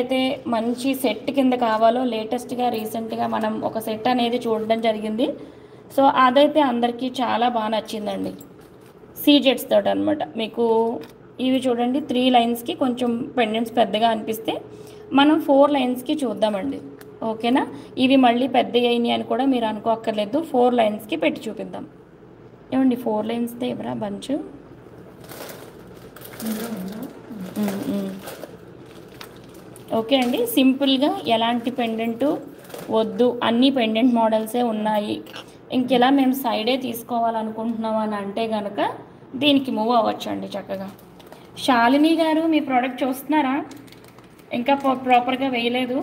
అయితే మంచి సెట్ కింద కావాలో లేటెస్ట్గా రీసెంట్గా మనం ఒక సెట్ అనేది చూడడం జరిగింది. సో అదైతే అందరికీ చాలా బాగా నచ్చిందండి. సీజెట్స్ తోటి అనమాట. మీకు ఇవి చూడండి, 3 లైన్స్కి కొంచెం పెండెంట్స్ పెద్దగా అనిపిస్తే మనం 4 లైన్స్కి చూద్దామండి. ఓకేనా? ఇవి మళ్ళీ పెద్ద అయినాయి అని కూడా మీరు అనుకోక్కర్లేదు. 4 లైన్స్కి పెట్టి చూపిద్దాం. ఏమండి 4 లైన్స్తో ఎవరా బంచ్? ఓకే అండి, సింపుల్గా ఎలాంటి పెండెంటు వద్దు, అన్ని పెండెంట్ మోడల్సే ఉన్నాయి, ఇంకెలా మేము సైడే తీసుకోవాలనుకుంటున్నాం అని అంటే కనుక దీనికి మూవ్ అవ్వచ్చు అండి చక్కగా. శాలిని గారు మీ ప్రోడక్ట్ చూస్తున్నారా? ఇంకా ప్రాపర్గా వేయలేదు.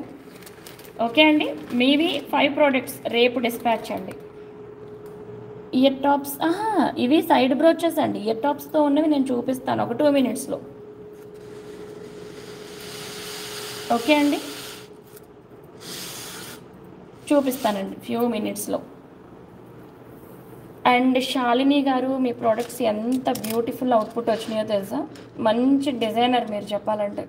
ఓకే అండి, మీవి 5 ప్రోడక్ట్స్ రేపు డిస్పాచ్ అండి. ఇయర్ టాప్స్, ఇవి సైడ్ బ్రోచెస్ అండి. ఇయర్ టాప్స్తో ఉన్నవి నేను చూపిస్తాను ఒక 2 మినిట్స్లో. ఓకే అండి, చూపిస్తానండి ఫ్యూ మినిట్స్లో. అండ్ శాలిని గారు మీ ప్రోడక్ట్స్ ఎంత బ్యూటిఫుల్ అవుట్పుట్ వచ్చినాయో తెలుసా? మంచి డిజైనర్ మీరు చెప్పాలంటే.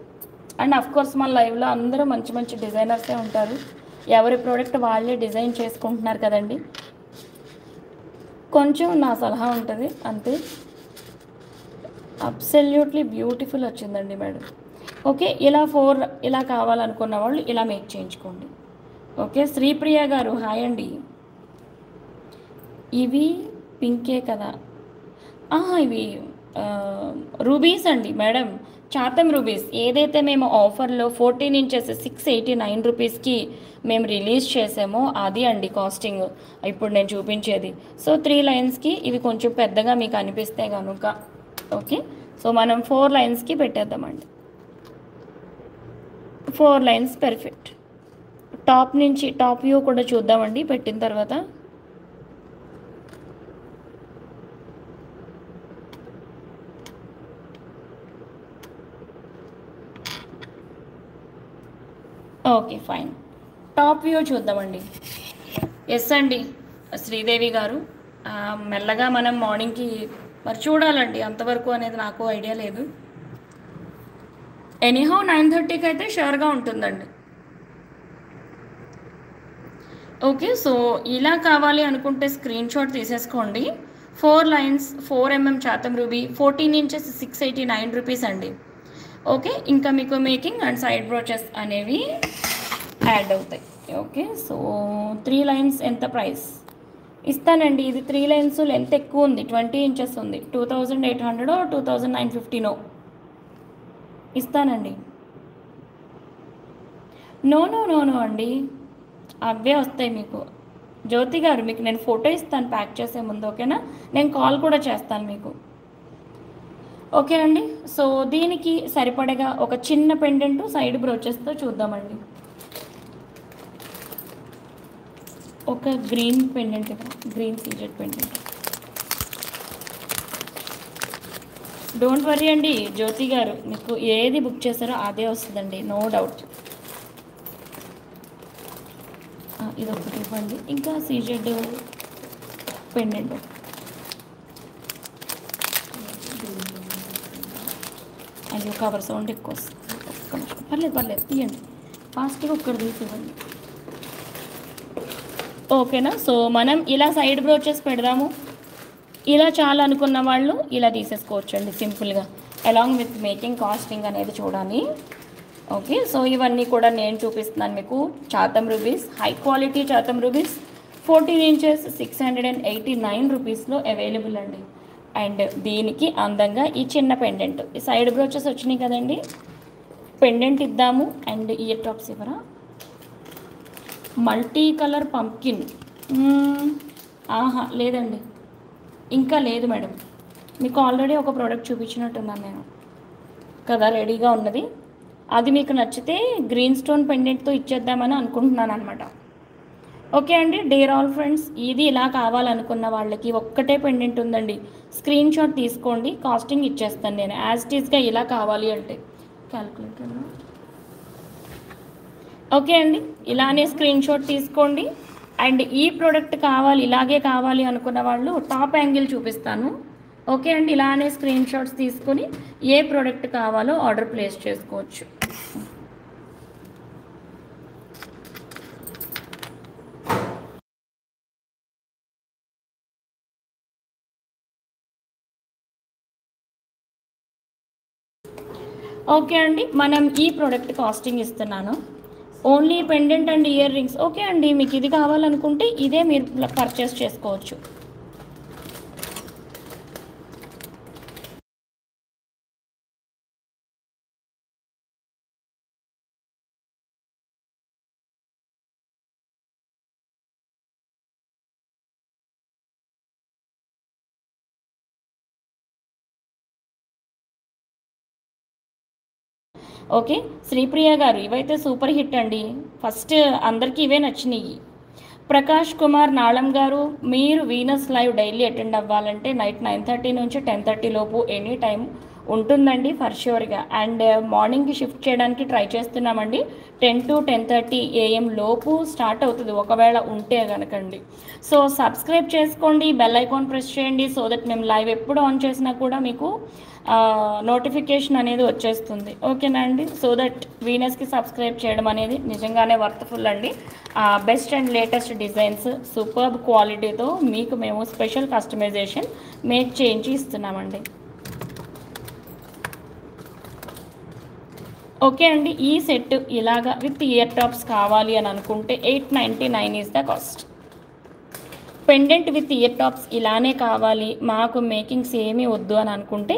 అండ్ అఫ్కోర్స్ మన లైవ్లో అందరూ మంచి మంచి డిజైనర్సే ఉంటారు. ఎవరి ప్రోడక్ట్ వాళ్ళే డిజైన్ చేసుకుంటున్నారు కదండి. కొంచెం నా సలహా ఉంటుంది అంతే. అబ్సల్యూట్లీ బ్యూటిఫుల్ వచ్చిందండి మేడం. ఓకే, ఇలా 4 ఇలా కావాలనుకున్న వాళ్ళు ఇలా మేక్ చేయించుకోండి. ఓకే, శ్రీప్రియ గారు హాయ్ అండి. ఇవి పింకే కదా? ఇవి రూబీస్ అండి మేడం, చాతం రూబీస్. ఏదైతే మేము ఆఫర్లో 14 ఇంచెస్ 689 రూపీస్కి మేము రిలీజ్ చేసామో అది అండి కాస్టింగ్ ఇప్పుడు నేను చూపించేది. సో 3 లైన్స్కి ఇవి కొంచెం పెద్దగా మీకు అనిపిస్తే కనుక ఓకే, సో మనం 4 లైన్స్కి పెట్టేద్దామండి. 4 లైన్స్ పర్ఫెక్ట్. టాప్ నుంచి టాప్ వ్యూ కూడా చూద్దామండి పెట్టిన తర్వాత. ఓకే ఫైన్, టాప్ వ్యూ చూద్దామండి. ఎస్ అండి శ్రీదేవి గారు, మెల్లగా మనం మార్నింగ్కి మరి చూడాలండి, అంతవరకు అనేది నాకు ఐడియా లేదు. ఎనీహౌ 9:30కి అయితే షూర్గా ఉంటుందండి. ఓకే, సో ఇలా కావాలి అనుకుంటే స్క్రీన్ షాట్ తీసేసుకోండి. 4 lines 4 mm Chatham ruby 14 inches 689 rupees అండి. ఓకే, ఇంకా మీకు మేకింగ్ అండ్ సైడ్ బ్రోచెస్ అనేవి యాడ్ అవుతాయి. ఓకే, సో 3 లైన్స్ ఎంత ప్రైస్ ఇస్తానండి? ఇది 3 లైన్స్ లెంత్ ఎక్కువ ఉంది, 20 ఇంచెస్ ఉంది. 2800 2915 ఇస్తానండి. నో అండి, అవే వస్తాయి మీకు. జ్యోతి గారు మీకు నేను ఫోటో ఇస్తాను ప్యాక్ చేసే ముందు, ఓకేనా? నేను కాల్ కూడా చేస్తాను మీకు. ఓకే అండి, సో దీనికి సరిపడగా ఒక చిన్న పెండెంట్ సైడ్ బ్రోచెస్తో చూద్దామండి. ఒక green pendant, green CZ pendant. Don't worry అండి జ్యోతి గారు, మీకు ఏది బుక్ చేశారో అదే వస్తుందండి, నో డౌట్. ఇది ఒకటి ఇవ్వండి, ఇంకా సీజెడ్ పెండెంట్. అయ్యో కవర్ సౌండ్ ఎక్కువ వస్తుంది, పర్లేదు తీయండి, ఫాస్ట్గా ఒక్కటి తీసి ఇవ్వండి. ఓకేనా? సో మనం ఇలా సైడ్ బ్రోచెస్ పెడదాము. ఇలా చాలా అనుకున్న వాళ్ళు ఇలా తీసేసుకోవచ్చండి సింపుల్గా, అలాంగ్ విత్ మేకింగ్ కాస్టింగ్ అనేది చూడాలి. ఓకే, సో ఇవన్నీ కూడా నేను చూపిస్తున్నాను మీకు. Chatham rubies, high quality Chatham rubies 14 inches 689 రూపీస్లో అవైలబుల్ అండి. అండ్ దీనికి అందంగా ఈ చిన్న పెండెంట్, ఈ సైడ్ బ్రోచెస్ వచ్చినాయి కదండి, పెండెంట్ ఇద్దాము. అండ్ ఇయర్ టాప్స్ ఇవ్వరా? మల్టీ కలర్ పంప్కిన్, లేదండి, ఇంకా లేదు మేడం. మీకు ఆల్రెడీ ఒక ప్రోడక్ట్ చూపించినట్టున్నాను నేను కదా రెడీగా ఉన్నది. అది మీకు నచ్చితే గ్రీన్ స్టోన్ పెండెంట్తో ఇచ్చేద్దామని అనుకుంటున్నాను అనమాట. ఓకే అండి, డేర్ ఆల్ ఫ్రెండ్స్, ఇది ఇలా కావాలనుకున్న వాళ్ళకి ఒక్కటే పెండెంట్ ఉందండి. స్క్రీన్ షాట్ తీసుకోండి, కాస్టింగ్ ఇచ్చేస్తాను నేను యాజ్ ఇట్ ఈస్గా ఇలా కావాలి అంటే. క్యాల్కులేటర్. ఓకే అండి, ఇలానే స్క్రీన్ షాట్ తీసుకోండి. అండ్ ఈ ప్రోడక్ట్ కావాలి, ఇలాగే కావాలి అనుకున్న వాళ్ళు టాప్ యాంగిల్ చూపిస్తాను. ఓకే అండి, ఇలానే స్క్రీన్ షాట్స్ తీసుకొని ఏ ప్రోడక్ట్ కావాలో ఆర్డర్ ప్లేస్ చేసుకోవచ్చు. ఓకే అండి, మనం ఈ ప్రోడక్ట్ కాస్టింగ్ ఇస్తున్నాను. Only pendant and ear rings. Okay అండి, మీకు ఇది కావాలనుకుంటే ఇదే మీరు పర్చేస్ చేసుకోవచ్చు. ఓకే, శ్రీప్రియ గారు ఇవైతే సూపర్ హిట్ అండి. ఫస్ట్ అందరికీ ఇవే నచ్చినాయి. ప్రకాష్ కుమార్ నాళం గారు, మీరు వీనస్ లైవ్ డైలీ అటెండ్ అవ్వాలంటే నైట్ 9:30 నుంచి 10:30 లోపు ఎనీ టైం ఉంటుందండి ఫర్ ష్యూర్గా. అండ్ మార్నింగ్కి షిఫ్ట్ చేయడానికి ట్రై చేస్తున్నామండి. 10 to 10:30 AM లోపు స్టార్ట్ అవుతుంది ఒకవేళ ఉంటే కనుకండి. సో సబ్స్క్రైబ్ చేసుకోండి, బెల్ ఐకాన్ ప్రెస్ చేయండి, సో దట్ మేము లైవ్ ఎప్పుడు ఆన్ చేసినా కూడా మీకు నోటిఫికేషన్ అనేది వచ్చేస్తుంది. ఓకేనా అండి? సో దట్ వీనస్కి సబ్స్క్రైబ్ చేయడం అనేది నిజంగానే వర్త్ఫుల్ అండి. Best and latest designs superb క్వాలిటీతో మీకు మేము స్పెషల్ కస్టమైజేషన్ మేక్ చేయించి ఇస్తున్నామండి. ఓకే అండి, ఈ సెట్ ఇలాగా విత్ ఇయర్ టాప్స్ కావాలి అని అనుకుంటే 899 is the cost. Pendant with ear tops ఇలానే కావాలి, మాకు మేకింగ్స్ ఏమీ వద్దు అని అనుకుంటే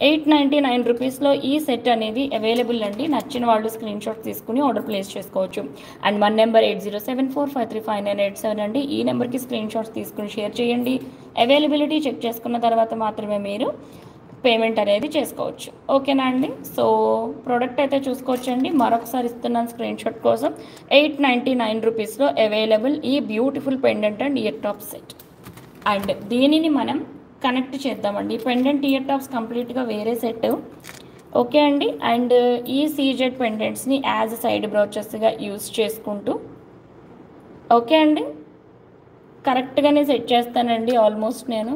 899 రూపీస్లో ఈ సెట్ అనేది అవైలబుల్ అండి. నచ్చిన వాళ్ళు స్క్రీన్ షాట్ తీసుకుని ఆర్డర్ ప్లేస్ చేసుకోవచ్చు. అండ్ మన నెంబర్ 8074535987 అండి. ఈ నెంబర్కి స్క్రీన్ షాట్స్ తీసుకుని షేర్ చేయండి. అవైలబిలిటీ చెక్ చేసుకున్న తర్వాత మాత్రమే మీరు పేమెంట్ అనేది చేసుకోవచ్చు. ఓకేనా అండి? సో ప్రోడక్ట్ అయితే చూసుకోవచ్చండి. మరొకసారి ఇస్తున్నాను స్క్రీన్ షాట్ కోసం. 899 రూపీస్లో అవైలబుల్ ఈ beautiful pendant and year top set. And దీనిని మనం కనెక్ట్ చేద్దామండి. పెండెంట్ ఇయర్ టాప్స్ కంప్లీట్గా వేరే సెట్. ఓకే అండి, అండ్ ఈ సీజెడ్ పెండెంట్స్ని యాజ్ సైడ్ బ్రౌచెస్గా యూస్ చేసుకుంటూ, ఓకే అండి, కరెక్ట్గానే సెట్ చేస్తానండి ఆల్మోస్ట్ నేను.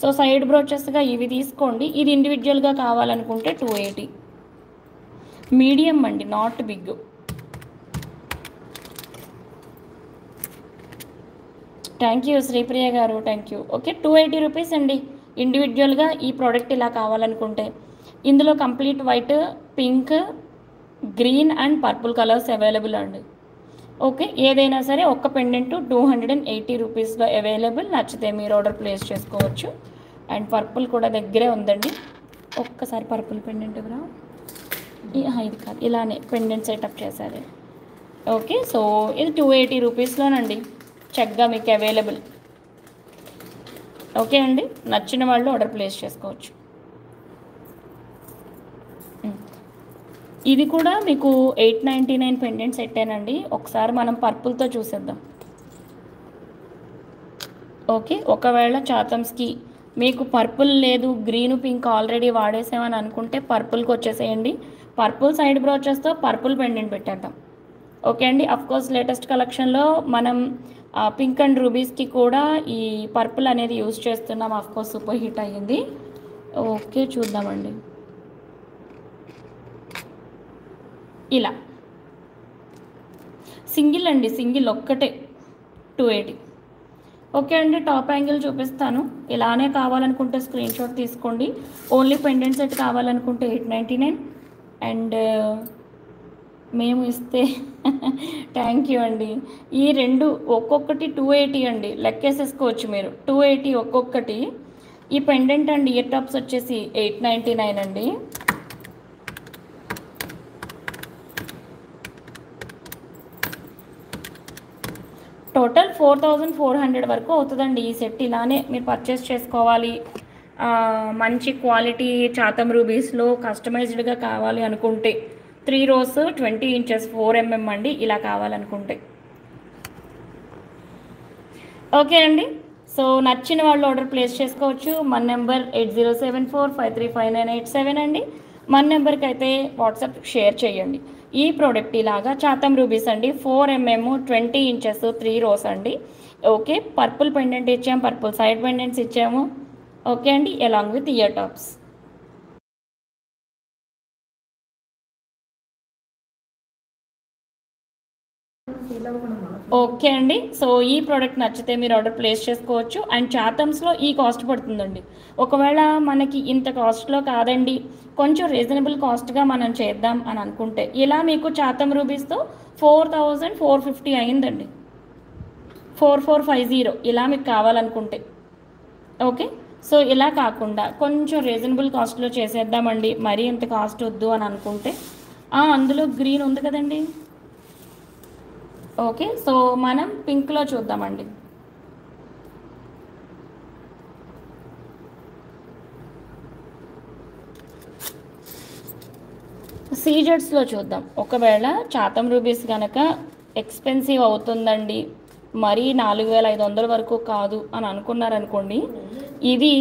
సో సైడ్ బ్రోచెస్గా ఇవి తీసుకోండి. ఇది ఇండివిజువల్గా కావాలనుకుంటే 280. మీడియం అండి, not big. Thank you Sripriya గారు, థ్యాంక్ యూ. ఓకే, 280 రూపీస్ అండి ఇండివిజువల్గా ఈ ప్రోడక్ట్ ఇలా కావాలనుకుంటే. ఇందులో complete white, pink, green and purple colours available అండి. ఓకే, ఏదైనా సరే ఒక్క పెండెంట్ 280 రూపీస్లో అవైలబుల్. నచ్చితే మీరు ఆర్డర్ ప్లేస్ చేసుకోవచ్చు. అండ్ పర్పుల్ కూడా దగ్గరే ఉందండి. ఒక్కసారి పర్పుల్ పెండెంట్ ఎవరా, ఇది కాదు, ఇలానే పెండెంట్ సెటప్ చేశారు. ఓకే, సో ఇది 280 రూపీస్లోనండి చక్కగా మీకు అవైలబుల్. ఓకే అండి, నచ్చిన వాళ్ళు ఆర్డర్ ప్లేస్ చేసుకోవచ్చు. ఇది కూడా మీకు 899 పెండెంట్ సెట్టేనండి. ఒకసారి మనం పర్పుల్తో చూసేద్దాం. ఓకే, ఒకవేళ చాతమ్స్కి మీకు పర్పుల్ లేదు, గ్రీన్ పింక్ ఆల్రెడీ వాడేసామని అనుకుంటే పర్పుల్కి వచ్చేసేయండి. పర్పుల్ సైడ్ బ్రోచెస్తో పర్పుల్ పెండెంట్ పెట్టేద్దాం. ఓకే అండి, అఫ్కోర్స్ లేటెస్ట్ కలెక్షన్లో మనం పింక్ అండ్ రూబీస్కి కూడా ఈ పర్పుల్ అనేది యూజ్ చేస్తున్నాం. అఫ్కోర్స్ సూపర్ హిట్ అయ్యింది. ఓకే, చూద్దామండి. ఇలా సింగిల్ అండి, సింగిల్ ఒక్కటే 280. ఓకే అండి, టాప్ యాంగిల్ చూపిస్తాను. ఇలానే కావాలనుకుంటే స్క్రీన్ షాట్ తీసుకోండి. ఓన్లీ పెండెంట్ సెట్ కావాలనుకుంటే 899. అండ్ మేము ఇస్తే థ్యాంక్ యూ అండి. ఈ రెండు ఒక్కొక్కటి 280 అండి, లెక్కేసేసుకోవచ్చు మీరు. 280 ఒక్కొక్కటి. ఈ పెండెంట్ అండ్ ఇయర్ టాప్స్ వచ్చేసి 899 అండి. టోటల్ 4400 వరకు అవుతుందండి ఈ సెట్. ఇలానే మీరు పర్చేస్ చేసుకోవాలి, మంచి క్వాలిటీ చాతం రూబీస్లో కస్టమైజ్డ్గా కావాలి అనుకుంటే 3 rows 20 inches 4 mm అండి, ఇలా కావాలనుకుంటే. ఓకే అండి, సో నచ్చిన వాళ్ళు ఆర్డర్ ప్లేస్ చేసుకోవచ్చు. మన నెంబర్ 8074535987 అండి. మన నెంబర్కి అయితే వాట్సాప్ షేర్ చేయండి. ఈ ప్రోడక్ట్ ఇలాగా చాతం రూబీస్ అండి, 4 mm 20 inches 3 rows అండి. ఓకే, పర్పుల్ పెండెంట్ ఇచ్చాము, పర్పుల్ సైడ్ పెండెంట్స్ ఇచ్చాము. ఓకే అండి, along with ear tops. Okay అండి. సో ఈ ప్రోడక్ట్ నచ్చితే మీరు ఆర్డర్ ప్లేస్ చేసుకోవచ్చు. అండ్ చాతమ్స్లో ఈ కాస్ట్ పడుతుందండి. ఒకవేళ మనకి ఇంత కాస్ట్లో కాదండి, కొంచెం రీజనబుల్ కాస్ట్గా మనం చేద్దాం అని అనుకుంటే ఇలా మీకు చాతం రూపీస్తో 4450 అయిందండి. 4450 ఇలా మీకు కావాలనుకుంటే. ఓకే. సో ఇలా కాకుండా కొంచెం రీజనబుల్ కాస్ట్లో చేసేద్దామండి, మరీ ఇంత కాస్ట్ వద్దు అని అనుకుంటే అందులో గ్రీన్ ఉంది కదండి. ఓకే. సో మనం పింక్లో చూద్దామండి. సీజెడ్స్లో చూద్దాం. ఒకవేళ చాతం రూపీస్ కనుక ఎక్స్పెన్సివ్ అవుతుందండి, మరీ 4500 వరకు కాదు అని అనుకున్నారనుకోండి, ఇది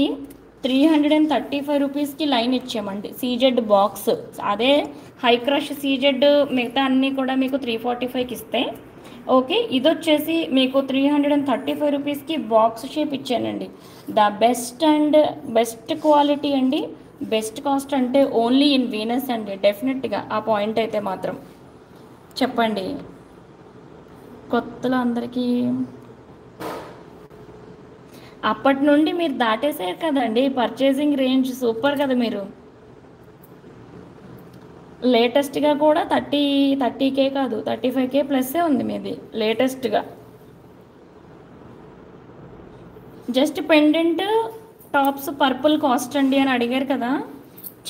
335 రూపీస్కి లైన్ ఇచ్చామండి సీజెడ్ బాక్స్. అదే హై క్రష్ సీజెడ్ మిగతా అన్నీ కూడా మీకు 345కి ఇస్తే, ఓకే, ఇది వచ్చేసి మీకు 335 రూపీస్కి బాక్స్ షేప్ ఇచ్చానండి. The best and best quality అండి, బెస్ట్ కాస్ట్ అంటే ఓన్లీ ఇన్ వీనస్ అండి. డెఫినెట్గా ఆ పాయింట్ అయితే మాత్రం చెప్పండి. కొత్తలో అందరికీ అప్పటి నుండి మీరు దాటేసారు కదండి, పర్చేసింగ్ రేంజ్ సూపర్ కదా మీరు. లేటెస్ట్గా కూడా 30K కాదు 35K ప్లస్సే ఉంది మీది లేటెస్ట్గా. Just pendant tops purple cost అండి అని అడిగారు కదా,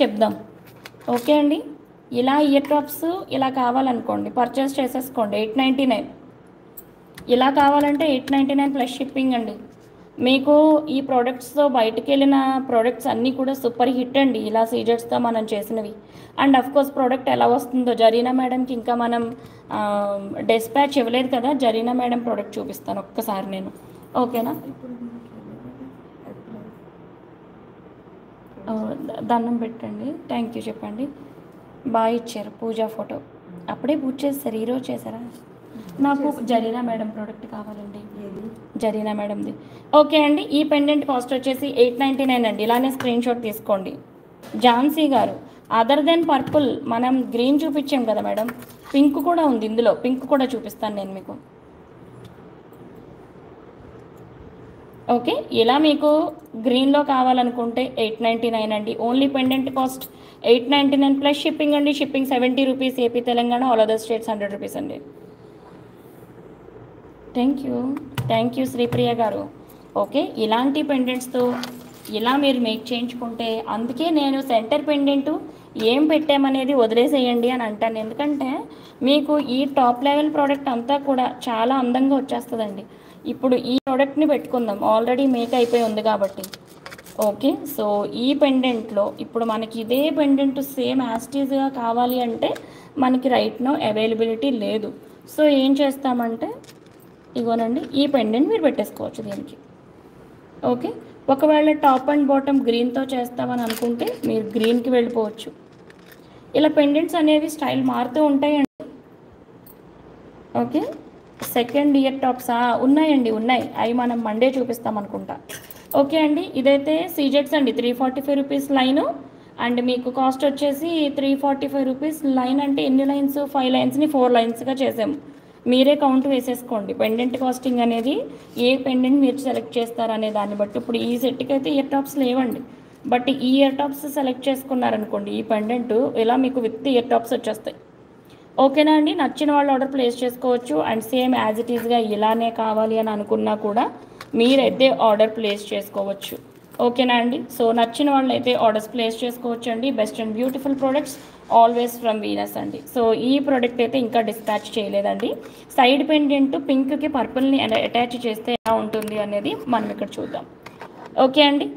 చెప్దాం. ఓకే అండి. ఇలా ఇయర్ టాప్స్ ఇలా కావాలనుకోండి పర్చేస్ చేసేసుకోండి 899. ఇలా కావాలంటే 899 ప్లస్ షిప్పింగ్ అండి. మీకు ఈ ప్రోడక్ట్స్తో బయటికి వెళ్ళిన ప్రోడక్ట్స్ అన్నీ కూడా సూపర్ హిట్ అండి, ఇలా సీజెట్స్తో మనం చేసినవి. అండ్ అఫ్కోర్స్ ప్రోడక్ట్ ఎలా వస్తుందో జరీనా మేడంకి ఇంకా మనం డిస్పాచ్ ఇవ్వలేదు కదా, జరీనా మేడం ప్రోడక్ట్ చూపిస్తాను ఒక్కసారి నేను. ఓకేనా. దండం పెట్టండి, థ్యాంక్ యూ చెప్పండి. బాగా ఇచ్చారు పూజా ఫోటో, అప్పుడే పూజ చేస్తారు, ఈరోజు చేశారా? నాకు జరీనా మేడం ప్రోడక్ట్ కావాలండి, జరీనా మేడంది. ఓకే అండి. ఈ పెండెంట్ కాస్ట్ వచ్చేసి 899 అండి. ఇలానే స్క్రీన్ షాట్ తీసుకోండి. ఝాన్సీ గారు, అదర్ దెన్ పర్పుల్ మనం గ్రీన్ చూపించాం కదా మేడం, పింక్ కూడా ఉంది ఇందులో, పింక్ కూడా చూపిస్తాను నేను మీకు. ఓకే. ఇలా మీకు గ్రీన్లో కావాలనుకుంటే 899 అండి. Only pendant cost 899 plus shipping అండి. Shipping 70 rupees, AP Telangana all other states 100 rupees అండి. థ్యాంక్ యూ శ్రీప్రియ గారు. ఓకే. ఇలాంటి పెండెంట్స్తో ఇలా మీరు మేక్ చేయించుకుంటే, అందుకే నేను సెంటర్ పెండెంటు ఏం పెట్టామనేది వదిలేసేయండి అని అంటాను. ఎందుకంటే మీకు ఈ టాప్ లెవెల్ ప్రోడక్ట్ అంతా కూడా చాలా అందంగా వచ్చేస్తుందండి. ఇప్పుడు ఈ ప్రోడక్ట్ని పెట్టుకుందాం, ఆల్రెడీ మేక్ అయిపోయి ఉంది కాబట్టి. ఓకే. సో ఈ పెండెంట్లో ఇప్పుడు మనకి ఇదే పెండెంట్ సేమ్ యాస్టీజ్గా కావాలి అంటే మనకి రైట్ నో అవైలబిలిటీ లేదు. సో ఏం చేస్తామంటే ఇగోనండి, ఈ పెండెంట్ మీరు పెట్టేసుకోవచ్చు దీనికి. ఓకే. ఒకవేళ టాప్ అండ్ బాటమ్ గ్రీన్తో చేస్తామని అనుకుంటే మీరు గ్రీన్కి వెళ్ళిపోవచ్చు. ఇలా పెండెంట్స్ అనేవి స్టైల్ మారుతూ ఉంటాయండి. ఓకే. సెకండ్ ఇయర్ టాప్స్ ఉన్నాయండి, ఉన్నాయి, అవి మనం మండే చూపిస్తాం అనుకుంటా. ఓకే అండి. ఇదైతే సీజెట్స్ అండి, 345 రూపీస్ లైను. అండ్ మీకు కాస్ట్ వచ్చేసి 345 రూపీస్ లైన్. అంటే ఎన్ని లైన్స్? 5 లైన్స్ని 4 లైన్స్గా చేసాము. మీరే కౌంట్ వేసేసుకోండి. పెండెంట్ కాస్టింగ్ అనేది ఏ పెండెంట్ మీరు సెలెక్ట్ చేస్తారనే దాన్ని బట్టి. ఇప్పుడు ఈ సెట్కి అయితే ఇయర్ టాప్స్ లేవండి, బట్ ఈ ఇయర్ టాప్స్ సెలెక్ట్ చేసుకున్నారనుకోండి, ఈ పెండెంట్ ఇలా మీకు విత్ ఇయర్ టాప్స్ వచ్చేస్తాయి. ఓకేనా అండి. నచ్చిన వాళ్ళు ఆర్డర్ ప్లేస్ చేసుకోవచ్చు. అండ్ సేమ్ యాజ్ ఇట్ ఈస్గా ఇలానే కావాలి అని అనుకున్నా కూడా మీరైతే ఆర్డర్ ప్లేస్ చేసుకోవచ్చు. ఓకేనా అండి. సో నచ్చిన వాళ్ళు అయితే ఆర్డర్స్ ప్లేస్ చేసుకోవచ్చు అండి. Best and beautiful products always from Venus అండి. సో ఈ ప్రోడక్ట్ అయితే ఇంకా డిస్పాచ్ చేయలేదండి. సైడ్ పెండెంట్ పింక్కి పర్పుల్ని అటాచ్ చేస్తే ఎలా ఉంటుంది అనేది మనం ఇక్కడ చూద్దాం. ఓకే అండి.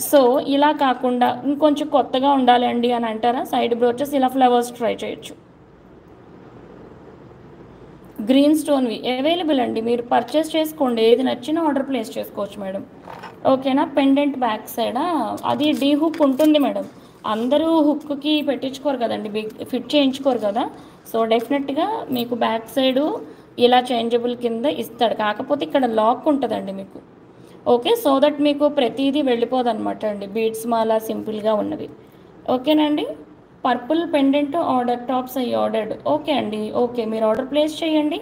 సో ఇలా కాకుండా ఇంకొంచెం కొత్తగా ఉండాలి అండి అని అంటారా, సైడ్ బ్రోచెస్ ఇలా ఫ్లవర్స్ ట్రై చేయొచ్చు. గ్రీన్ స్టోన్వి అవైలబుల్ అండి, మీరు పర్చేస్ చేసుకోండి. ఏది నచ్చినా ఆర్డర్ ప్లేస్ చేసుకోవచ్చు మేడం. ఓకేనా. పెండెంట్ బ్యాక్ సైడ్ అది డీ హుక్ ఉంటుంది మేడం. అందరూ హుక్కి పెట్టించుకోరు కదండి, బిగ్ ఫిట్ చేయించుకోరు కదా. సో డెఫినెట్గా మీకు బ్యాక్ సైడు ఇలా చేంజబుల్ కింద ఇస్తాడు, కాకపోతే ఇక్కడ లాక్ ఉంటుందండి మీకు. ఓకే. సో దట్ మీకు ప్రతిదీ వెళ్ళిపోదు అనమాట అండి, బీడ్స్ మాలా సింపుల్గా ఉన్నవి. ఓకేనండి. పర్పుల్ పెండెంట్ ఆర్డర్ టాప్స్ అయ్యి ఆర్డర్డ్. ఓకే అండి, ఓకే, మీరు ఆర్డర్ ప్లేస్ చేయండి.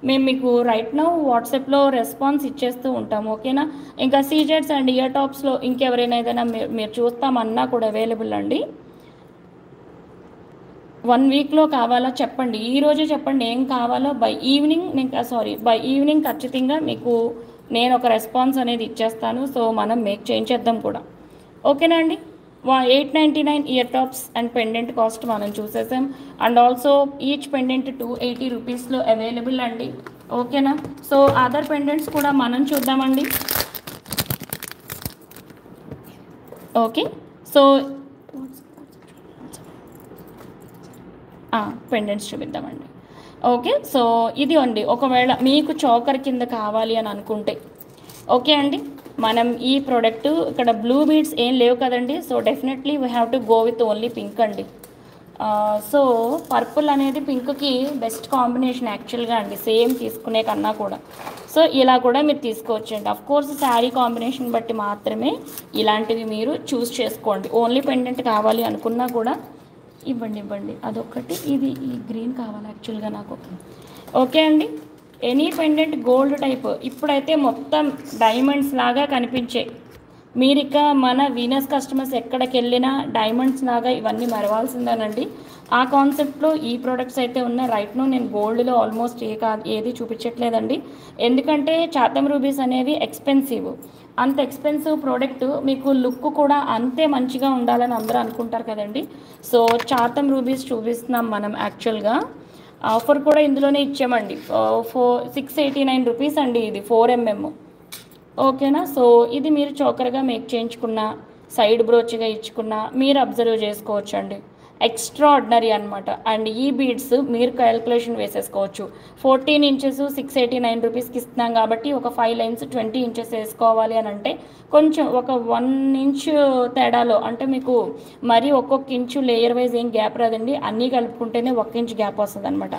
మేము మీకు రైట్ నౌ వాట్సాప్లో రెస్పాన్స్ ఇచ్చేస్తూ ఉంటాము. ఓకేనా? ఇంకా సీజెట్స్ అండ్ ఇయర్ టాప్స్లో ఇంకెవరైనా ఏదైనా మీరు చూస్తామన్నా కూడా అవైలబుల్ అండి. 1 వీక్లో కావాలా చెప్పండి, ఈరోజే చెప్పండి ఏం కావాలో. బై ఈవినింగ్ ఖచ్చితంగా మీకు నేను ఒక రెస్పాన్స్ అనేది ఇచ్చేస్తాను. సో మనం మేక్ చేయించేద్దాం కూడా. ఓకేనా అండి? 899 ear tops and pendant cost మనం చూసేసాం. అండ్ ఆల్సో ఈచ్ పెండెంట్ 280 రూపీస్లో అవైలబుల్ అండి. ఓకేనా? సో అదర్ పెండెంట్స్ కూడా మనం చూద్దామండి. ఓకే, సో పెండెంట్స్ చూపిద్దామండి. ఓకే, సో ఇది అండి. ఒకవేళ మీకు చోకర్ కింద కావాలి అని అనుకుంటే ఓకే అండి, మనం ఈ ప్రోడక్ట్ ఇక్కడ బ్లూ బీడ్స్ ఏం లేవు కదండి. So definitely we have to go with only pink అండి. సో పర్పుల్ అనేది పింక్కి బెస్ట్ కాంబినేషన్ యాక్చువల్గా అండి, సేమ్ తీసుకునే కన్నా కూడా. సో ఇలా కూడా మీరు తీసుకోవచ్చండి. అఫ్కోర్స్ శారీ కాంబినేషన్ బట్టి మాత్రమే ఇలాంటివి మీరు చూస్ చేసుకోండి. ఓన్లీ పెండెంట్ కావాలి అనుకున్నా కూడా ఇవ్వండి. అదొకటి, ఈ గ్రీన్ కావాలి యాక్చువల్గా నాకు. ఓకే అండి, ఎనీ పెండెంట్ గోల్డ్ టైప్ ఇప్పుడైతే మొత్తం డైమండ్స్ లాగా కనిపించే, మీరు ఇక మన వీనస్ కస్టమర్స్ ఎక్కడికి వెళ్ళినా డైమండ్స్ లాగా ఇవన్నీ మరవాల్సిందేనండి. ఆ కాన్సెప్ట్లో ఈ ప్రోడక్ట్స్ అయితే ఉన్నాయి. రైట్ నో నేను గోల్డ్లో ఆల్మోస్ట్ ఏది చూపించట్లేదండి, ఎందుకంటే చాతం రూబీస్ అనేవి ఎక్స్పెన్సివ్. అంత ఎక్స్పెన్సివ్ ప్రోడక్ట్ మీకు లుక్ కూడా అంతే మంచిగా ఉండాలని అందరూ అనుకుంటారు కదండి. సో చాతం రూబీస్ చూపిస్తున్నాం మనం. యాక్చువల్గా ఆఫర్ కూడా ఇందులోనే ఇచ్చామండి. 689 రూపీస్ అండి, ఇది 4mm. ఓకేనా? సో ఇది మీరు చోకర్గా మేక్ చేయించుకున్న, సైడ్ బ్రోచ్గా ఇచ్చుకున్న మీరు అబ్జర్వ్ చేసుకోవచ్చు అండి. ఎక్స్ట్రా ఆర్డినరీ అనమాట. అండ్ ఈ బీడ్స్ మీరు క్యాల్కులేషన్ వేసేసుకోవచ్చు. 14 ఇంచెస్ 689 రూపీస్కి ఇస్తున్నాం కాబట్టి ఒక 5 లైన్స్ 20 ఇంచెస్ వేసుకోవాలి అని అంటే కొంచెం ఒక 1 ఇంచ్ తేడాలో, అంటే మీకు మరీ ఒక్కొక్క ఇంచు లేయర్ వైజ్ ఏం గ్యాప్ రాదండి, అన్నీ కలుపుకుంటేనే 1 ఇంచ్ గ్యాప్ వస్తుంది అనమాట.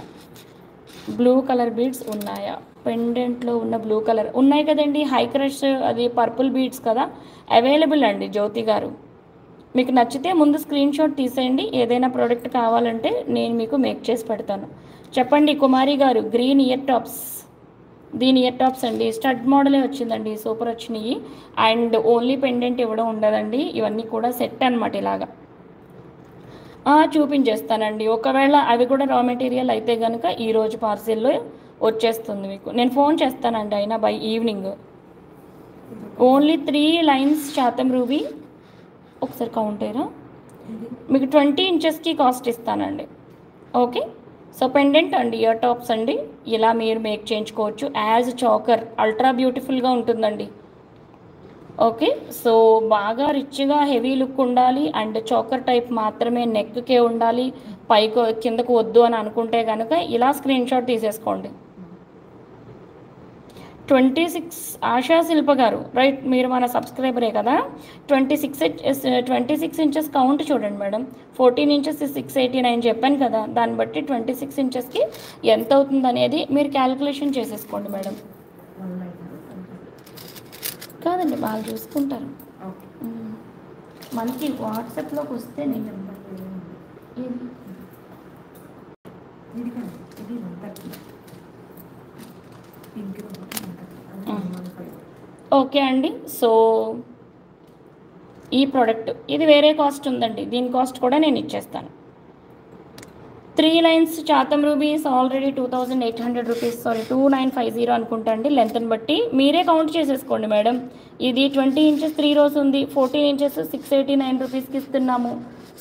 బ్లూ కలర్ బీడ్స్ ఉన్నాయా? పెండెంట్లో ఉన్న బ్లూ కలర్ ఉన్నాయి కదండి, హై క్రష్ అది పర్పుల్ బీడ్స్ కదా, అవైలబుల్ అండి. జ్యోతి గారు, మీకు నచ్చితే ముందు స్క్రీన్ షాట్ తీసేయండి. ఏదైనా ప్రోడక్ట్ కావాలంటే నేను మీకు మేక్ చేసి పెడతాను. చెప్పండి కుమారి గారు. గ్రీన్ ఇయర్ టాప్స్, దీని ఇయర్ టాప్స్ అండి, స్టడ్ మోడలే వచ్చిందండి, సూపర్ వచ్చినాయి. అండ్ ఓన్లీ పెండెంట్ ఇవ్వడం ఉండదండి, ఇవన్నీ కూడా సెట్ అనమాట. ఇలాగా చూపించేస్తానండి. ఒకవేళ అవి కూడా రా మెటీరియల్ అయితే కనుక ఈరోజు పార్సిల్లో వచ్చేస్తుంది మీకు. నేను ఫోన్ చేస్తానండి అయినా by evening. Only 3 lines Chatham ruby. ఒకసారి కౌంట్ అయ్యారా, మీకు 20 ఇంచెస్కి కాస్ట్ ఇస్తానండి. ఓకే, సో పెండెంట్ అండి, ఇయర్ టాప్స్ అండి, ఇలా మీరు మేక్ చేయించుకోవచ్చు. యాజ్ చోకర్ అల్ట్రా బ్యూటిఫుల్గా ఉంటుందండి. ఓకే, సో బాగా రిచ్గా హెవీ లుక్ ఉండాలి అండ్ చోకర్ టైప్ మాత్రమే నెక్కే ఉండాలి, పైకి కిందకు వద్దు అని అనుకుంటే కనుక ఇలా స్క్రీన్ షాట్ తీసేసుకోండి. 26 ఆశా శిల్ప గారు, రైట్, మీరు మన సబ్స్క్రైబరే కదా. 26 ఇంచెస్ కౌంట్ చూడండి మేడం. 14 ఇంచెస్ 689 చెప్పాను కదా, దాన్ని బట్టి 26 ఇంచెస్కి ఎంత అవుతుంది అనేది మీరు క్యాలిక్యులేషన్ చేసేసుకోండి మేడం. కాదండి, వాళ్ళు చూసుకుంటారు. మనకి వాట్సాప్లోకి వస్తే నేను ఓకే అండి. సో ఈ ప్రోడక్ట్ ఇది వేరే కాస్ట్ ఉందండి, దీని కాస్ట్ కూడా నేను ఇచ్చేస్తాను. 3 లైన్స్ చాతం రూబీస్ ఆల్రెడీ 2800 రూపీస్, 2950 అనుకుంటా అండి. లెంత్ని బట్టి మీరే కౌంట్ చేసేసుకోండి మేడం. ఇది 20 ఇంచెస్ 3 రోస్ ఉంది, 14 ఇంచెస్ 689 రూపీస్కి ఇస్తున్నాము.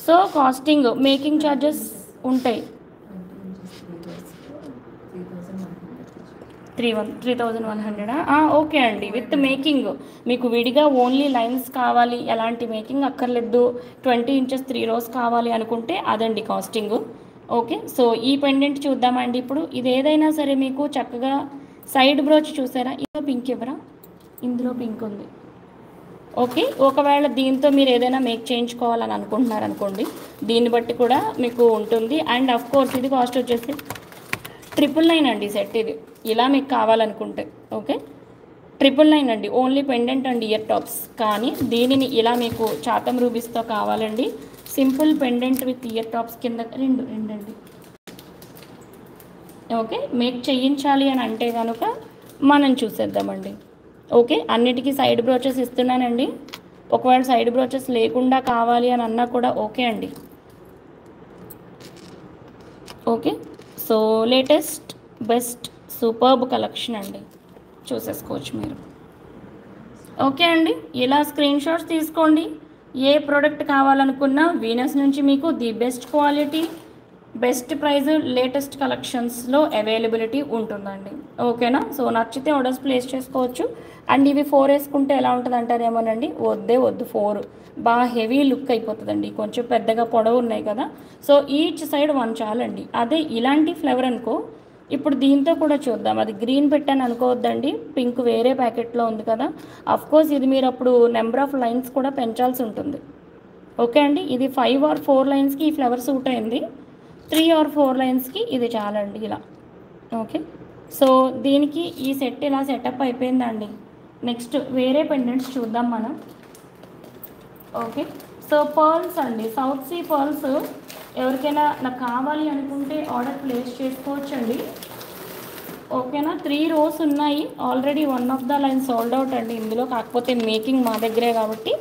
సో కాస్టింగ్ మేకింగ్ ఛార్జెస్ ఉంటాయి. 3100. ఓకే అండి, విత్ మేకింగ్. మీకు విడిగా ఓన్లీ లైన్స్ కావాలి, ఎలాంటి మేకింగ్ అక్కర్లేదు, 20 ఇంచెస్ 3 రోస్ కావాలి అనుకుంటే అదండి కాస్టింగ్. ఓకే, సో ఈ పెండెంట్ చూద్దామండి ఇప్పుడు. ఇది ఏదైనా సరే మీకు చక్కగా సైడ్ బ్రోచ్ చూసారా, ఇందులో పింక్ ఇవ్వరా, ఇందులో పింక్ ఉంది. ఓకే, ఒకవేళ దీంతో మీరు ఏదైనా మేక్ చేయించుకోవాలని అనుకుంటున్నారు అనుకోండి, దీన్ని బట్టి కూడా మీకు ఉంటుంది. అండ్ అఫ్ కోర్స్ ఇది కాస్ట్ వచ్చేసి 999 అండి సెట్. ఇది ఇలా మీకు కావాలనుకుంటే ఓకే, 999 అండి, only pendant and ear tops. కానీ దీనిని ఇలా మీకు చాతం రూబీస్తో కావాలండి, simple pendant with ear tops కింద రెండండి. ఓకే, మేక్ చేయించాలి అని అంటే కనుక మనం చూసేద్దామండి. ఓకే, అన్నిటికీ సైడ్ బ్రోచెస్ ఇస్తున్నానండి. ఒకవేళ సైడ్ బ్రోచెస్ లేకుండా కావాలి అని అన్నా కూడా ఓకే అండి. Okay, so latest best superb collection అండి, చూసేసుకోవచ్చు మీరు. ఓకే అండి, ఇలా స్క్రీన్ షాట్స్ తీసుకోండి. ఏ ప్రోడక్ట్ కావాలనుకున్నా వీనస్ నుంచి మీకు the best quality, best price, latest కలెక్షన్స్లో అవైలబిలిటీ ఉంటుందండి. ఓకేనా? సో నచ్చితే ఆర్డర్స్ ప్లేస్ చేసుకోవచ్చు. అండ్ ఇవి 4 వేసుకుంటే ఎలా ఉంటుంది అంటారేమోనండి, వద్దు 4 బాగా హెవీ లుక్ అయిపోతుందండి, కొంచెం పెద్దగా పొడవు ఉన్నాయి కదా. సో ఈచ్ సైడ్ 1 చాలండి. అదే ఇలాంటి ఫ్లేవర్ అనుకో, ఇప్పుడు దీంతో కూడా చూద్దాం. అది గ్రీన్ పెట్టాను అనుకోవద్దండి, పింక్ వేరే ప్యాకెట్లో ఉంది కదా. అఫ్కోర్స్ ఇది మీరు అప్పుడు నెంబర్ ఆఫ్ లైన్స్ కూడా పెంచాల్సి ఉంటుంది. ఓకే అండి, ఇది 5 or 4 లైన్స్కి ఈ ఫ్లవర్ సూట్ అయింది, 3 or 4 లైన్స్కి ఇది చాలండి ఇలా. ఓకే, సో దీనికి ఈ సెట్ ఇలా సెటప్ అయిపోయిందండి. నెక్స్ట్ వేరే పెండెంట్స్ చూద్దాం మనం. ఓకే, సో పర్ల్స్ అండి, సౌత్ సీ పర్ల్స్ ఎవరికైనా నాకు కావాలి అనుకుంటే ఆర్డర్ ప్లేస్ చేసుకోవచ్చండి. ఓకేనా? 3 rows ఉన్నాయి already. 1 of the line sold out అండి ఇందులో. కాకపోతే మేకింగ్ మా దగ్గరే కాబట్టి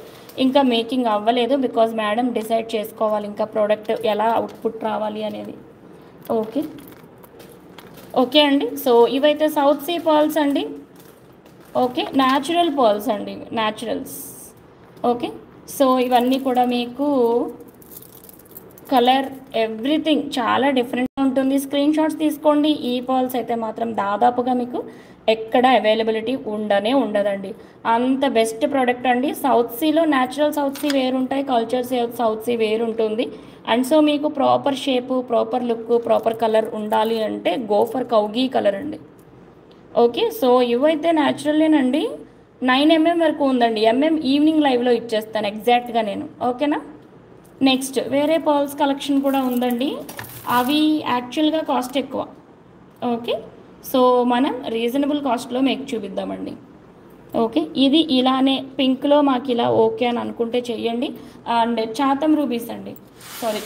ఇంకా మేకింగ్ అవ్వలేదు, బికాజ్ మేడం డిసైడ్ చేసుకోవాలి ఇంకా ప్రోడక్ట్ ఎలా అవుట్పుట్ రావాలి అనేది. ఓకే ఓకే అండి, సో ఇవైతే సౌత్ సీ పర్ల్స్ అండి. ఓకే, న్యాచురల్ పర్ల్స్ అండి, న్యాచురల్స్. ఓకే, సో ఇవన్నీ కూడా మీకు కలర్ ఎవ్రీథింగ్ చాలా డిఫరెంట్గా ఉంటుంది. స్క్రీన్ షాట్స్ తీసుకోండి. ఈ పర్ల్స్ అయితే మాత్రం దాదాపుగా మీకు ఎక్కడ అవైలబిలిటీ ఉండదండి. అంత బెస్ట్ ప్రోడక్ట్ అండి. సౌత్ సీలో న్యాచురల్ సౌత్ సీ వేరు ఉంటాయి, కల్చర్ సౌత్ సీ వేరు ఉంటుంది. అండ్ సో మీకు proper shape, proper look, proper colour ఉండాలి అంటే గో ఫర్ కౌగీ కలర్ అండి. ఓకే, సో ఇవైతే న్యాచురల్లేనండి. 9mm వరకు ఉందండి. ఈవినింగ్ లైవ్లో ఇచ్చేస్తాను ఎగ్జాక్ట్గా నేను. ఓకేనా? నెక్స్ట్ వేరే పర్ల్స్ కలెక్షన్ కూడా ఉందండి. అవి యాక్చువల్గా కాస్ట్ ఎక్కువ. ఓకే, సో మనం రీజనబుల్ కాస్ట్లో మీకు చూపిద్దామండి. ఓకే, ఇది ఇలానే పింక్లో మాకు ఇలా ఓకే అని అనుకుంటే చెయ్యండి. అండ్ చాతం రూబీస్ అండి,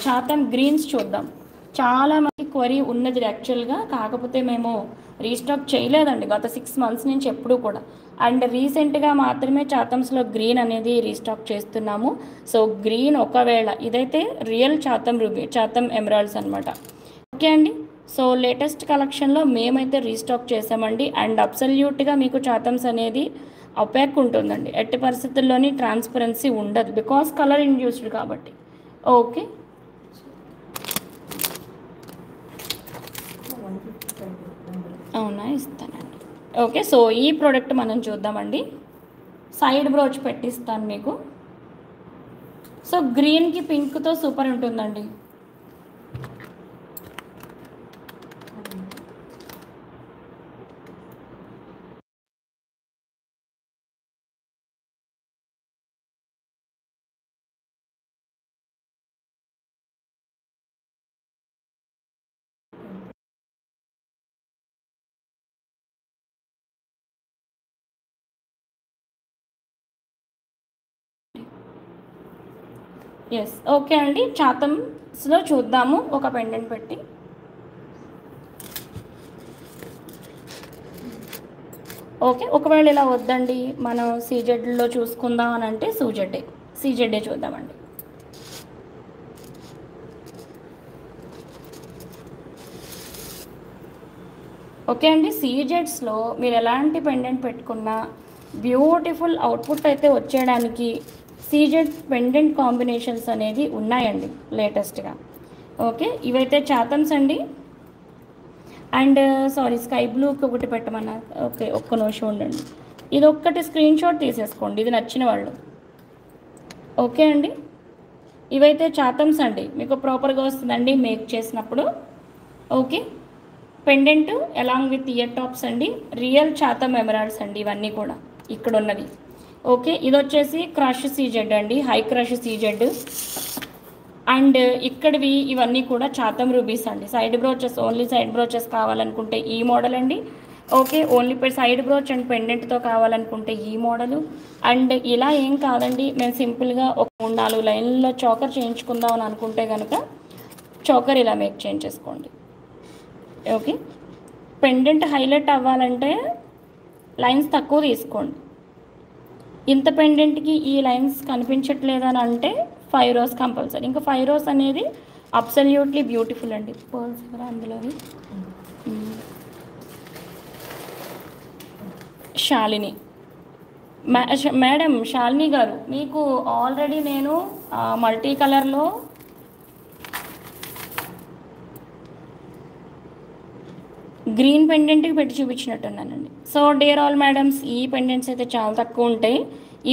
చాతం గ్రీన్స్ చూద్దాం. చాలా మంది క్వరీ ఉన్నది యాక్చువల్గా, కాకపోతే మేము రీస్టాక్ చేయలేదండి గత 6 months నుంచి ఎప్పుడూ కూడా. అండ్ రీసెంట్గా మాత్రమే చాతమ్స్లో గ్రీన్ అనేది రీస్టాక్ చేస్తున్నాము. సో గ్రీన్ ఒకవేళ ఇదైతే రియల్ చాతం రూబీ, చాతం ఎమరాల్డ్స్ అనమాట. ఓకే అండి, సో లేటెస్ట్ కలెక్షన్లో మేమైతే రీస్టాక్ చేసామండి. అండ్ అబ్సల్యూట్గా మీకు చాతమ్స్ అనేది అపాక్ ఉంటుందండి, ఎట్టి పరిస్థితుల్లోని ట్రాన్స్పరెన్సీ ఉండదు, బికాస్ కలర్ ఇండ్యూస్డ్ కాబట్టి. ఓకే, అవునా, ఇస్తానండి. ఓకే, సో ఈ ప్రోడక్ట్ మనం చూద్దామండి. సైడ్ బ్రోచ్ పెట్టిస్తాను మీకు. సో గ్రీన్కి పింక్తో సూపర్ ఉంటుందండి. ఎస్, ఓకే అండి, చాతంస్లో చూద్దాము ఒక పెండెంట్ పెట్టి. ఓకే, ఒకవేళ ఇలా వద్దండి మనం సీజెడ్లో చూసుకుందాం అని అంటే సీజెడ్డే చూద్దామండి. ఓకే అండి, సీజెడ్స్లో మీరు ఎలాంటి పెండెంట్ పెట్టుకున్నా బ్యూటిఫుల్ అవుట్పుట్ అయితే వచ్చేయడానికి సీజెడ్ పెండెంట్ కాంబినేషన్స్ అనేది ఉన్నాయండి లేటెస్ట్గా. ఓకే, ఇవైతే చాతమ్స్ అండి. అండ్ స్కై బ్లూకి ఒకటి పెట్టమన్నా. ఓకే, ఒక్క నిమిషం ఉండండి, ఇది ఒక్కటి స్క్రీన్ షాట్ తీసేసుకోండి, ఇది నచ్చిన వాళ్ళు. ఓకే అండి, ఇవైతే చాతమ్స్ అండి, మీకు ప్రాపర్గా వస్తుందండి మేక్ చేసినప్పుడు. Okay, pendant along with ear tops అండి, రియల్ చాతం ఎమరాల్డ్స్ అండి ఇవన్నీ కూడా ఇక్కడ ఉన్నది. ఓకే, ఇది వచ్చేసి క్రష్ సీజెడ్ అండి, హై క్రష్ సీజెడ్. అండ్ ఇక్కడివి ఇవన్నీ కూడా చాతం రూబీస్ అండి. Side brooches, only side brooches కావాలనుకుంటే ఈ మోడల్ అండి. Okay, only side brooch and పెండెంట్తో కావాలనుకుంటే ఈ మోడలు. అండ్ ఇలా ఏం కాదండి, మేము సింపుల్గా ఒక 3-4 లైన్లలో చోకర్ చేయించుకుందాం అని అనుకుంటే కనుక చోకర్ ఇలా మేక్ చేయించేసుకోండి. ఓకే, పెండెంట్ హైలైట్ అవ్వాలంటే లైన్స్ తక్కువ తీసుకోండి. ఇంత పెండెంట్కి ఈ లైన్స్ కనిపించట్లేదని అంటే 5 rows కంపల్సరీ. ఇంకా 5 rows అనేది అబ్సల్యూట్లీ బ్యూటిఫుల్ అండి. పర్ల్స్ కూడా అందులోవి. శాలిని మేడం, శాలిని గారు, మీకు ఆల్రెడీ నేను మల్టీ కలర్లో గ్రీన్ పెండెంట్కి పెట్టి చూపించినట్టున్నానండి. సో డియర్ ఆల్ మేడమ్స్, ఈ పెండెంట్స్ అయితే చాలా తక్కువ ఉంటాయి.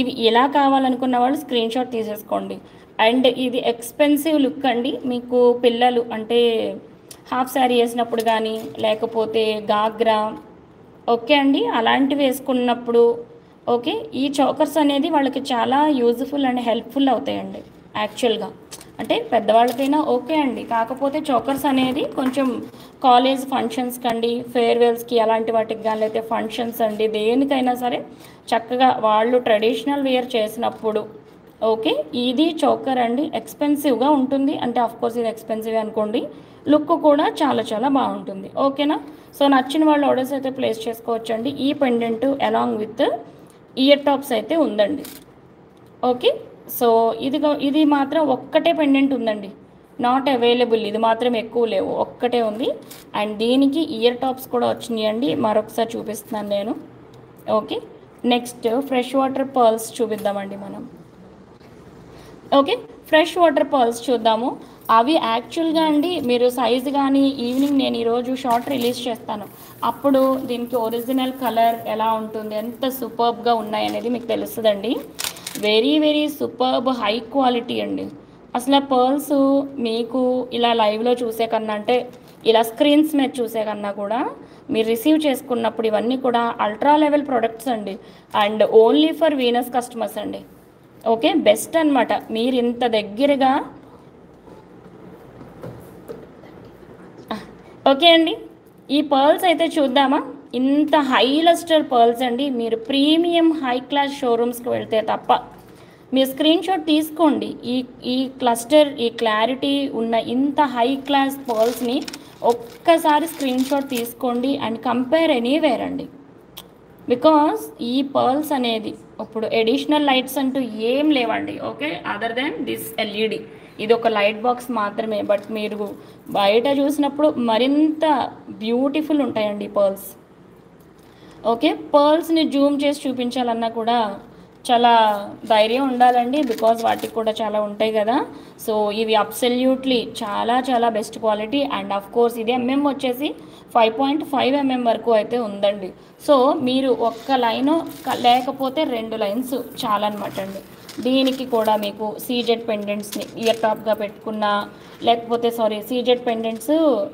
ఇవి ఎలా కావాలనుకున్న వాళ్ళు స్క్రీన్ షాట్ తీసేసుకోండి. అండ్ ఇది ఎక్స్పెన్సివ్ లుక్ అండి. మీకు పిల్లలు అంటే హాఫ్ శారీ వేసినప్పుడు కానీ లేకపోతే గాగ్రా, ఓకే అండి, అలాంటివి వేసుకున్నప్పుడు ఓకే ఈ చోకర్స్ అనేది వాళ్ళకి చాలా యూజ్ఫుల్ అండ్ హెల్ప్ఫుల్ అవుతాయండి. యాక్చువల్గా అంటే పెద్దవాళ్ళకైనా ఓకే అండి, కాకపోతే చోకర్స్ అనేది కొంచెం కాలేజ్ ఫంక్షన్స్కి అండి, ఫేర్వెల్స్కి అలాంటి వాటికి కానీ అయితే ఫంక్షన్స్ అండి, దేనికైనా సరే చక్కగా వాళ్ళు ట్రెడిషనల్ వేర్ చేసినప్పుడు ఓకే ఇది చోకర్ అండి. ఎక్స్పెన్సివ్గా ఉంటుంది అంటే ఆఫ్కోర్స్ ఇది ఎక్స్పెన్సివ్ అనుకోండి, లుక్ కూడా చాలా చాలా బాగుంటుంది. ఓకేనా? సో నచ్చిన వాళ్ళు ఆర్డర్స్ అయితే ప్లేస్ చేసుకోవచ్చండి. ఈ pendant along with ear tops అయితే ఉందండి. ఓకే, సో ఇది మాత్రం ఒక్కటే పెండెంట్ ఉందండి, నాట్ అవైలబుల్. ఇది మాత్రం ఎక్కువ లేవు, ఒక్కటే ఉంది. అండ్ దీనికి ఇయర్ టాప్స్ కూడా వచ్చినాయండి, మరొకసారి చూపిస్తున్నాను నేను. Okay, next fresh water pearls చూపిద్దామండి మనం. ఓకే, ఫ్రెష్ వాటర్ పర్ల్స్ చూద్దాము. అవి యాక్చువల్గా అండి మీరు సైజు కానీ ఈవినింగ్ నేను ఈరోజు షార్ట్ రిలీజ్ చేస్తాను, అప్పుడు దీనికి ఒరిజినల్ కలర్ ఎలా ఉంటుంది, ఎంత సూపర్బ్గా ఉన్నాయనేది మీకు తెలుస్తుందండి. Very very superb high quality అండి. అసలు పర్ల్స్ మీకు ఇలా లైవ్లో చూసే కన్నా అంటే ఇలా స్క్రీన్స్ మీద చూసే కన్నా కూడా మీరు రిసీవ్ చేసుకున్నప్పుడు ఇవన్నీ కూడా అల్ట్రా లెవెల్ ప్రొడక్ట్స్ అండి. And only for Venus customers అండి. ఓకే, బెస్ట్ అనమాట. మీరు ఇంత దగ్గరగా ఓకే అండి, ఈ పర్ల్స్ అయితే చూద్దామా. ఇంత హై లస్టర్ పర్ల్స్ అండి, మీరు ప్రీమియం హై క్లాస్ షోరూమ్స్కి వెళ్తే తప్ప. మీరు స్క్రీన్ షాట్ తీసుకోండి. ఈ క్లస్టర్, ఈ క్లారిటీ ఉన్న ఇంత హై క్లాస్ పర్ల్స్ని ఒక్కసారి స్క్రీన్ షాట్ తీసుకోండి అండ్ కంపేర్ ఎనీవేర్ అండి. బికాస్ ఈ పర్ల్స్ అనేది ఇప్పుడు ఎడిషనల్ లైట్స్ అంటూ ఏం లేవండి. Okay, other than this LED, ఇది ఒక లైట్ బాక్స్ మాత్రమే. బట్ మీరు బయట చూసినప్పుడు మరింత బ్యూటిఫుల్ ఉంటాయండి పర్ల్స్. ఓకే, పర్ల్స్ని జూమ్ చేసి చూపించాలన్నా కూడా చాలా ధైర్యం ఉండాలండి, బికాజ్ వాటికి కూడా చాలా ఉంటాయి కదా. సో ఇవి అబ్సల్యూట్లీ చాలా చాలా best quality. And of course ఇది ఎంఎం వచ్చేసి 5.5 mm వరకు అయితే ఉందండి. సో మీరు ఒక్క లైను లేకపోతే 2 లైన్స్ చాలన్నమాట అండి. దీనికి కూడా మీకు సీజెడ్ పెండెంట్స్ని ఇయర్ టాప్గా పెట్టుకున్న, లేకపోతే సీజెడ్ పెండెంట్స్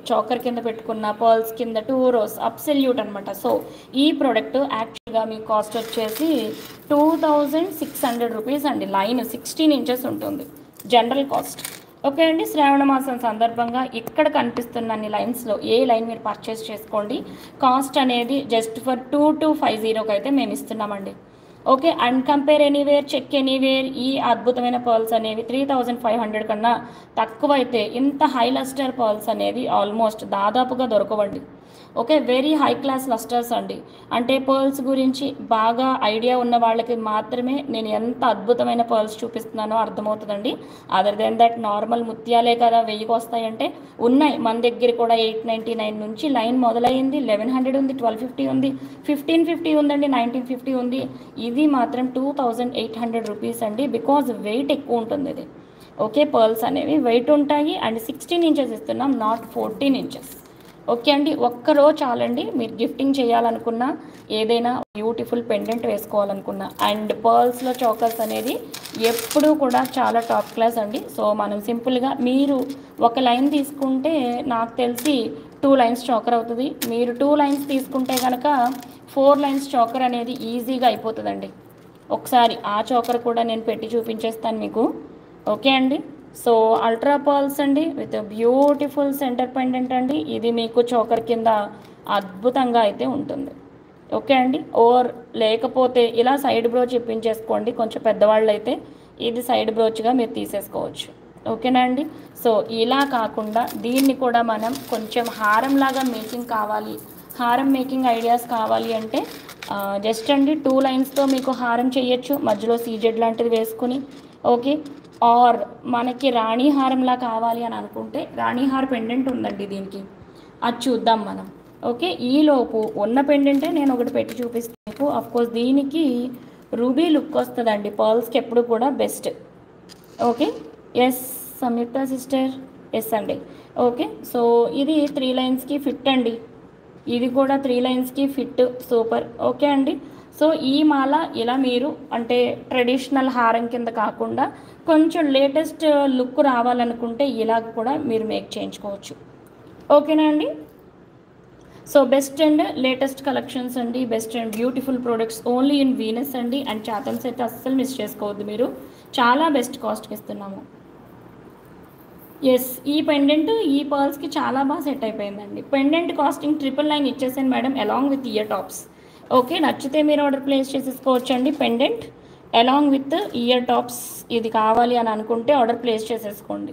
చోకర్ కింద పెట్టుకున్న, పర్ల్స్ కింద 2 rows అబ్సల్యూట్ అనమాట. సో ఈ ప్రోడక్ట్ యాక్చువల్గా మీ కాస్ట్ వచ్చేసి 2600 రూపీస్ అండి. లైన్ 16 inches ఉంటుంది జనరల్ కాస్ట్. ఓకే అండి, శ్రావణ మాసం సందర్భంగా ఇక్కడ కనిపిస్తున్న అన్ని లైన్స్లో ఏ లైన్ మీరు పర్చేస్ చేసుకోండి. కాస్ట్ అనేది జస్ట్ ఫర్ 2250 అయితే మేము ఇస్తున్నామండి. Okay, and compare anywhere, check anywhere ఈ అద్భుతమైన పర్ల్స్ అనేవి 3500 కన్నా తక్కువ అయితే ఇంత హై లస్టర్ పర్ల్స్ అనేవి ఆల్మోస్ట్ దాదాపుగా దొరకవండి. ఓకే, వెరీ హై క్లాస్ లస్టర్స్ అండి. అంటే పర్ల్స్ గురించి బాగా ఐడియా ఉన్న వాళ్ళకి మాత్రమే నేను ఎంత అద్భుతమైన పర్ల్స్ చూపిస్తున్నానో అర్థమవుతుందండి. అదర్ దెన్ దట్ నార్మల్ ముత్యాలే కదా 1000కి వస్తాయంటే ఉన్నాయి మన దగ్గర కూడా. 899 నుంచి లైన్ మొదలైంది, 1100 ఉంది, 1250 ఉంది, 1550 ఉందండి, 1950 ఉంది. ఇది మాత్రం 2800 రూపీస్ అండి, బికాజ్ వెయిట్ ఎక్కువ ఉంటుంది ఇది. ఓకే, పర్ల్స్ అనేవి వెయిట్ ఉంటాయి. అండ్ 16 inches ఇస్తున్నాం, నాట్ 14 inches. ఓకే అండి, ఒక్క రో చాలండి మీరు గిఫ్టింగ్ చేయాలనుకున్నా, ఏదైనా బ్యూటిఫుల్ పెండెంట్ వేసుకోవాలనుకున్నా. అండ్ పర్ల్స్లో చోకర్స్ అనేది ఎప్పుడూ కూడా చాలా టాప్ క్లాస్ అండి. సో మనం సింపుల్గా మీరు ఒక లైన్ తీసుకుంటే నాకు తెలిసి 2 lines చోకర్ అవుతుంది. మీరు 2 lines తీసుకుంటే కనుక 4 lines చోకర్ అనేది ఈజీగా అయిపోతుందండి. ఒకసారి ఆ చోకర్ కూడా నేను పెట్టి చూపించేస్తాను మీకు. ఓకే అండి, సో అల్ట్రా పర్ల్స్ అండి విత్ బ్యూటిఫుల్ సెంటర్ పెండెంట్ అండి. ఇది మీకు చోకర్ కింద అద్భుతంగా అయితే ఉంటుంది. ఓకే అండి. ఓర్ లేకపోతే ఇలా సైడ్ బ్రోచ్ ఇప్పించేసుకోండి. కొంచెం పెద్దవాళ్ళు అయితే ఇది సైడ్ బ్రోచ్గా మీరు తీసేసుకోవచ్చు. ఓకేనా అండి. సో ఇలా కాకుండా దీన్ని కూడా మనం కొంచెం హారంలాగా మేకింగ్ కావాలి, హారం మేకింగ్ ఐడియాస్ కావాలి అంటే జస్ట్ అండి 2 లైన్స్తో మీకు హారం చేయొచ్చు, మధ్యలో సీజెడ్ లాంటిది వేసుకుని. ఓకే. ఆర్ మనకి రాణి హారంలా కావాలి అని అనుకుంటే రాణి హార్ పెండెంట్ ఉందండి దీనికి, అది చూద్దాం మనం. ఓకే. ఈలోపు ఉన్న పెండెంటే నేను ఒకటి పెట్టి చూపిస్తాను. అఫ్కోర్స్ దీనికి రూబీ లుక్ వస్తుందండి, పర్ల్స్కి ఎప్పుడు కూడా బెస్ట్. ఓకే. ఎస్ సంయుక్త సిస్టర్, ఎస్ అండి. ఓకే. సో ఇది 3 లైన్స్కి ఫిట్ అండి, ఇది కూడా 3 లైన్స్కి ఫిట్, సూపర్. ఓకే అండి. సో ఈ మాల ఇలా మీరు అంటే ట్రెడిషనల్ హారం కింద కాకుండా కొంచెం లేటెస్ట్ లుక్ రావాలనుకుంటే ఇలా కూడా మీరు మేక్ చేయించుకోవచ్చు. ఓకేనా అండి. So best and latest collections అండి, best and beautiful products only in Venus అండి. అండ్ చాతన్స్ అయితే అస్సలు మిస్ చేసుకోవద్దు, మీరు చాలా బెస్ట్ కాస్ట్కి ఇస్తున్నాము. ఎస్ ఈ పెండెంట్ ఈ పర్ల్స్కి చాలా బాగా సెట్ అయిపోయిందండి. పెండెంట్ కాస్టింగ్ 999 ఇచ్చేసాను madam, along with ear tops. Okay. నచ్చితే మీరు ఆర్డర్ ప్లేస్ చేసేసుకోవచ్చండి. Pendant along with ear tops ఇది కావాలి అని అనుకుంటే ఆర్డర్ ప్లేస్ చేసేసుకోండి.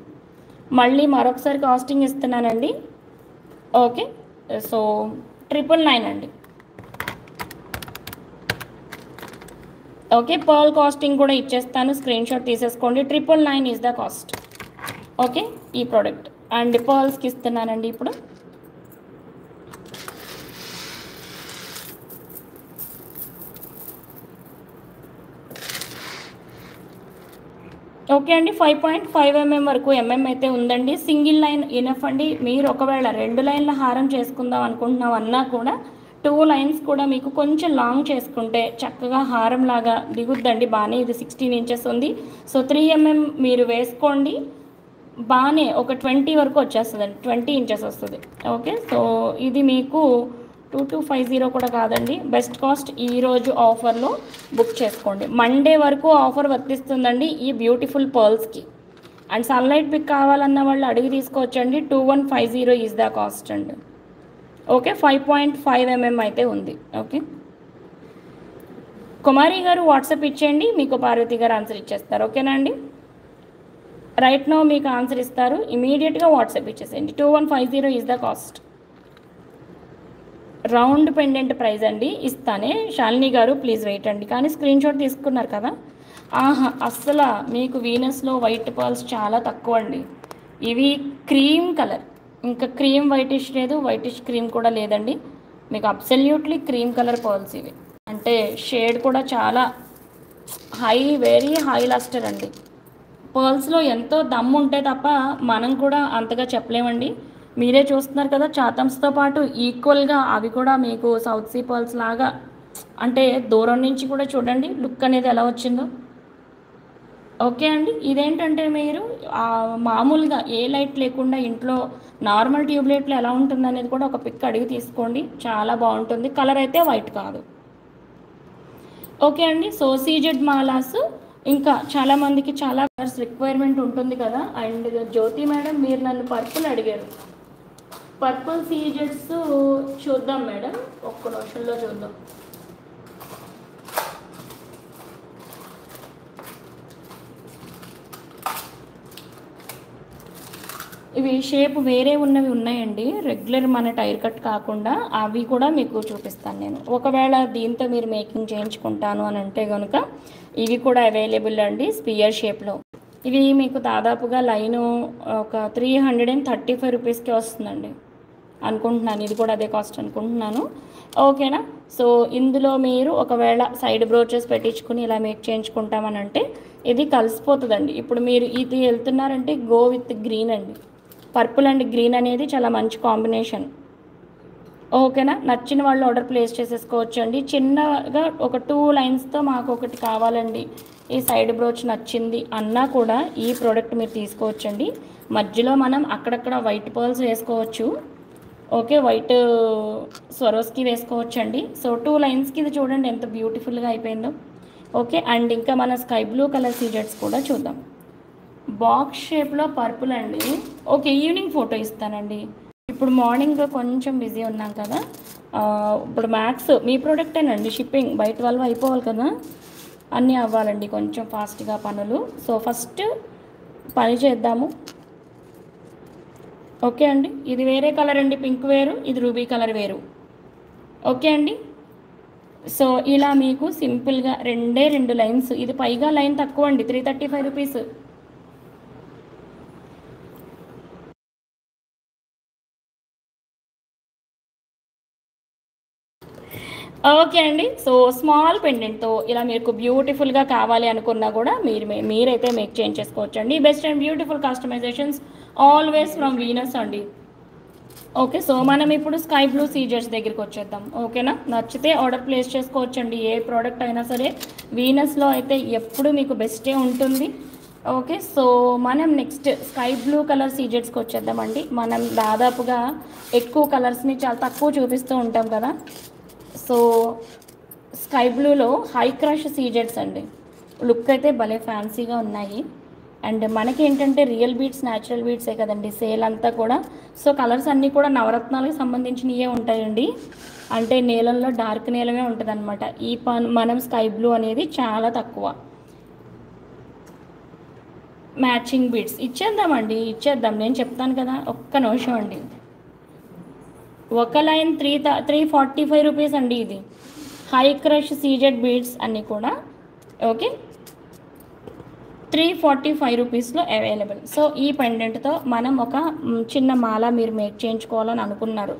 మళ్ళీ మరొకసారి కాస్టింగ్ ఇస్తున్నానండి. ఓకే. సో 999 అండి. ఓకే. పర్ల్ కాస్టింగ్ కూడా ఇచ్చేస్తాను, స్క్రీన్ షాట్ తీసేసుకోండి. 999 ఈజ్ ద కాస్ట్. ఓకే. ఈ ప్రోడక్ట్ అండ్ పర్ల్స్కి ఇస్తున్నానండి ఇప్పుడు. ఓకే అండి. 5.5 mm వరకు అయితే ఉందండి. సింగిల్ లైన్ ఇనఫ్ అండి. మీరు ఒకవేళ 2 లైన్ల హారం చేసుకుందాం అనుకుంటున్నాం అన్నా కూడా 2 లైన్స్ కూడా మీకు కొంచెం లాంగ్ చేసుకుంటే చక్కగా హారం లాగా దిగుద్దండి బాగానే. ఇది 16 ఇంచెస్ ఉంది. సో 3 mm మీరు వేసుకోండి, బాగానే ఒక 20 వరకు వచ్చేస్తుందండి, 20 ఇంచెస్ వస్తుంది. ఓకే. సో ఇది మీకు 2250 కూడా కాదండి, బెస్ట్ కాస్ట్. ఈరోజు ఆఫర్లో బుక్ చేసుకోండి. మండే వరకు ఆఫర్ వర్తిస్తుందండి ఈ బ్యూటిఫుల్ పర్ల్స్కి. అండ్ సన్లైట్ పిక్ కావాలన్న వాళ్ళు అడిగి తీసుకోవచ్చండి. 2150 ఈజ్ ద కాస్ట్ అండి. ఓకే. 5.5 mm అయితే ఉంది. ఓకే. కుమారి గారు వాట్సాప్ ఇచ్చేయండి, మీకు పార్వతి గారు ఆన్సర్ ఇచ్చేస్తారు. ఓకేనా అండి. రైట్ నో మీకు ఆన్సర్ ఇస్తారు, ఇమీడియట్గా వాట్సాప్ ఇచ్చేసేయండి. 2150 is the cost. Round pendant price అండి ఇస్తానే. శాలిని గారు ప్లీజ్ వెయిట్ అండి. కానీ స్క్రీన్ షాట్ తీసుకున్నారు కదా. అస్సలు మీకు వీనస్లో వైట్ పర్ల్స్ చాలా తక్కువ అండి. ఇవి క్రీమ్ కలర్, ఇంకా క్రీమ్ వైటిష్ లేదు, వైటిష్ క్రీమ్ కూడా లేదండి. మీకు అబ్సల్యూట్లీ క్రీమ్ కలర్ పర్ల్స్ ఇవి. అంటే షేడ్ కూడా చాలా వెరీ హై లస్టర్ అండి. పర్ల్స్లో ఎంతో దమ్ము ఉంటే తప్ప మనం కూడా అంతగా చెప్పలేమండి. మీరే చూస్తున్నారు కదా, చాతమ్స్తో పాటు ఈక్వల్గా అవి కూడా మీకు సౌత్ సీ పర్ల్స్ లాగా, అంటే దూరం నుంచి కూడా చూడండి లుక్ అనేది ఎలా వచ్చిందో. ఓకే అండి. ఇదేంటంటే మీరు మామూలుగా ఏ లైట్ లేకుండా ఇంట్లో నార్మల్ ట్యూబ్ లైట్లో ఎలా ఉంటుంది అనేది కూడా ఒక పిక్ అడిగి తీసుకోండి, చాలా బాగుంటుంది. కలర్ అయితే వైట్ కాదు. ఓకే అండి. సో సీజెడ్ మాలాస్ ఇంకా చాలామందికి చాలా కలర్స్ రిక్వైర్మెంట్ ఉంటుంది కదా. అండ్ జ్యోతి మేడం మీరు నన్ను పర్పుల్ అడిగారు, పర్పుల్ సీజెడ్స్ చూద్దాం మేడం, ఒక్క నిమిషంలో చూద్దాం. ఇవి షేప్ వేరే ఉన్నవి ఉన్నాయండి, రెగ్యులర్ మన టైర్ కట్ కాకుండా, అవి కూడా మీకు చూపిస్తాను నేను. ఒకవేళ దీంతో మీరు మేకింగ్ చేయించుకుంటాను అని అంటే కనుక ఇవి కూడా అవైలబుల్ అండి స్పియర్ షేప్లో. ఇవి మీకు దాదాపుగా లైను ఒక 335 రూపీస్కి వస్తుందండి అనుకుంటున్నాను. ఇది కూడా అదే కాస్ట్ అనుకుంటున్నాను. ఓకేనా. సో ఇందులో మీరు ఒకవేళ సైడ్ బ్రోచెస్ పెట్టించుకుని ఇలా మేక్ చేయించుకుంటామని అంటే ఇది కలిసిపోతుందండి. ఇప్పుడు మీరు ఇది వెళ్తున్నారంటే గో విత్ గ్రీన్ అండి, పర్పుల్ అండ్ గ్రీన్ అనేది చాలా మంచి కాంబినేషన్. ఓకేనా. నచ్చిన వాళ్ళు ఆర్డర్ ప్లేస్ చేసేసుకోవచ్చు అండి. చిన్నగా ఒక 2 లైన్స్తో మాకు ఒకటి కావాలండి, ఈ సైడ్ బ్రోచ్ నచ్చింది అన్నా కూడా ఈ ప్రోడక్ట్ మీరు తీసుకోవచ్చండి. మధ్యలో మనం అక్కడక్కడ వైట్ పర్ల్స్ వేసుకోవచ్చు. ఓకే. వైట్ స్వరోస్కి వేసుకోవచ్చండి. సో 2 లైన్స్కి ఇది చూడండి ఎంత బ్యూటిఫుల్గా అయిపోయిందో. ఓకే. అండ్ ఇంకా మన స్కై బ్లూ కలర్ సీజెడ్స్ కూడా చూద్దాం. బాక్స్ షేప్లో పర్పుల్ అండి. ఓకే, ఈవినింగ్ ఫోటో ఇస్తానండి. ఇప్పుడు మార్నింగ్ కొంచెం బిజీ ఉన్నాం కదా. ఇప్పుడు మ్యాక్స్ మీ ప్రోడక్టేనండి, షిప్పింగ్ బై 12 అయిపోవాలి కదా, అన్నీ అవ్వాలండి కొంచెం ఫాస్ట్గా పనులు. సో ఫస్ట్ పని చేద్దాము. ఓకే అండి, ఇది వేరే కలర్ అండి, పింక్ వేరు, ఇది రూబీ కలర్ వేరు. ఓకే అండి. సో ఇలా మీకు సింపుల్గా 2 లైన్స్, ఇది పైగా లైన్ తక్కువ అండి, 335 రూపీస్. ఓకే అండి. సో స్మాల్ పెండెంట్తో ఇలా మీకు బ్యూటిఫుల్గా కావాలి అనుకున్నా కూడా మీరైతే మేక్ చేంజ్ చేసుకోవచ్చు అండి. Best and beautiful customisations always from Venus అండి. ఓకే, సో మనం ఇప్పుడు స్కై బ్లూ సీజర్స్ దగ్గరికి వచ్చేద్దాం. ఓకేనా, నచ్చితే ఆర్డర్ ప్లేస్ చేసుకోవచ్చండి. ఏ ప్రోడక్ట్ అయినా సరే వీనస్లో అయితే ఎప్పుడు మీకు బెస్టే ఉంటుంది. ఓకే, సో మనం నెక్స్ట్ స్కై బ్లూ కలర్ సీజెట్స్కి వచ్చేద్దామండి. మనం దాదాపుగా ఎక్కువ కలర్స్ని చాలా తక్కువ చూపిస్తూ ఉంటాం కదా. సో స్కై బ్లూలో హై క్రష్ సీజెట్స్ అండి. లుక్ అయితే భలే ఫ్యాన్సీగా ఉన్నాయి. అండ్ మనకి ఏంటంటే రియల్ బీడ్స్, న్యాచురల్ బీడ్సే కదండి సేల్ అంతా కూడా. సో కలర్స్ అన్నీ కూడా నవరత్నాలకు సంబంధించినవే ఉంటాయండి. అంటే నీలంలో డార్క్ నీలమే ఉంటుంది అనమాట. మనం స్కై బ్లూ అనేది చాలా తక్కువ. మ్యాచింగ్ బీడ్స్ ఇచ్చేద్దాం, నేను చెప్తాను కదా, ఒక్క నిమిషం అండి. ఒక లైన్ 345 రూపీస్ అండి. ఇది హై క్రష్ సీజెడ్ బీడ్స్ అన్నీ కూడా. ఓకే, 345 రూపీస్లో అవైలబుల్. సో ఈ పెండెంట్తో మనం ఒక చిన్న మాల మీరు మేక్ చేయించుకోవాలని అనుకున్నారు.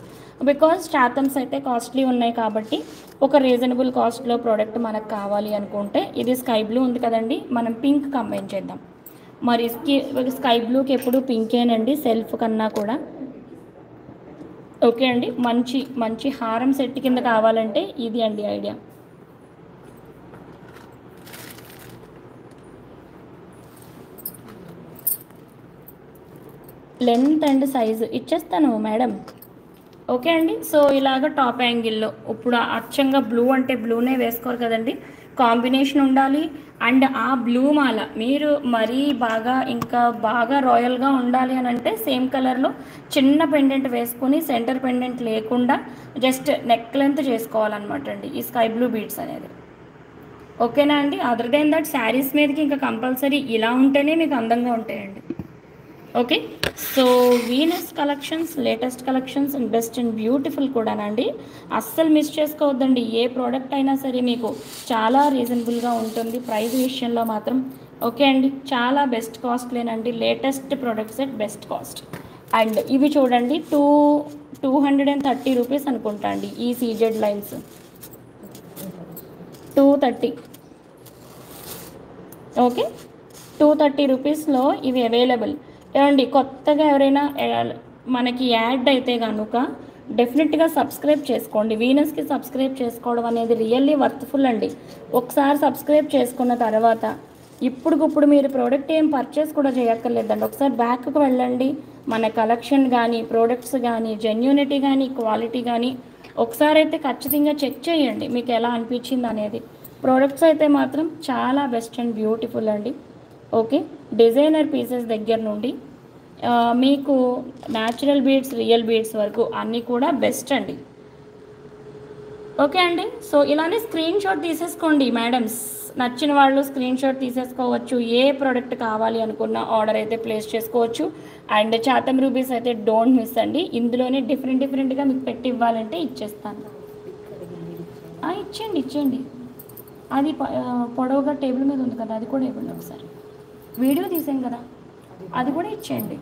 బికాజ్ శాతమ్స్ అయితే కాస్ట్లీ ఉన్నాయి కాబట్టి ఒక రీజనబుల్ కాస్ట్లో ప్రోడక్ట్ మనకు కావాలి అనుకుంటే, ఇది స్కై బ్లూ ఉంది కదండి, మనం పింక్ కంబైన్ చేద్దాం. మరి స్కై బ్లూకి ఎప్పుడు పింకేనండి సెల్ఫ్ కన్నా కూడా. ఓకే అండి, మంచి హారం సెట్ కింద కావాలంటే ఇది అండి ఐడియా. లెంత్ అండ్ సైజు ఇచ్చేస్తాను మేడం. ఓకే అండి, సో ఇలాగ టాప్ యాంగిల్లో ఇప్పుడు అచ్చంగా బ్లూ అంటే బ్లూనే వేసుకోరు కదండి, కాంబినేషన్ ఉండాలి. అండ్ ఆ బ్లూ మాల మీరు మరీ ఇంకా బాగా రాయల్గా ఉండాలి అని అంటే సేమ్ కలర్లో చిన్న పెండెంట్ వేసుకుని సెంటర్ పెండెంట్ లేకుండా జస్ట్ నెక్ లెంత్ చేసుకోవాలన్నమాట అండి ఈ స్కై బ్లూ బీడ్స్ అనేది. ఓకేనా అండి. అదర్ దెన్ దట్ శారీస్ మీదకి ఇంకా కంపల్సరీ ఇలా ఉంటేనే మీకు అందంగా ఉంటాయండి. Okay, so Venus collections, latest collections and best and beautiful కూడానండి. అస్సలు మిస్ చేసుకోవద్దండి. ఏ ప్రోడక్ట్ అయినా సరే మీకు చాలా రీజనబుల్గా ఉంటుంది ప్రైస్ విషయంలో మాత్రం. ఓకే అండి, చాలా బెస్ట్ కాస్ట్లేనండి. Latest products at best cost. And ఇవి చూడండి 230 రూపీస్ అనుకుంటా అండి. ఈ సీజెడ్ లైన్స్ 230. ఓకే, 230 రూపీస్లో ఇవి అవైలబుల్. ఏమండి, కొత్తగా ఎవరైనా మనకి యాడ్ అయితే కనుక డెఫినెట్గా సబ్స్క్రైబ్ చేసుకోండి. వీనస్కి సబ్స్క్రైబ్ చేసుకోవడం అనేది రియల్లీ వర్త్ఫుల్ అండి. ఒకసారి సబ్స్క్రైబ్ చేసుకున్న తర్వాత ఇప్పుడు మీరు ప్రోడక్ట్ ఏం పర్చేస్ కూడా చేయక్కర్లేదండి. ఒకసారి బ్యాక్కి వెళ్ళండి, మన కలెక్షన్ కానీ ప్రోడక్ట్స్ కానీ జెన్యూనిటీ కానీ క్వాలిటీ కానీ ఒకసారి అయితే ఖచ్చితంగా చెక్ చేయండి మీకు ఎలా అనిపించింది అనేది. ప్రోడక్ట్స్ అయితే మాత్రం చాలా బెస్ట్ అండ్ బ్యూటిఫుల్ అండి. ఓకే, డిజైనర్ పీసెస్ దగ్గర నుండి మీకు న్యాచురల్ బీడ్స్, రియల్ బీడ్స్ వరకు అన్నీ కూడా బెస్ట్ అండి. ఓకే అండి, సో ఇలానే స్క్రీన్ షాట్ తీసేసుకోండి మేడమ్స్. నచ్చిన వాళ్ళు స్క్రీన్ షాట్ తీసేసుకోవచ్చు. ఏ ప్రోడక్ట్ కావాలి అనుకున్న ఆర్డర్ అయితే ప్లేస్ చేసుకోవచ్చు. అండ్ చాతం రూబీస్ అయితే డోంట్ మిస్ అండి. ఇందులోనే డిఫరెంట్గా మీకు పెట్టి ఇవ్వాలంటే ఇచ్చేస్తాను. ఇచ్చేయండి. అది పొడవుగా టేబుల్ మీద ఉంది కదా, అది కూడా ఇవ్వండి. ఒకసారి వీడియో తీసాం కదా, అది కూడా ఇచ్చేయండి.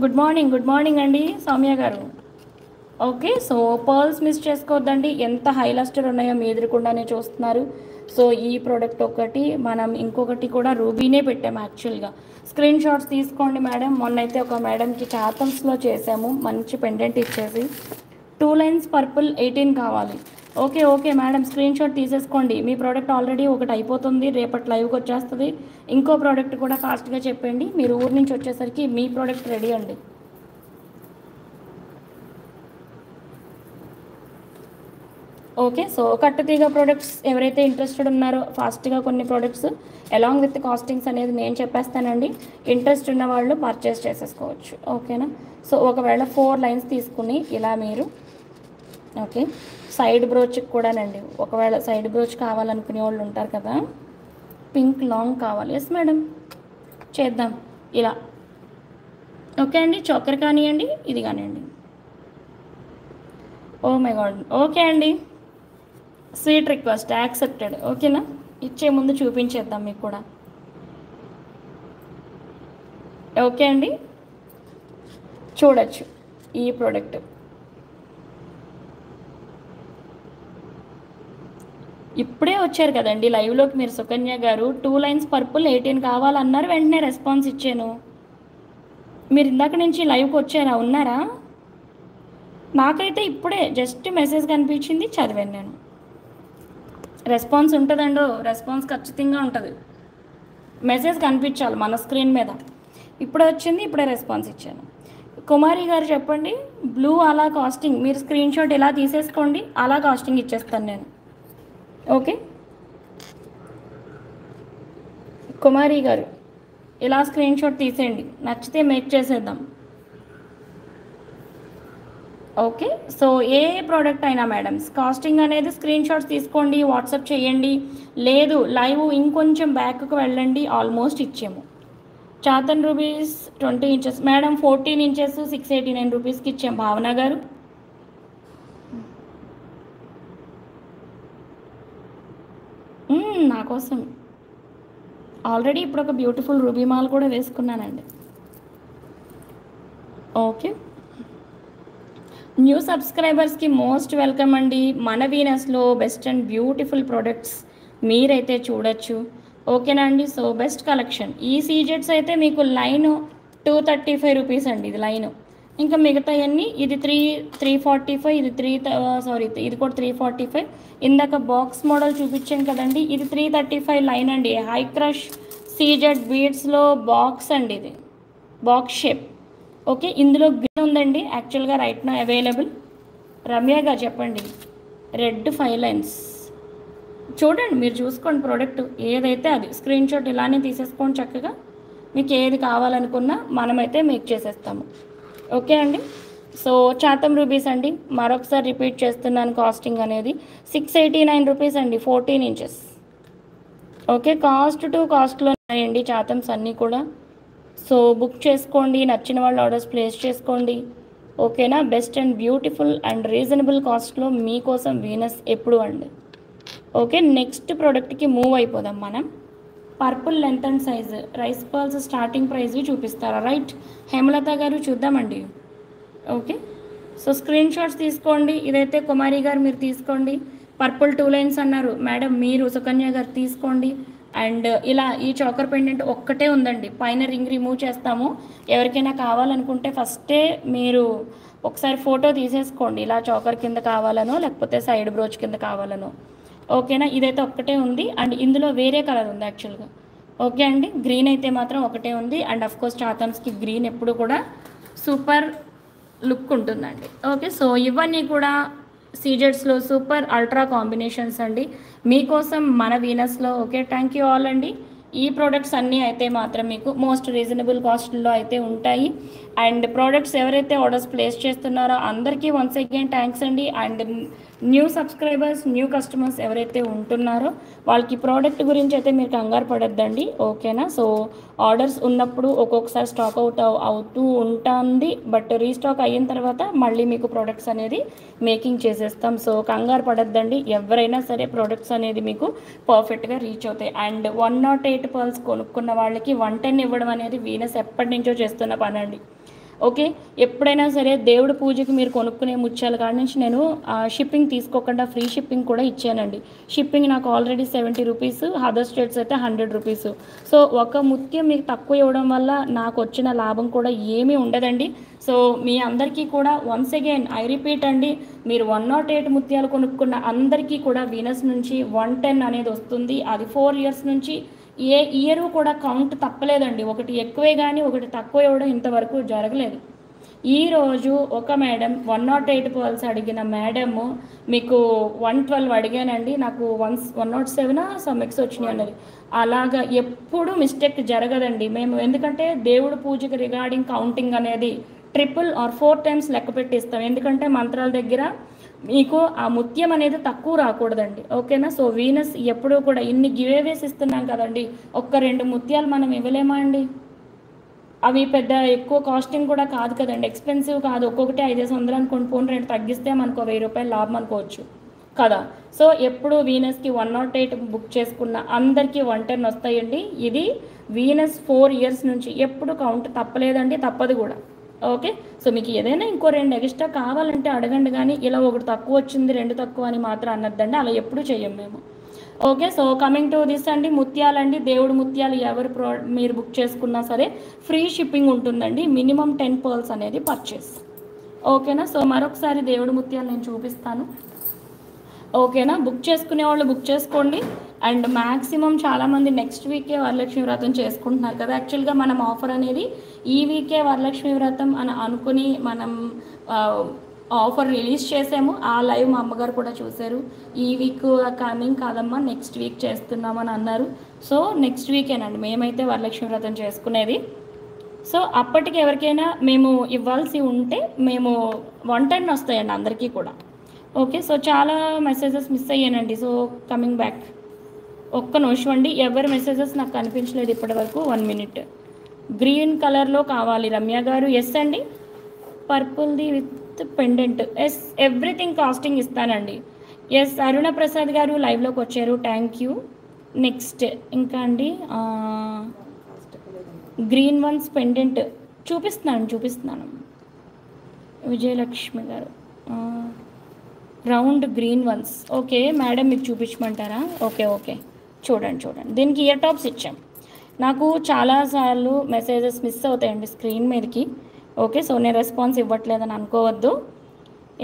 గుడ్ మార్నింగ్ అండి సౌమ్య గారు. ఓకే, సో పర్ల్స్ మిస్ చేసుకోవద్దండి. ఎంత హై లస్టర్ ఉన్నాయో మీ ఎదురుకుండానే చూస్తున్నారు. సో ఈ ప్రోడక్ట్ ఒకటి, మనం ఇంకొకటి కూడా రూబీనే పెట్టాము యాక్చువల్గా. స్క్రీన్ షాట్స్ తీసుకోండి మేడం. మొన్నైతే ఒక మేడంకి చాతమ్స్లో చేసాము, మంచి పెండెంట్ ఇచ్చేసి 2 లైన్స్ పర్పుల్ 18 కావాలి. ఓకే మేడం, స్క్రీన్ షాట్ తీసేసుకోండి. మీ ప్రోడక్ట్ ఆల్రెడీ ఒకటి అయిపోతుంది, రేపటి లైవ్కి వచ్చేస్తుంది. ఇంకో ప్రోడక్ట్ కూడా ఫాస్ట్గా చెప్పండి. మీరు ఊరి నుంచి వచ్చేసరికి మీ ప్రోడక్ట్ రెడీ అండి. ఓకే. సో కట్టుతీగ ప్రొడక్ట్స్ ఎవరైతే ఇంట్రెస్టెడ్ ఉన్నారో ఫాస్ట్గా కొన్ని ప్రొడక్ట్స్ అలాంగ్ విత్ కాస్టింగ్స్ అనేది నేను చెప్పేస్తానండి. ఇంట్రెస్ట్ ఉన్న వాళ్ళు పర్చేస్ చేసేసుకోవచ్చు. ఓకేనా. సో ఒకవేళ 4 లైన్స్ తీసుకుని ఇలా మీరు ఓకే సైడ్ బ్రోచ్కి కూడానండి, ఒకవేళ సైడ్ బ్రోచ్ కావాలనుకునే వాళ్ళు ఉంటారు కదా, పింక్ లాంగ్ కావాలి. ఎస్ మేడం చేద్దాం ఇలా. ఓకే అండి, చోకర్ కానివ్వండి, ఇది కానివ్వండి. Oh my god. ఓకే అండి, స్వీట్ రిక్వెస్ట్ యాక్సెప్టెడ్. ఓకేనా, ఇచ్చే ముందు చూపించేద్దాం మీకు కూడా. ఓకే అండి, చూడొచ్చు ఈ ప్రోడక్ట్. ఇప్పుడే వచ్చారు కదండి లైవ్లోకి మీరు సుకన్య గారు. 2 లైన్స్ పర్పుల్ 18 కావాలన్నారు, వెంటనే రెస్పాన్స్ ఇచ్చాను. మీరు ఇందాక నుంచి లైవ్కి వచ్చారా, ఉన్నారా? నాకైతే ఇప్పుడే జస్ట్ మెసేజ్ కనిపించింది, చదివాను నేను. రెస్పాన్స్ ఉంటుందండో, రెస్పాన్స్ ఖచ్చితంగా ఉంటుంది. మెసేజ్ కనిపించాలి మన స్క్రీన్ మీద. ఇప్పుడే వచ్చింది, ఇప్పుడే రెస్పాన్స్ ఇచ్చాను. కుమారి గారు చెప్పండి. బ్లూ అలా కాస్టింగ్, మీరు స్క్రీన్ షాట్ ఇలా తీసేసుకోండి, అలా కాస్టింగ్ ఇచ్చేస్తాను నేను. ఓకే కుమారి గారు, ఇలా స్క్రీన్ షాట్ తీసేయండి, నచ్చితే మేక్ చేసేద్దాం. ఓకే. సో ఏ ప్రోడక్ట్ అయినా మేడమ్స్ కాస్టింగ్ అనేది స్క్రీన్ షాట్స్ తీసుకోండి, వాట్సాప్ చేయండి. లేదు లైవ్ ఇంకొంచెం బ్యాక్కి వెళ్ళండి, ఆల్మోస్ట్ ఇచ్చాము. చాతన్ రూపీస్ 20 ఇంచెస్ మేడం, 14 ఇంచెస్ 689 రూపీస్కి ఇచ్చాం. భావన గారు నా కోసం ఆల్రెడీ ఇప్పుడు ఒక బ్యూటిఫుల్ రూబీ మాల్ కూడా వేసుకున్నానండి. ఓకే, న్యూ సబ్స్క్రైబర్స్కి మోస్ట్ వెల్కమ్ అండి. మన వీనస్లో బెస్ట్ అండ్ బ్యూటిఫుల్ ప్రొడక్ట్స్ మీరైతే చూడొచ్చు. ఓకేనా అండి. So best collection. ఈ సీజెట్స్ అయితే మీకు లైన్ 235 రూపీస్ అండి, ఇది లైను. ఇంకా మిగతాయన్నీ ఇది 345, ఇది ఇది కూడా 345. ఇందాక బాక్స్ మోడల్ చూపించాను కదండి, ఇది 335 లైన్ అండి. హై క్రష్ సీజెడ్ బీడ్స్లో బాక్స్ అండి, ఇది బాక్స్ షేప్. ఓకే, ఇందులో గ్రీన్ ఉందండి యాక్చువల్గా రైట్ నా అవైలబుల్. రమ్య గారు చెప్పండి. రెడ్ 5 లైన్స్ చూడండి, మీరు చూసుకోండి ప్రోడక్ట్ ఏదైతే అది స్క్రీన్ షాట్ ఇలానే తీసేసుకోండి చక్కగా. మీకు ఏది కావాలనుకున్నా మనమైతే మేక్ చేసేస్తాము. ఓకే అండి. సో చాతం రూపీస్ అండి, మరొకసారి రిపీట్ చేస్తున్నాను. కాస్టింగ్ అనేది 689 రూపీస్ అండి, 14 ఇంచెస్. ఓకే, కాస్ట్ టు కాస్ట్లో ఉన్నాయండి చాతమ్స్ అన్నీ కూడా. సో బుక్ చేసుకోండి, నచ్చిన వాళ్ళు ఆర్డర్స్ ప్లేస్ చేసుకోండి. ఓకేనా. Best and beautiful and reasonable కాస్ట్లో మీకోసం వీనస్ ఎప్పుడు అండి. ఓకే, నెక్స్ట్ ప్రోడక్ట్కి మూవ్ అయిపోదాం మనం. Purple length and size rice pearls starting ప్రైస్వి చూపిస్తారా? రైట్, హేమలత గారు చూద్దామండి. ఓకే, సో స్క్రీన్ షాట్స్ తీసుకోండి. ఇదైతే కుమారి గారు మీరు తీసుకోండి. పర్పుల్ 2 లైన్స్ అన్నారు మేడం, మీరు సుకన్య గారు తీసుకోండి. అండ్ ఇలా ఈ చోకర్ పెండెంట్ ఒక్కటే ఉందండి, పైన రింగ్ రిమూవ్ చేస్తాము. ఎవరికైనా కావాలనుకుంటే ఫస్టే మీరు ఒకసారి ఫోటో తీసేసుకోండి, ఇలా చోకర్ కింద కావాలనో లేకపోతే సైడ్ బ్రోచ్ కింద కావాలనో. ఓకేనా, ఇదైతే ఒక్కటే ఉంది. అండ్ ఇందులో వేరే కలర్ ఉంది యాక్చువల్గా. ఓకే అండి, గ్రీన్ అయితే మాత్రం ఒకటే ఉంది. అండ్ అఫ్కోర్స్ చాతమ్స్కి గ్రీన్ ఎప్పుడు కూడా సూపర్ లుక్ ఉంటుందండి. ఓకే, సో ఇవన్నీ కూడా సీజెట్స్లో సూపర్ అల్ట్రా కాంబినేషన్స్ అండి మీకోసం మన వీనస్లో. ఓకే, థ్యాంక్ యూ ఆల్ అండి. ఈ ప్రోడక్ట్స్ అన్నీ అయితే మాత్రం మీకు మోస్ట్ రీజనబుల్ కాస్ట్లో అయితే ఉంటాయి. అండ్ ప్రోడక్ట్స్ ఎవరైతే ఆర్డర్స్ ప్లేస్ చేస్తున్నారో అందరికీ వన్స్ అగైన్ థ్యాంక్స్ అండి. And new subscribers, new customers ఎవరైతే ఉంటున్నారో వాళ్ళకి ప్రోడక్ట్ గురించి అయితే మీరు కంగారు పడొద్దండి. ఓకేనా. సో ఆర్డర్స్ ఉన్నప్పుడు ఒక్కొక్కసారి స్టాక్ అవుట్ అవుతూ ఉంటుంది, బట్ రీస్టాక్ అయిన తర్వాత మళ్ళీ మీకు ప్రోడక్ట్స్ అనేది మేకింగ్ చేసేస్తాం. సో కంగారు పడొద్దండి, ఎవరైనా సరే ప్రోడక్ట్స్ అనేది మీకు పర్ఫెక్ట్గా రీచ్ అవుతాయి. అండ్ 108 పర్ల్స్ కొనుక్కున్న వాళ్ళకి 110 ఇవ్వడం అనేది వీనస్ ఎప్పటి నుంచో చేస్తున్న పని అండి. ఓకే, ఎప్పుడైనా సరే దేవుడి పూజకి మీరు కొనుక్కునే ముత్యాల కాడ నుంచి నేను షిప్పింగ్ తీసుకోకుండా ఫ్రీ షిప్పింగ్ కూడా ఇచ్చానండి. షిప్పింగ్ నాకు ఆల్రెడీ 70 రూపీస్, అదర్ స్టేట్స్ అయితే 100 రూపీస్. సో ఒక ముత్యం మీకు తక్కువ ఇవ్వడం వల్ల నాకు వచ్చిన లాభం కూడా ఏమీ ఉండదండి. సో మీ అందరికీ కూడా వన్స్ అగైన్ ఐ రిపీట్ అండి, మీరు 108 ముత్యాలు కొనుక్కున్న అందరికీ కూడా వీనస్ నుంచి 110 అనేది వస్తుంది. అది 4 ఇయర్స్ నుంచి ఏ ఇయర్ కూడా కౌంట్ తప్పలేదండి. ఒకటి ఎక్కువే కానీ ఒకటి తక్కువ ఇవ్వడం ఇంతవరకు జరగలేదు. ఈరోజు ఒక మేడం 108 పర్ల్స్ అడిగిన మేడము మీకు 112 అడిగానండి, నాకు 107 సమ్మెక్స్ వచ్చినాయి అన్నది. అలాగా ఎప్పుడు మిస్టేక్ జరగదండి. మేము ఎందుకంటే దేవుడు పూజకి రిగార్డింగ్ కౌంటింగ్ అనేది 3 or 4 టైమ్స్ లెక్క పెట్టిస్తాం. ఎందుకంటే మంత్రాల దగ్గర మీకు ఆ ముత్యం అనేది తక్కువ రాకూడదండి. ఓకేనా? సో వీనస్ ఎప్పుడూ కూడా ఇన్ని గివేవేస్ ఇస్తున్నాం కదండి, ఒక్క 2 ముత్యాలు మనం ఇవ్వలేమా అండి? అవి పెద్ద ఎక్కువ కాస్టింగ్ కూడా కాదు కదండి, ఎక్స్పెన్సివ్ కాదు. ఒక్కొక్కటి 500 అనుకోండి, పోనీ 2 తగ్గిస్తే మనకు 1000 రూపాయలు లాభం అనుకోవచ్చు కదా. సో ఎప్పుడు వీనస్కి 108 బుక్ చేసుకున్న అందరికీ 110 వస్తాయండి. ఇది వీనస్ 4 ఇయర్స్ నుంచి ఎప్పుడు కౌంట్ తప్పలేదండి, తప్పదు కూడా. ఓకే, సో మీకు ఏదైనా ఇంకో 2 ఎక్స్ట్రా కావాలంటే అడగండి, కానీ ఇలా ఒకటి తక్కువ వచ్చింది 2 తక్కువ అని మాత్రం అనొద్దండి, అలా ఎప్పుడు చెయ్యం మేము. Okay, so coming to this అండి, ముత్యాలండి. దేవుడు ముత్యాలు ఎవరు మీరు బుక్ చేసుకున్నా సరే ఫ్రీ షిప్పింగ్ ఉంటుందండి, మినిమం 10 పర్ల్స్ అనేది పర్చేస్. ఓకేనా? సో మరొకసారి దేవుడు ముత్యాలు నేను చూపిస్తాను. ఓకేనా? బుక్ చేసుకునే వాళ్ళు బుక్ చేసుకోండి. అండ్ మ్యాక్సిమం చాలామంది నెక్స్ట్ వీకే వరలక్ష్మి వ్రతం చేసుకుంటున్నారు కదా. యాక్చువల్గా మనం ఆఫర్ అనేది ఈ వీకే వరలక్ష్మి వ్రతం అని అనుకుని మనం ఆఫర్ రిలీజ్ చేసాము. ఆ లైవ్ మా అమ్మగారు కూడా చూశారు. ఈ వీక్ కమింగ్ కాదమ్మా, నెక్స్ట్ వీక్ చేస్తున్నామని అన్నారు. సో నెక్స్ట్ వీకేనండి మేమైతే వరలక్ష్మి వ్రతం చేసుకునేది. సో అప్పటికి ఎవరికైనా మేము ఇవ్వాల్సి ఉంటే మేము 110 వస్తాయండి అందరికీ కూడా. ఓకే, సో చాలా మెసేజెస్ మిస్ అయ్యానండి. సో కమింగ్ బ్యాక్, ఒక్క నిమిషం అండి, ఎవరి మెసేజెస్ నాకు కనిపించలేదు ఇప్పటి వరకు. 1 minute. గ్రీన్ కలర్లో కావాలి రమ్య గారు. ఎస్ అండి, పర్పుల్ది with pendant. Yes, everything casting ఇస్తానండి. ఎస్, అరుణ ప్రసాద్ గారు లైవ్లోకి వచ్చారు, థ్యాంక్ యూ. నెక్స్ట్ ఇంకా అండి, గ్రీన్ వన్స్ పెండెంట్ చూపిస్తున్నాను. విజయలక్ష్మి గారు round green once. Okay madam, మీకు చూపించమంటారా? ఓకే, చూడండి. దీనికి ఇయర్ టాప్స్ ఇచ్చాం. నాకు చాలాసార్లు మెసేజెస్ మిస్ అవుతాయండి స్క్రీన్ మీదకి. ఓకే, సో నేను రెస్పాన్స్ ఇవ్వట్లేదని అనుకోవద్దు.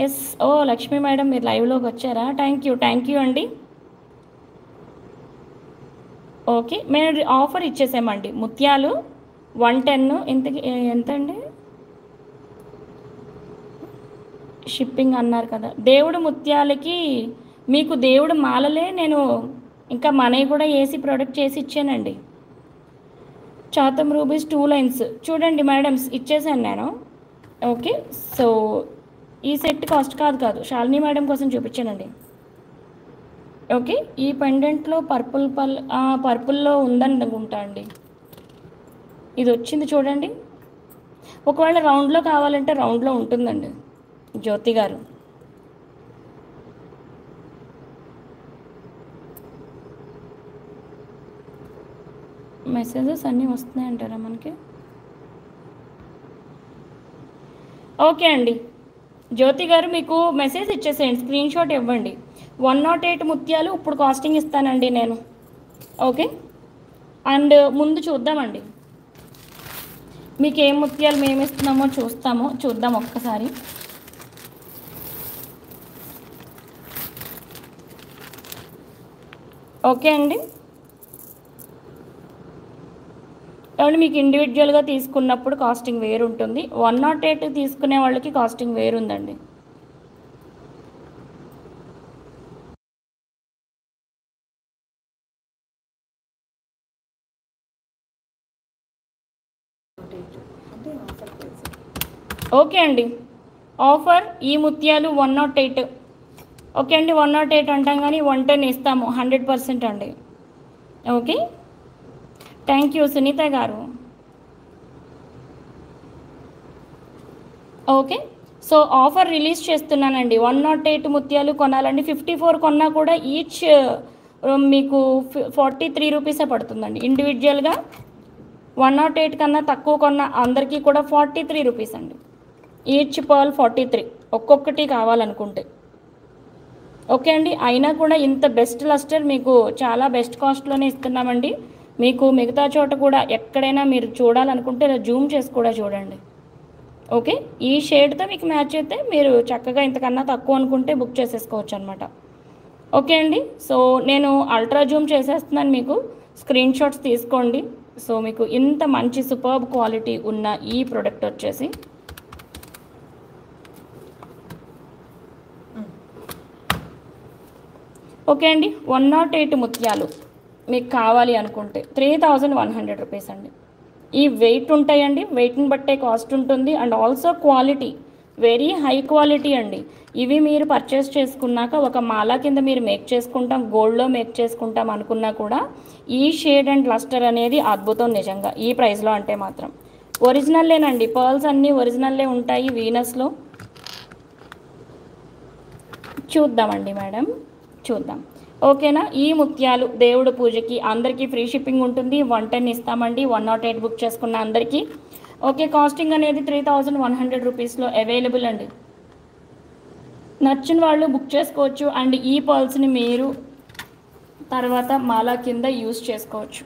ఎస్, ఓ లక్ష్మీ మేడం మీరు లైవ్లోకి వచ్చారా? థ్యాంక్ యూ అండి. ఓకే, మేము ఆఫర్ ఇచ్చేసామండి. ముత్యాలు 110. ఎంత అండి షిప్పింగ్ అన్నారు కదా. దేవుడు ముత్యాలకి మీకు దేవుడు మాలలే నేను ఇంకా మనవి కూడా ఏసీ ప్రోడక్ట్ చేసి ఇచ్చానండి. చాతం రూబీస్ 2 lines చూడండి మేడమ్స్, ఇచ్చేసాను నేను. ఓకే, సో ఈ సెట్ కాస్ట్ కాదు, శాలిని మేడం కోసం చూపించానండి. ఓకే, ఈ పెండెంట్లో పర్పుల్లో ఉందని అనుకుంటా అండి. ఇది వచ్చింది చూడండి. ఒకవేళ రౌండ్లో కావాలంటే రౌండ్లో ఉంటుందండి. జ్యోతి గారు, మెసేజెస్ అన్నీ వస్తున్నాయంటారా మనకి? ఓకే అండి, జ్యోతి గారు మీకు మెసేజ్ ఇచ్చేసేయండి, స్క్రీన్ షాట్ ఇవ్వండి. 108 ముత్యాలు ఇప్పుడు కాస్టింగ్ ఇస్తానండి నేను. ఓకే, అండ్ ముందు చూద్దామండి మీకు ఏం ముత్యాలు మేము ఇస్తున్నామో చూద్దాం ఒక్కసారి. ఓకే అండి, కాబట్టి మీకు ఇండివిజువల్గా తీసుకున్నప్పుడు కాస్టింగ్ వేరు ఉంటుంది. 108 తీసుకునే వాళ్ళకి కాస్టింగ్ వేరుందండి. ఓకే అండి, ఆఫర్ ఈ ముత్యాలు 108. ఓకే అండి, 108 అంటాం కానీ 110 ఇస్తాము 100% అండి. ఓకే, థ్యాంక్ యూ సునీత గారు. ఓకే, సో ఆఫర్ రిలీజ్ చేస్తున్నానండి. 108 ముత్యాలు కొనాలండి. 54 కొన్నా కూడా ఈచ్ మీకు 43 రూపీసే పడుతుందండి. ఇండివిజువల్గా 108 కన్నా తక్కువ కొన్న అందరికీ కూడా 43 రూపీస్ అండి. ఈచ్ పర్ల్ 43, ఒక్కొక్కటి కావాలనుకుంటే. ఓకే అండి, అయినా కూడా ఇంత బెస్ట్ లస్టర్ మీకు చాలా బెస్ట్ కాస్ట్లోనే ఇస్తున్నామండి. మీకు మిగతా చోట కూడా ఎక్కడైనా మీరు చూడాలనుకుంటే ఇలా జూమ్ చేసి కూడా చూడండి. ఓకే, ఈ షేడ్తో మీకు మ్యాచ్ అయితే మీరు చక్కగా ఇంతకన్నా తక్కువ అనుకుంటే బుక్ చేసేసుకోవచ్చు అనమాట. ఓకే అండి, సో నేను అల్ట్రా జూమ్ చేసేస్తున్నాను, మీకు స్క్రీన్ షాట్స్ తీసుకోండి. సో మీకు ఇంత మంచి సూపర్బ్ క్వాలిటీ ఉన్న ఈ ప్రోడక్ట్ వచ్చేసి ఓకే అండి, 108 ముత్యాలు మీకు కావాలి అనుకుంటే 3100 రూపీస్ అండి. ఈ వెయిట్ ఉంటాయండి, వెయిట్ని బట్టే కాస్ట్ ఉంటుంది. And also quality very high quality అండి. ఇవి మీరు పర్చేస్ చేసుకున్నాక ఒక మాల కింద మీరు మేక్ చేసుకుంటాం, గోల్డ్లో మేక్ చేసుకుంటాం అనుకున్నా కూడా ఈ షేడ్ అండ్ లస్టర్ అనేది అద్భుతం నిజంగా ఈ ప్రైస్లో. అంటే మాత్రం ఒరిజినల్లేనండి, పర్ల్స్ అన్నీ ఒరిజినల్లే ఉంటాయి వీనస్లో. చూద్దామండి మేడం, చూద్దాం. ఓకేనా, ఈ ముత్యాలు దేవుడు పూజకి అందరికీ ఫ్రీ షిప్పింగ్ ఉంటుంది. 110 ఇస్తామండి 108 బుక్ చేసుకున్న అందరికీ. ఓకే, కాస్టింగ్ అనేది 3100 రూపీస్లో అవైలబుల్ అండి. నచ్చిన వాళ్ళు బుక్ చేసుకోవచ్చు. అండ్ ఈ పర్ల్స్ని మీరు తర్వాత మాలా కింద యూస్ చేసుకోవచ్చు.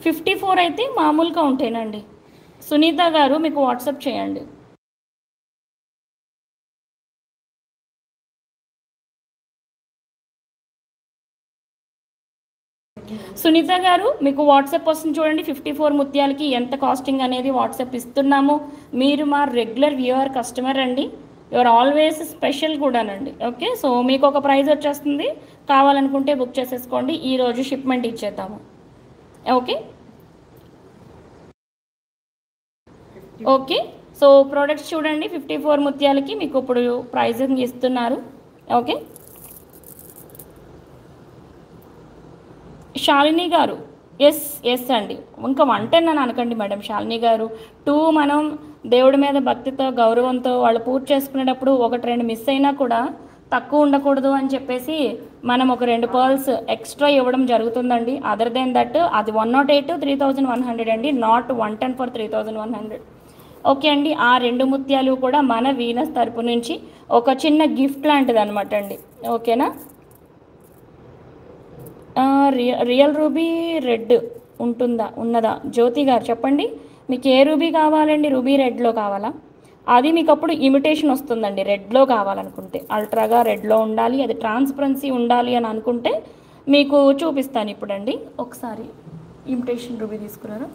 54 అయితే మామూలుగా ఉంటేనండి. సునీత గారు మీకు వాట్సాప్ చేయండి. సునీత గారు మీకు వాట్సాప్ వస్తుంది చూడండి. 54 ముత్యాలకి ఎంత కాస్టింగ్ అనేది వాట్సాప్ ఇస్తున్నాము. మీరు మా రెగ్యులర్ వ్యూవర్ కస్టమర్ అండి, యువర్ ఆల్వేస్ స్పెషల్ కూడానండి. ఓకే, సో మీకు ఒక ప్రైజ్ వచ్చేస్తుంది, కావాలనుకుంటే బుక్ చేసేసుకోండి. ఈరోజు షిప్మెంట్ ఇచ్చేద్దాము. ఓకే ఓకే, సో ప్రోడక్ట్స్ చూడండి. 54 ముత్యాలకి మీకు ఇప్పుడు ప్రైజింగ్ ఇస్తున్నారు. ఓకే, శాలిని గారు ఎస్ అండి, ఇంకా 110 అని అనకండి మేడం. శాలిని గారు 2 మనం దేవుడి మీద భక్తితో గౌరవంతో వాళ్ళు పూజ చేసుకునేటప్పుడు 1-2 మిస్ అయినా కూడా తక్కువ ఉండకూడదు అని చెప్పేసి మనం ఒక 2 పర్ల్స్ ఎక్స్ట్రా ఇవ్వడం జరుగుతుందండి. అదర్ దెన్ దట్ అది 108 3100 అండి, నాట్ 110 ఫర్ 3100. ఓకే అండి, ఆ 2 ముత్యాలు కూడా మన వీనస్ తరపు నుంచి ఒక చిన్న గిఫ్ట్ లాంటిది అనమాట అండి. ఓకేనా, రియల్ రూబీ రెడ్ ఉన్నదా జ్యోతి గారు చెప్పండి, మీకు ఏ రూబీ కావాలండి? రూబీ రెడ్లో కావాలా? అది మీకు అప్పుడు ఇమిటేషన్ వస్తుందండి రెడ్లో కావాలనుకుంటే. అల్ట్రాగా రెడ్లో ఉండాలి, అది ట్రాన్స్పరెన్సీ ఉండాలి అని అనుకుంటే మీకు చూపిస్తాను ఇప్పుడండి. ఒకసారి ఇమిటేషన్ రూబీ తీసుకున్నారా?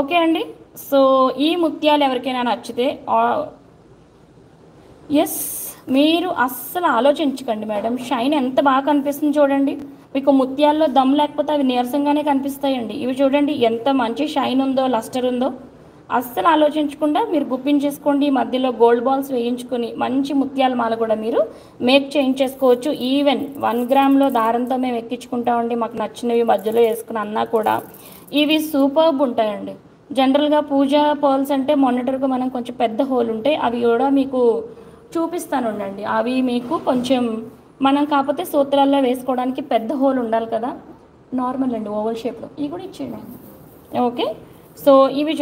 ఓకే అండి, సో ఈ ముత్యాలు ఎవరికైనా నచ్చితే ఎస్, మీరు అస్సలు ఆలోచించకండి మేడం. షైన్ ఎంత బాగా కనిపిస్తుంది చూడండి. మీకు ముత్యాల్లో దమ్ లేకపోతే అవి నీరసంగానే కనిపిస్తాయండి. ఇవి చూడండి ఎంత మంచి షైన్ ఉందో, లస్టర్ ఉందో. అస్సలు ఆలోచించకుండా మీరు గుప్పించేసుకోండి. మధ్యలో గోల్డ్ బాల్స్ వేయించుకొని మంచి ముత్యాల మాల కూడా మీరు మేక్ చేయించేసుకోవచ్చు. ఈవెన్ 1 గ్రామ్లో దారంతో మేము ఎక్కించుకుంటామండి. మాకు నచ్చినవి మధ్యలో వేసుకుని అన్నా కూడా ఇవి సూపర్బ్ ఉంటాయండి. జనరల్గా పూజా పర్ల్స్ అంటే మొన్నటివరకు మనం కొంచెం పెద్ద హోల్ ఉంటాయి, అవి కూడా మీకు చూపిస్తాను ఉండండి. అవి మీకు కొంచెం మనం కాకపోతే సూత్రాల్లో వేసుకోవడానికి పెద్ద హోల్ ఉండాలి కదా, నార్మల్ అండి ఓవల్ షేప్లో. ఇవి కూడా ఇచ్చేయండి. ఓకే, సో ఇవి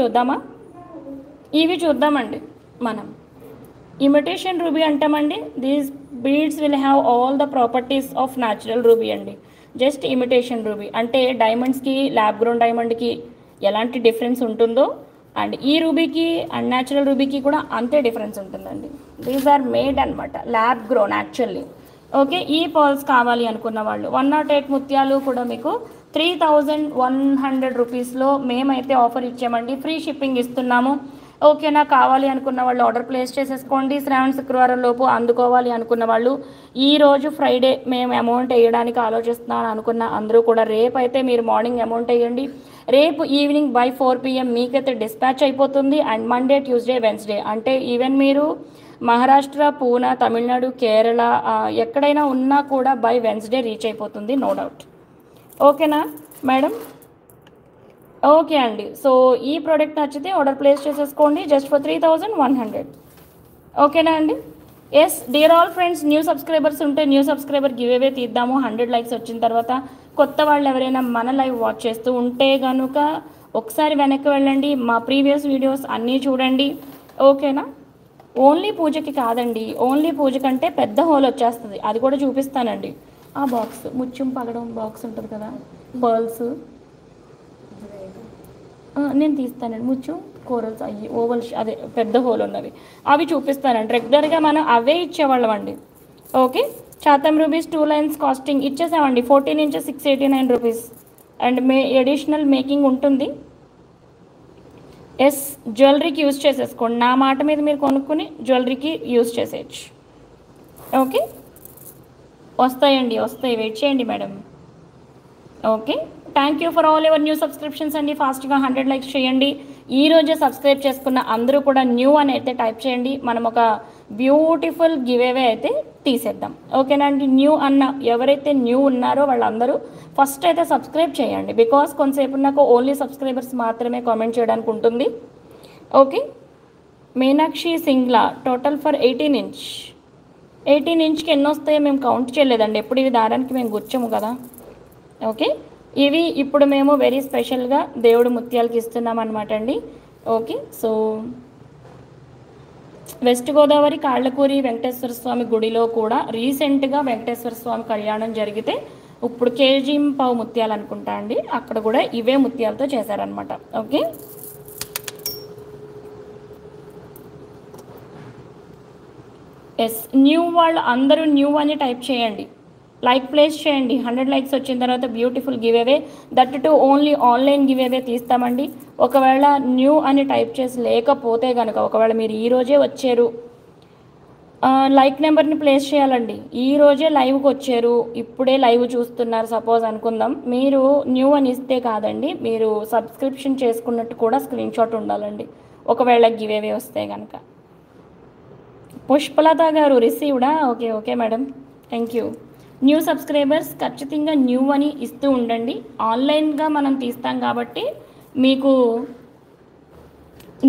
చూద్దామండి. మనం ఇమిటేషన్ రూబీ అంటామండి. These beads will have all the properties of natural ruby అండి. జస్ట్ ఇమిటేషన్ రూబీ అంటే డైమండ్స్కి ల్యాబ్ గ్రోన్ డైమండ్కి ఎలాంటి డిఫరెన్స్ ఉంటుందో అండ్ ఈ రూబీకి అండ్ న్యాచురల్ రూబీకి కూడా అంతే డిఫరెన్స్ ఉంటుందండి. దీస్ ఆర్ మేడ్ అనమాట ల్యాబ్ గ్రోన్ యాక్చువల్లీ. ఓకే, ఈ పర్ల్స్ కావాలి అనుకున్న వాళ్ళు 108 ముత్యాలు కూడా మీకు 3100 రూపీస్లో మేమైతే ఆఫర్ ఇచ్చామండి. ఫ్రీ షిప్పింగ్ ఇస్తున్నాము. ఓకేనా, కావాలి అనుకున్న వాళ్ళు ఆర్డర్ ప్లేస్ చేసేసుకోండి. శ్రావణ శుక్రవారం లోపు అందుకోవాలి అనుకున్న వాళ్ళు ఈరోజు ఫ్రైడే మేము అమౌంట్ వేయడానికి ఆలోచిస్తున్నాను అనుకున్న అందరూ కూడా రేపు అయితే మీరు మార్నింగ్ అమౌంట్ వేయండి. రేపు ఈవినింగ్ బై 4 PM మీకైతే డిస్పాచ్ అయిపోతుంది. అండ్ మండే, ట్యూస్డే, వెన్స్డే అంటే ఈవెన్ మీరు మహారాష్ట్ర, పూనా, తమిళనాడు, కేరళ ఎక్కడైనా ఉన్నా కూడా బై వెన్స్డే రీచ్ అయిపోతుంది, నో డౌట్. ఓకేనా మేడం? ఓకే అండి, సో ఈ ప్రోడక్ట్ నచ్చితే ఆర్డర్ ప్లేస్ చేసేసుకోండి జస్ట్ ఫర్ 3100. ఓకేనా అండి? Yes dear all friends, new subscribers ఉంటే న్యూ సబ్స్క్రైబర్ గివ్ అవే తీద్దాము. 100 లైక్స్ వచ్చిన తర్వాత కొత్త వాళ్ళు ఎవరైనా మన లైవ్ వాచ్ చేస్తూ ఉంటే కనుక ఒకసారి వెనక్కి వెళ్ళండి, మా ప్రీవియస్ వీడియోస్ అన్నీ చూడండి. ఓకేనా, ఓన్లీ పూజకి కాదండి, ఓన్లీ పూజ కంటే పెద్ద హోల్ వచ్చేస్తుంది, అది కూడా చూపిస్తానండి. ఆ బాక్స్ ముత్యం పగడం బాక్స్ ఉంటుంది కదా, పర్ల్స్ నేను తీస్తానండి. ముత్యం కోరల్స్ అయ్యి ఓవల్ అదే పెద్ద హోల్ ఉన్నవి అవి చూపిస్తానండి. రెగ్యులర్గా మనం అవే ఇచ్చేవాళ్ళం అండి. Okay, Chatham rupees 2 lines casting ఇచ్చేసామండి. 14 inches 689 rupees and additional making ఉంటుంది. ఎస్, జ్యువెలరీకి యూజ్ చేసేసుకోండి. నా మాట మీద మీరు కొనుక్కొని జ్యువెలరీకి యూజ్ చేసేయచ్చు. ఓకే, వస్తాయండి, వస్తాయి, వెయిట్ చేయండి madam. Okay, thank you for all your new subscriptions అండి. ఫాస్ట్గా 100 లైక్స్ చేయండి. ఈ రోజే సబ్స్క్రైబ్ చేసుకున్న అందరూ కూడా న్యూ అని అయితే టైప్ చేయండి. మనం ఒక బ్యూటిఫుల్ గివ్ అవే అయితే తీసేద్దాం. ఓకేనా అండి? న్యూ అన్న ఎవరైతే న్యూ ఉన్నారో వాళ్ళందరూ ఫస్ట్ అయితే సబ్స్క్రైబ్ చేయండి. బికాస్ కొంతసేపు నాకు ఓన్లీ సబ్స్క్రైబర్స్ మాత్రమే కామెంట్ చేయడానికి ఉంటుంది. Okay, Meenakshi Singla total for 18 inch. 18 ఇంచ్కి ఎన్ని వస్తాయో మేము కౌంట్ చేయలేదండి. ఎప్పుడు ఇవి దారానికి మేము గుర్చము కదా. ఓకే, ఇవి ఇప్పుడు మేము వెరీ స్పెషల్గా దేవుడు ముత్యాలకి ఇస్తున్నాం అనమాట అండి. Okay, so west Godavari Kallakuri Venkateswara Swamy గుడిలో కూడా రీసెంట్గా వెంకటేశ్వర స్వామి కళ్యాణం జరిగితే ఇప్పుడు కేజీ పావు ముత్యాలు అనుకుంటా అండి, అక్కడ కూడా ఇవే ముత్యాలతో చేశారనమాట. ఓకే, ఎస్, న్యూ వాళ్ళు అందరూ న్యూ అని టైప్ చేయండి, లైక్ ప్లేస్ చేయండి. 100 లైక్స్ వచ్చిన తర్వాత beautiful give away, that to only online give away తీస్తామండి. ఒకవేళ న్యూ అని టైప్ చేసి లేకపోతే కనుక, ఒకవేళ మీరు ఈరోజే వచ్చారు, లైక్ నెంబర్ని ప్లేస్ చేయాలండి. ఈరోజే లైవ్కి వచ్చారు, ఇప్పుడే లైవ్ చూస్తున్నారు సపోజ్ అనుకుందాం. మీరు న్యూ అని ఇస్తే కాదండి, మీరు సబ్స్క్రిప్షన్ చేసుకున్నట్టు కూడా స్క్రీన్ షాట్ ఉండాలండి ఒకవేళ గివ్ అవే వస్తే కనుక. పుష్పలత గారు రిసీవ్డా? Okay, okay madam, thank you. New subscribers ఖచ్చితంగా న్యూ అని ఇస్తూ ఉండండి. ఆన్లైన్గా మనం తీస్తాం కాబట్టి మీకు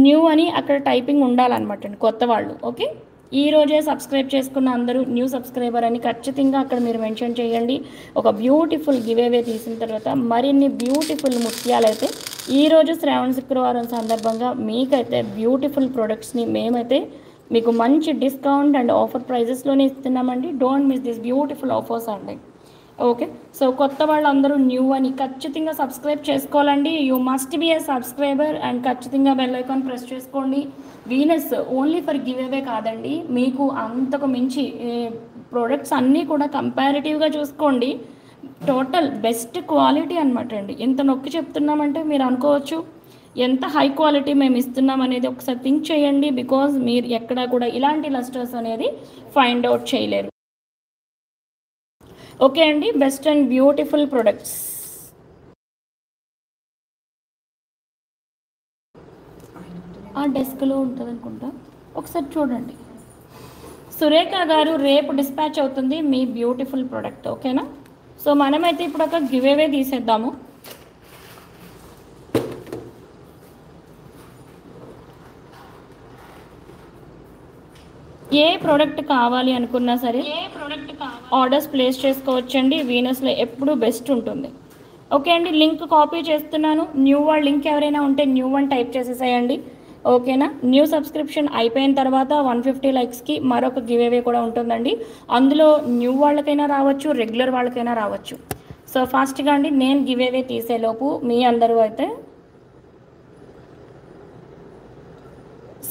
న్యూ అని అక్కడ టైపింగ్ ఉండాలన్నమాట అండి, కొత్త వాళ్ళు. ఓకే, ఈరోజే సబ్స్క్రైబ్ చేసుకున్న అందరూ న్యూ సబ్స్క్రైబర్ అని ఖచ్చితంగా అక్కడ మీరు మెన్షన్ చేయండి. ఒక బ్యూటిఫుల్ గివ్ అవే తీసిన తర్వాత మరిన్ని బ్యూటిఫుల్ ముత్యాలు అయితే ఈరోజు శ్రావణ శుక్రవారం సందర్భంగా మీకైతే బ్యూటిఫుల్ ప్రొడక్ట్స్ని మేమైతే మీకు మంచి డిస్కౌంట్ అండ్ ఆఫర్ ప్రైజెస్లోనే ఇస్తున్నామండి. Don't miss this beautiful offers అండి. ఓకే, సో కొత్త వాళ్ళందరూ న్యూ అని ఖచ్చితంగా సబ్స్క్రైబ్ చేసుకోవాలండి. You must be a subscriber and ఖచ్చితంగా బెల్ ఐకాన్ ప్రెస్ చేసుకోండి. Venus only for give away కాదండి, మీకు అంతకు మించి ప్రోడక్ట్స్ అన్నీ కూడా కంపారిటివ్గా చూసుకోండి. టోటల్ బెస్ట్ క్వాలిటీ అనమాట అండి. ఎంత నొక్కి చెప్తున్నామంటే మీరు అనుకోవచ్చు ఎంత హై క్వాలిటీ మేము ఇస్తున్నాం అనేది. ఒకసారి థింక్ చేయండి, బికాజ్ మీరు ఎక్కడా కూడా ఇలాంటి లస్టర్స్ అనేది ఫైండ్ అవుట్ చేయలేరు. ఓకే అండి, బెస్ట్ అండ్ బ్యూటిఫుల్ ప్రొడక్ట్స్. ఆ డెస్క్లో ఉంటుంది అనుకుంటా, ఒకసారి చూడండి. సురేఖ గారు రేపు డిస్పాచ్ అవుతుంది మీ బ్యూటిఫుల్ ప్రోడక్ట్. ఓకేనా? సో మనమైతే ఇప్పుడు ఒక గివ్ అవే తీసేద్దాము. ఏ ప్రోడక్ట్ కావాలి అనుకున్నా సరే ఆర్డర్స్ ప్లేస్ చేసుకోవచ్చండి. వీనస్లో ఎప్పుడూ బెస్ట్ ఉంటుంది. ఓకే అండి, లింక్ కాపీ చేస్తున్నాను. న్యూ వన్ లింక్ ఎవరైనా ఉంటే న్యూ వన్ టైప్ చేసేసేయండి. ఓకేనా? న్యూ సబ్స్క్రిప్షన్ అయిపోయిన తర్వాత 150 లైక్స్కి మరొక గివ్ అవే కూడా ఉంటుందండి. అందులో న్యూ వాళ్ళకైనా రావచ్చు, రెగ్యులర్ వాళ్ళకైనా రావచ్చు. సో ఫాస్ట్గా అండి, నేను గివ్ అవే తీసేలోపు మీ అందరూ అయితే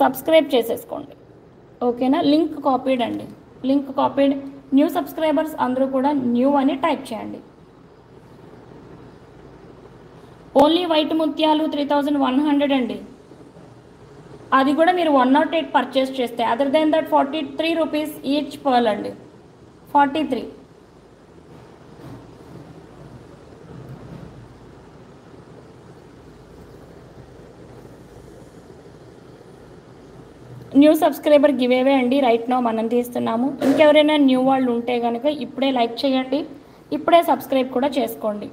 సబ్స్క్రైబ్ చేసేసుకోండి. ఓకేనా? లింక్ కాపీడ్ అండి, లింక్ కాపీడ్. న్యూ సబ్స్క్రైబర్స్ అందరూ కూడా న్యూ అని టైప్ చేయండి. ఓన్లీ వైట్ ముత్యాలు 3100 అండి. అది కూడా మీరు 108 పర్చేస్ చేస్తే, other than that 43 rupees each pearl అండి. 43. న్యూ సబ్స్క్రైబర్ గివ్ అవే అండి, రైట్ నో మనం తీస్తున్నాము. ఇంకెవరైనా న్యూ వాళ్ళు ఉంటే కనుక ఇప్పుడే లైక్ చేయండి, ఇప్పుడే సబ్స్క్రైబ్ కూడా చేసుకోండి.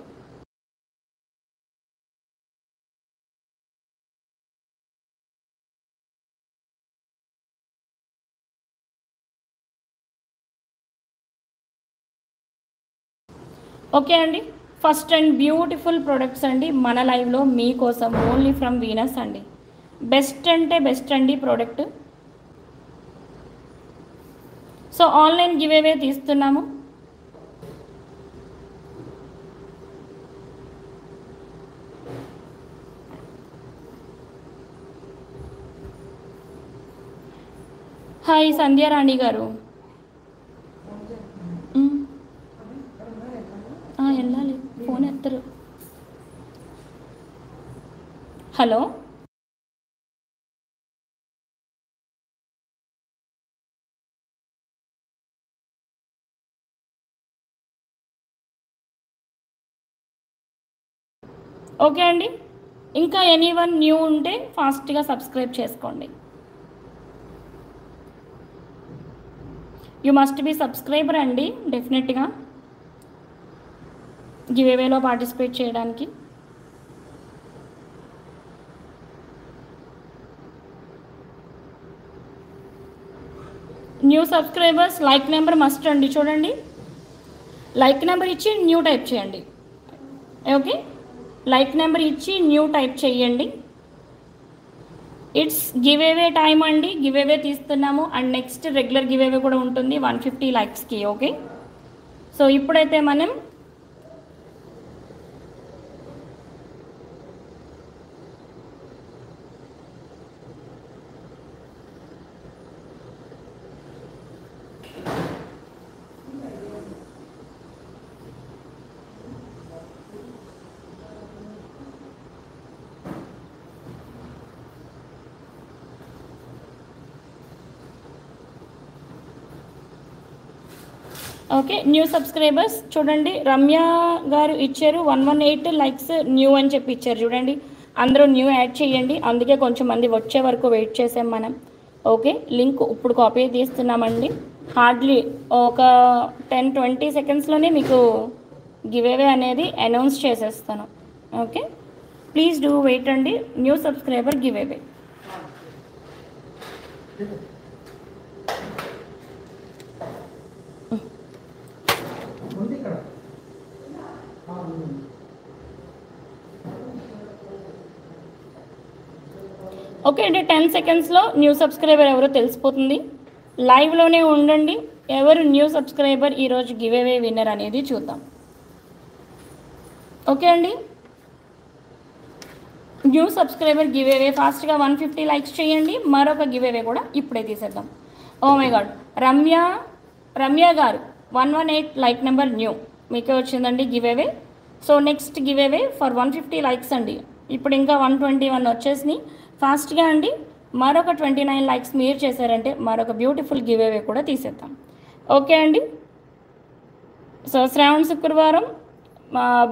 ఓకే అండి, ఫస్ట్ అండ్ బ్యూటిఫుల్ ప్రొడక్ట్స్ అండి మన లైవ్లో మీకోసం ఓన్లీ ఫ్రమ్ వీనస్ అండి. బెస్ట్ అంటే బెస్ట్ అండి product. So online give away తీస్తున్నాము. హాయ్ సంధ్యారాణి గారు. వెళ్ళాలి, ఫోన్ ఎత్తరు. హలో. ఓకే అండి, ఇంకా ఎనీవన్ న్యూ ఉంటే ఫాస్ట్గా సబ్స్క్రైబ్ చేసుకోండి. యూ మస్ట్ బి సబ్స్క్రైబర్ అండి డెఫినెట్గా గివేవేలో పార్టిసిపేట్ చేయడానికి. New subscribers like number must అండి, చూడండి లైక్ నెంబర్ ఇచ్చి న్యూ టైప్ చేయండి. ఓకే, లైక్ నెంబర్ ఇచ్చి న్యూ టైప్ చేయండి. ఇట్స్ గివేవే టైం అండి, గివేవే తీస్తున్నాము అండ్ నెక్స్ట్ రెగ్యులర్ గివేవే కూడా ఉంటుంది 150 లైక్స్కి. ఓకే, సో ఇప్పుడైతే మనం ఓకే న్యూ సబ్స్క్రైబర్స్ చూడండి, రమ్య గారు ఇచ్చారు 118 లైక్స్ న్యూ అని చెప్పి ఇచ్చారు. చూడండి అందరూ న్యూ యాడ్ చేయండి, అందుకే కొంచెం మంది వచ్చే వరకు వెయిట్ చేసాం మనం. ఓకే, లింక్ ఇప్పుడు కాపీ తీస్తున్నామండి. హార్డ్లీ ఒక 10-20 సెకండ్స్లోనే మీకు గివేవే అనేది అనౌన్స్ చేసేస్తాను. ఓకే, ప్లీజ్ డూ వెయిట్ అండి. New subscriber giveaway. ఓకే అంటే 10 సెకండ్స్లో న్యూ సబ్స్క్రైబర్ ఎవరో తెలిసిపోతుంది. లైవ్లోనే ఉండండి, ఎవరు న్యూ సబ్స్క్రైబర్ ఈరోజు గివేవే విన్నర్ అనేది చూద్దాం. ఓకే అండి, న్యూ సబ్స్క్రైబర్ గివేవే ఫాస్ట్గా 150 లైక్స్ చేయండి. మరొక గివేవే కూడా ఇప్పుడే తీసేద్దాం. ఓ మై గాడ్, రమ్య గారు 118 లైక్ నెంబర్ న్యూ మీకే వచ్చిందండి giveaway. So next giveaway for 150 likes అండి. ఇప్పుడు ఇంకా 121 వచ్చేసినాయి. ఫాస్ట్గా అండి, మరొక 29 లైక్స్ మీరు చేశారంటే మరొక బ్యూటిఫుల్ గివేవే కూడా తీసేద్దాం. ఓకే అండి, సో శ్రావణ శుక్రవారం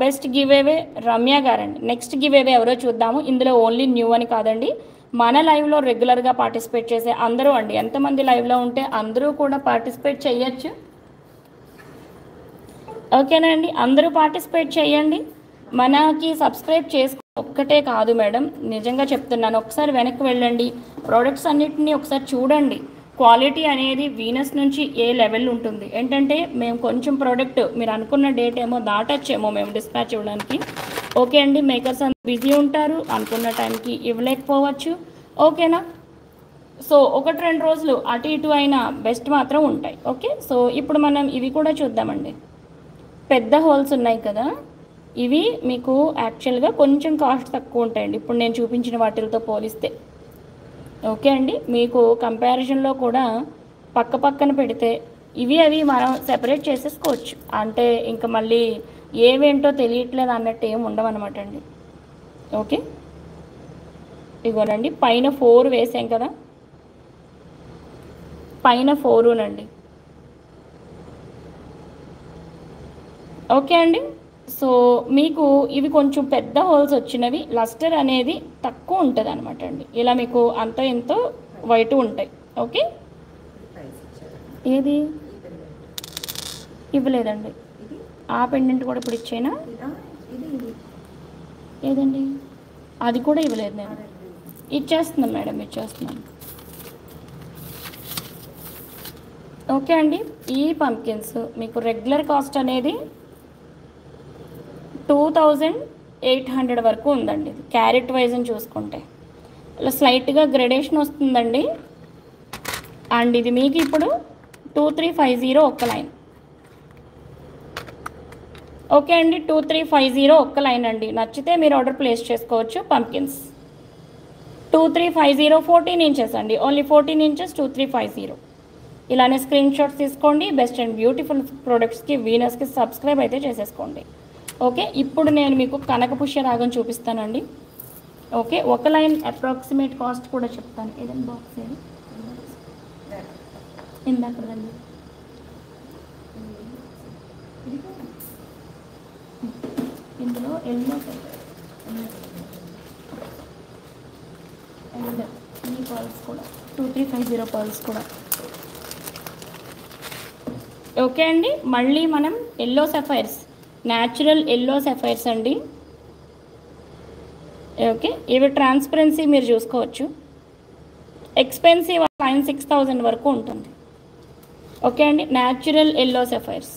బెస్ట్ గివేవే రమ్య గారండి. నెక్స్ట్ గివేవే ఎవరో చూద్దాము. ఇందులో ఓన్లీ న్యూ అని కాదండి, మన లైవ్లో రెగ్యులర్గా పార్టిసిపేట్ చేసే అందరూ అండి, ఎంతమంది లైవ్లో ఉంటే అందరూ కూడా పార్టిసిపేట్ చేయొచ్చు. ఓకేనా అండి, అందరూ పార్టిసిపేట్ చేయండి. మనకి సబ్స్క్రైబ్ చేసుకో ఒక్కటే కాదు మేడం, నిజంగా చెప్తున్నాను. ఒకసారి వెనక్కి వెళ్ళండి, ప్రోడక్ట్స్ అన్నిటినీ ఒకసారి చూడండి. క్వాలిటీ అనేది వీనస్ నుంచి ఏ లెవెల్ ఉంటుంది. ఏంటంటే మేము కొంచెం ప్రోడక్ట్ మీరు అనుకున్న డేట్ ఏమో దాటొచ్చేమో మేము డిస్పాచ్ ఇవ్వడానికి. ఓకే అండి, మేకర్స్ అంతా బిజీ ఉంటారు, అనుకున్న టైంకి ఇవ్వలేకపోవచ్చు. ఓకేనా, సో 1-2 రోజులు అటు ఇటు అయినా బెస్ట్ మాత్రం ఉంటాయి. ఓకే, సో ఇప్పుడు మనం ఇవి కూడా చూద్దామండి. పెద్ద హోల్స్ ఉన్నాయి కదా, ఇవి మీకు యాక్చువల్గా కొంచెం కాస్ట్ తక్కువ ఉంటాయండి ఇప్పుడు నేను చూపించిన వాటితో పోలిస్తే. ఓకే అండి, మీకు కంపారిజన్లో కూడా పక్కన పెడితే అవి మనం సెపరేట్ చేసేసుకోవచ్చు. అంటే ఇంకా మళ్ళీ ఏవేంటో తెలియట్లేదు అన్నట్టు ఏమి ఉండవన్నమాట అండి. ఓకే, ఇగోనండి పైన 4 వేసాం కదా, పైన 4నండి. ఓకే అండి, సో మీకు ఇవి కొంచెం పెద్ద హోల్స్ వచ్చినవి, లస్టర్ అనేది తక్కువ ఉంటుంది అనమాట అండి. ఇలా మీకు అంత ఎంతో వైట్ ఉంటాయి. ఓకే, ఏది ఇవ్వలేదండి, ఆ పెండెంట్ కూడా ఇప్పుడు ఇచ్చేనా? ఏదండి, అది కూడా ఇవ్వలేదు నేను. ఇచ్చేస్తున్నాను మేడం, ఇచ్చేస్తున్నాను. ఓకే అండి, ఈ పంప్కిన్స్ మీకు రెగ్యులర్ కాస్ట్ అనేది 2800 వరకు ఉందండి. ఇది క్యారెట్ వైజ్ అని చూసుకుంటే ఇలా స్లైట్గా గ్రెడేషన్ వస్తుందండి. అండ్ ఇది మీకు ఇప్పుడు 2350 ఒక్క లైన్. ఓకే అండి, 2350 ఒక్క లైన్ అండి. నచ్చితే మీరు ఆర్డర్ ప్లేస్ చేసుకోవచ్చు. పంప్కిన్స్ 2350 14 ఇంచెస్ అండి, ఓన్లీ 14 ఇంచెస్ 2350. ఇలానే స్క్రీన్ షాట్స్ తీసుకోండి. బెస్ట్ అండ్ బ్యూటిఫుల్ ప్రోడక్ట్స్కి వీనస్కి సబ్స్క్రైబ్ అయితే చేసేసుకోండి. ఓకే, ఇప్పుడు నేను మీకు కనకపుష్య రాగం చూపిస్తానండి. ఓకే, ఒక లైన్ అప్రాక్సిమేట్ కాస్ట్ కూడా చెప్తాను. ఏదైనా బాక్స్ ఏది ఇందాకదండి, ఇందులో ఎల్లో అండ్ ఈ పర్ల్స్ కూడా 2350 పర్ల్స్ కూడా. ఓకే అండి. మళ్ళీ మనం yellow sapphires, natural yellow sapphires అండి. ఓకే, ఇవి ట్రాన్స్పరెన్సీ మీరు చూసుకోవచ్చు. ఎక్స్పెన్సివ్ 5,000-6,000 వరకు ఉంటుంది. ఓకే అండి, natural yellow sapphires.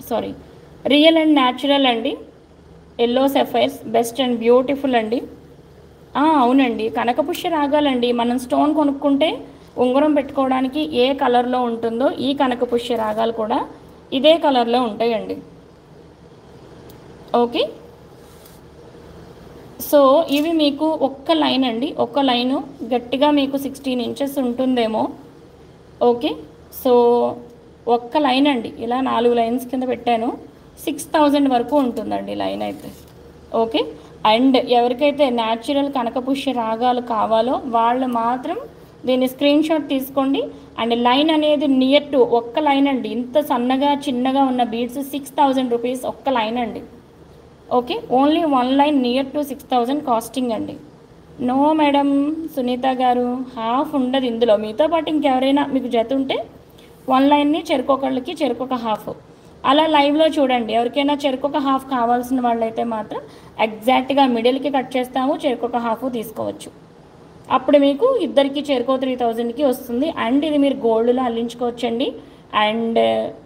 Sorry, real and natural అండి. Yellow sapphires best and beautiful అండి. అవునండి, కనకపుష్య రాగాలండి. మనం స్టోన్ కొనుక్కుంటే ఉంగరం పెట్టుకోవడానికి ఏ కలర్లో ఉంటుందో ఈ కనకపుష్య రాగాలు కూడా ఇదే కలర్లో ఉంటాయండి. ఓకే, సో ఇవి మీకు ఒక్క లైన్ అండి, ఒక్క లైను గట్టిగా మీకు 16 ఇంచెస్ ఉంటుందేమో. ఓకే, సో ఒక్క లైన్ అండి, ఇలా 4 లైన్స్ కింద పెట్టాను. 6,000 వరకు ఉంటుందండి లైన్ అయితే. ఓకే, అండ్ ఎవరికైతే న్యాచురల్ కనకపుష్య రాగాలు కావాలో వాళ్ళు మాత్రం దీన్ని స్క్రీన్ షాట్ తీసుకోండి. అండ్ లైన్ అనేది నియర్ టు ఒక్క లైన్ అండి, ఇంత సన్నగా చిన్నగా ఉన్న బీడ్స్ 6,000 రూపీస్ ఒక్క లైన్ అండి. Okay, only 1 line near to 6,000 costing అండి. నో మేడం సునీత గారు, హాఫ్ ఉండదు ఇందులో. మీతో పాటు ఇంకెవరైనా మీకు జత ఉంటే 1 లైన్ని చెరుకొకళ్ళకి చెరుకొక హాఫ్ అలా లైవ్లో చూడండి. ఎవరికైనా చెరుకొక హాఫ్ కావాల్సిన వాళ్ళైతే మాత్రం ఎగ్జాక్ట్గా మిడిల్కి కట్ చేస్తాము, చెరుకొక హాఫ్ తీసుకోవచ్చు. అప్పుడు మీకు ఇద్దరికి చెరుకో 3,000కి వస్తుంది. అండ్ ఇది మీరు గోల్డ్లో అల్లించుకోవచ్చండి. అండ్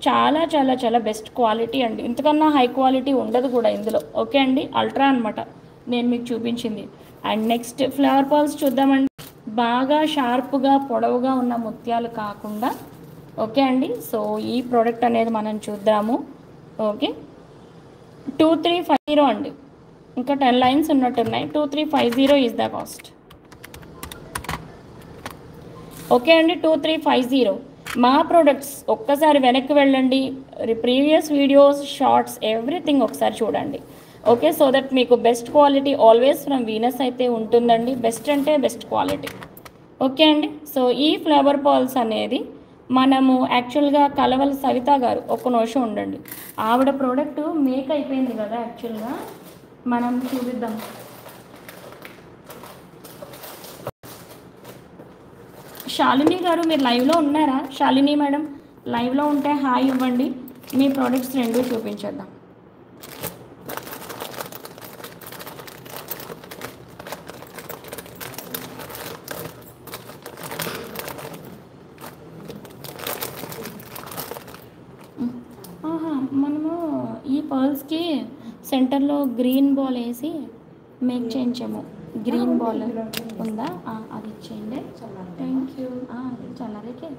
చాలా చాలా చాలా బెస్ట్ క్వాలిటీ అండి, ఇంతకన్నా హై క్వాలిటీ ఉండదు కూడా ఇందులో. ఓకే అండి, అల్ట్రా అనమాట నేను మీకు చూపించింది. అండ్ నెక్స్ట్ ఫ్లవర్ పాల్స్ చూద్దామండి. బాగా షార్ప్గా పొడవుగా ఉన్న ముత్యాలు కాకుండా. ఓకే అండి, సో ఈ ప్రోడక్ట్ అనేది మనం చూద్దాము. ఓకే, 2350 అండి, ఇంకా 10 లైన్స్ ఉన్నట్టున్నాయి. 2350 ఈజ్ ద కాస్ట్. ఓకే అండి, 2350 మా ప్రోడక్ట్స్. ఒక్కసారి వెనక్కి వెళ్ళండి, ప్రీవియస్ వీడియోస్, షార్ట్స్, ఎవ్రీథింగ్ ఒకసారి చూడండి. ఓకే, సో దట్ మీకు best quality always from Venus అయితే ఉంటుందండి. బెస్ట్ అంటే బెస్ట్ క్వాలిటీ. ఓకే అండి, సో ఈ ఫ్లవర్ పాల్స్ అనేది మనము యాక్చువల్గా కలవల సవిత గారు, ఒక్క నిమిషం ఉండండి, ఆవిడ ప్రోడక్ట్ మేక్ అయిపోయింది కదా. యాక్చువల్గా మనం చూపిద్దాం. శాలిని గారు మీరు లైవ్లో ఉన్నారా? శాలిని మేడం లైవ్లో ఉంటే హాయ్ ఇవ్వండి. మీ ప్రోడక్ట్స్ రెండు చూపించేద్దాం. మనము ఈ పర్ల్స్కి సెంటర్లో గ్రీన్ బాల్ వేసి మేక్ చేయించాము. గ్రీన్ బాల్ ఉందా? అది ఇచ్చేయండి. Thank you. అది చల్లరేకే.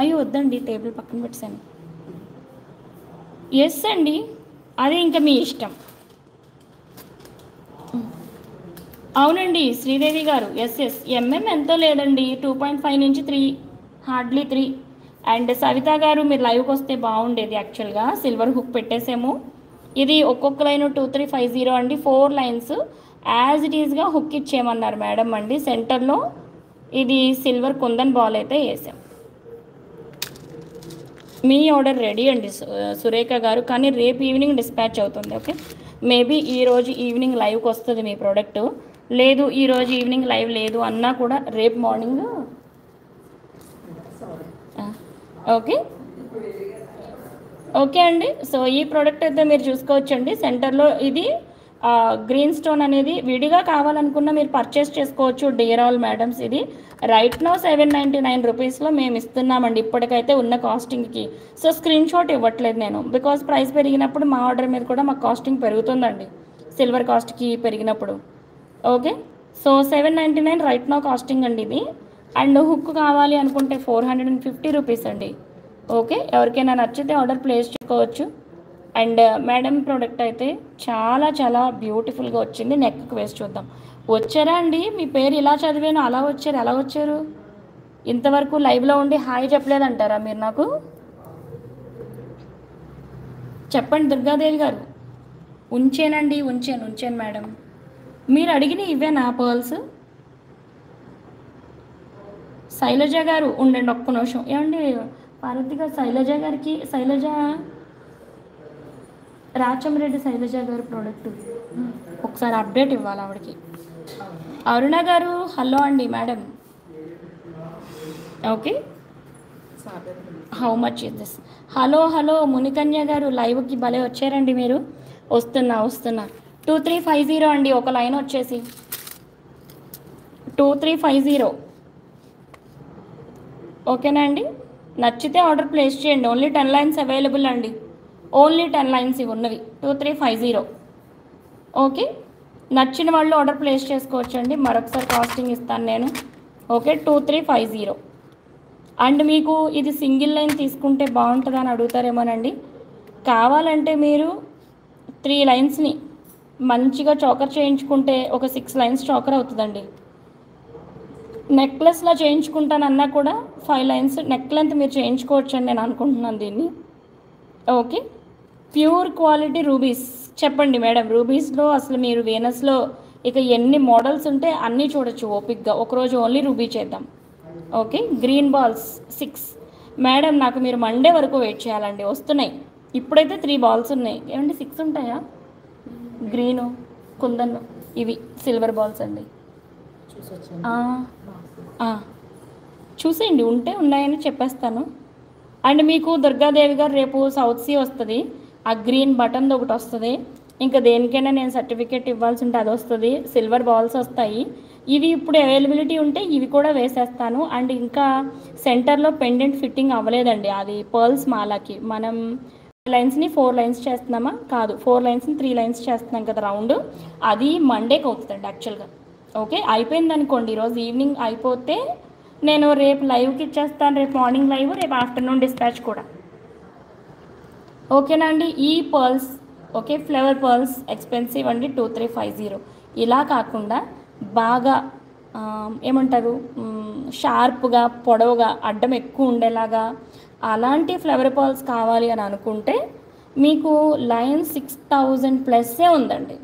అయ్యో వద్దండి, టేబుల్ పక్కన పెట్టాను. ఎస్ అండి, అది ఇంకా మీ ఇష్టం. అవునండి శ్రీదేవి గారు, ఎస్ ఎంఎం ఎంతో లేదండి, 2.5 నుంచి 3, హార్డ్లీ 3. అండ్ సవిత గారు మీరు లైవ్కి వస్తే బాగుండేది. యాక్చువల్గా సిల్వర్ హుక్ పెట్టేసాము. ఇది ఒక్కొక్క లైన్ 2350 అండి, 4 లైన్స్ యాజ్ ఇట్ ఈజ్గా హుక్ ఇచ్చేయమన్నారు మేడం అండి. సెంటర్లో ఇది సిల్వర్ కుందన్ బాల్ అయితే వేసాం. మీ ఆర్డర్ రెడీ అండి సురేఖ గారు, కానీ రేపు ఈవినింగ్ డిస్పాచ్ అవుతుంది. ఓకే, మేబీ ఈరోజు ఈవినింగ్ లైవ్కి వస్తుంది మీ ప్రోడక్ట్. లేదు ఈరోజు ఈవినింగ్ లైవ్ లేదు అన్నా కూడా రేపు మార్నింగ్. ఓకే, ఓకే అండి. సో ఈ ప్రోడక్ట్ అయితే మీరు చూసుకోవచ్చండి. సెంటర్లో ఇది గ్రీన్ స్టోన్ అనేది విడిగా కావాలనుకున్న మీరు పర్చేస్ చేసుకోవచ్చు. డియర్ ఆల్ మేడమ్స్, ఇది రైట్ నో 799 రూపీస్లో మేము ఇస్తున్నామండి ఇప్పటికైతే ఉన్న కాస్టింగ్కి. సో స్క్రీన్ షాట్ ఇవ్వట్లేదు నేను, బికాస్ ప్రైస్ పెరిగినప్పుడు మా ఆర్డర్ మీద కూడా మా కాస్టింగ్ పెరుగుతుందండి, సిల్వర్ కాస్ట్కి పెరిగినప్పుడు. Okay, so 799 right no costing అండి ఇది. అండ్ హుక్ కావాలి అనుకుంటే 450 రూపీస్ అండి. ఓకే, ఎవరికైనా నచ్చితే ఆర్డర్ ప్లేస్ చేసుకోవచ్చు. అండ్ మేడం ప్రోడక్ట్ అయితే చాలా చాలా బ్యూటిఫుల్గా వచ్చింది. నెక్కి వేసి చూద్దాం. వచ్చారా అండి? మీ పేరు ఇలా చదివాను అలా వచ్చారు, ఎలా వచ్చారు? ఇంతవరకు లైవ్లో ఉండి హాయ్ చెప్పలేదంటారా మీరు నాకు? చెప్పండి దుర్గాదేవి గారు. ఉంచాను మేడం. మీరు అడిగిన ఇవేనా పర్ల్స్? శైలజ గారు ఉండండి ఒక్క నిమిషం. ఏమండి పార్వతి గారు, శైలజ రాచమరెడ్డి శైలజ గారు ప్రోడక్ట్ ఒకసారి అప్డేట్ ఇవ్వాలి ఆవిడకి. అరుణ గారు హలో అండి madam. Okay, how much is this? Hello Munikanya గారు, లైవ్కి భలే వచ్చారండి మీరు. వస్తున్నా 2350 అండి ఒక లైన్ వచ్చేసి 2350. ఓకేనా అండి? నచ్చితే ఆర్డర్ ప్లేస్ చేయండి. ఓన్లీ 10 లైన్స్ అవైలబుల్ అండి, ఓన్లీ 10 లైన్స్ ఇవి ఉన్నవి. 2350. ఓకే, నచ్చిన వాళ్ళు ఆర్డర్ ప్లేస్ చేసుకోవచ్చు అండి. మరొకసారి కాస్టింగ్ ఇస్తాను నేను. ఓకే, 2350. అండ్ మీకు ఇది సింగిల్ లైన్ తీసుకుంటే బాగుంటుందని అడుగుతారేమోనండి. కావాలంటే మీరు 3 లైన్స్ని మంచిగా చోకర్ చేయించుకుంటే ఒక 6 లైన్స్ చోకర్ అవుతుందండి. నెక్లెస్లో చేయించుకుంటానన్నా కూడా 5 లైన్స్ నెక్ లెంత్ మీరు చేయించుకోవచ్చు అని నేను అనుకుంటున్నాను దీన్ని. Okay, pure quality rubies. చెప్పండి మేడం, రూబీస్లో అసలు మీరు వీనస్లో ఇక ఎన్ని మోడల్స్ ఉంటే అన్నీ చూడొచ్చు ఓపిక్గా. ఒకరోజు ఓన్లీ రూబీ చేద్దాం. Okay, green balls 6 madam. నాకు మీరు మండే వరకు వెయిట్ చేయాలండి, వస్తున్నాయి. ఇప్పుడైతే 3 బాల్స్ ఉన్నాయి. ఏమండి 6 ఉంటాయా? గ్రీను కుందన్ ఇవి సిల్వర్ బాల్స్ అండి. చూసేయండి, ఉంటే ఉన్నాయని చెప్పేస్తాను. అండ్ మీకు దుర్గాదేవి గారు రేపు సౌత్ సీ వస్తుంది, ఆ గ్రీన్ బటన్ ఒకటి వస్తుంది. ఇంకా దేనికైనా నేను సర్టిఫికేట్ ఇవ్వాల్సి ఉంటే అది వస్తుంది. సిల్వర్ బాల్స్ వస్తాయి. ఇవి ఇప్పుడు అవైలబిలిటీ ఉంటే ఇవి కూడా వేసేస్తాను. అండ్ ఇంకా సెంటర్లో పెండెంట్ ఫిట్టింగ్ అవ్వలేదండి, అది పర్ల్స్ మాలకి. మనం లైన్స్ని 4 లైన్స్ చేస్తున్నామా? కాదు, 4 లైన్స్ని 3 లైన్స్ చేస్తున్నాం కదా రౌండ్. అది మండేకి అవుతుందండి యాక్చువల్గా. ఓకే, అయిపోయింది అనుకోండి, ఈరోజు ఈవినింగ్ అయిపోతే నేను రేపు లైవ్కి ఇచ్చేస్తాను. రేపు మార్నింగ్ లైవ్, రేపు ఆఫ్టర్నూన్ డిస్పాచ్ కూడా. ఓకేనా అండి? ఈ pearls okay, flower pearls expensive అండి, 2350. ఇలా కాకుండా బాగా ఏమంటారు, షార్ప్గా పొడవుగా అడ్డం ఎక్కువ ఉండేలాగా అలాంటి ఫ్లవర్ పర్ల్స్ కావాలి అని అనుకుంటే మీకు లైన్ 6000 ప్లస్సే ఉందండి.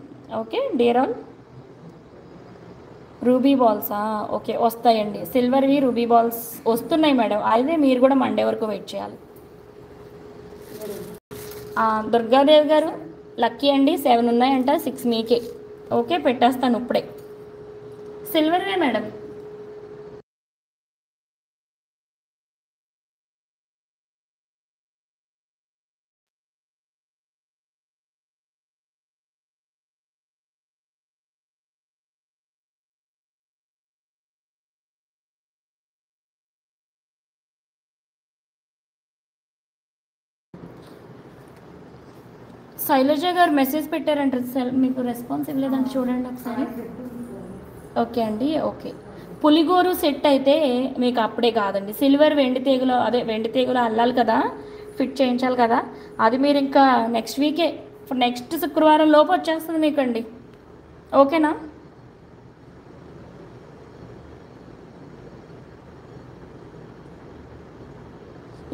Okay dear all. రూబీ బాల్సా? ఓకే, వస్తాయండి. సిల్వర్వి రూబీ బాల్స్ వస్తున్నాయి మేడం. అయితే మీరు కూడా మండే వరకు వెయిట్ చేయాలి. దుర్గాదేవి గారు లక్కీ అండి, 7 ఉన్నాయంట, 6 మీకే. ఓకే, పెట్టేస్తాను ఇప్పుడే. సిల్వర్వే మేడం. శైలజ గారు మెసేజ్ పెట్టారంటారు, మీకు రెస్పాన్స్ ఇవ్వలేదంటే చూడండి ఒకసారి. ఓకే అండి, ఓకే. పులిగోరు సెట్ అయితే మీకు అప్పుడే కాదండి, సిల్వర్ వెండి తీగలో, అదే వెండి తీగలో అల్లాలి కదా, ఫిట్ చేయించాలి కదా, అది మీరు ఇంకా నెక్స్ట్ వీకే, నెక్స్ట్ శుక్రవారం లోపు వచ్చేస్తుంది మీకు అండి. ఓకేనా?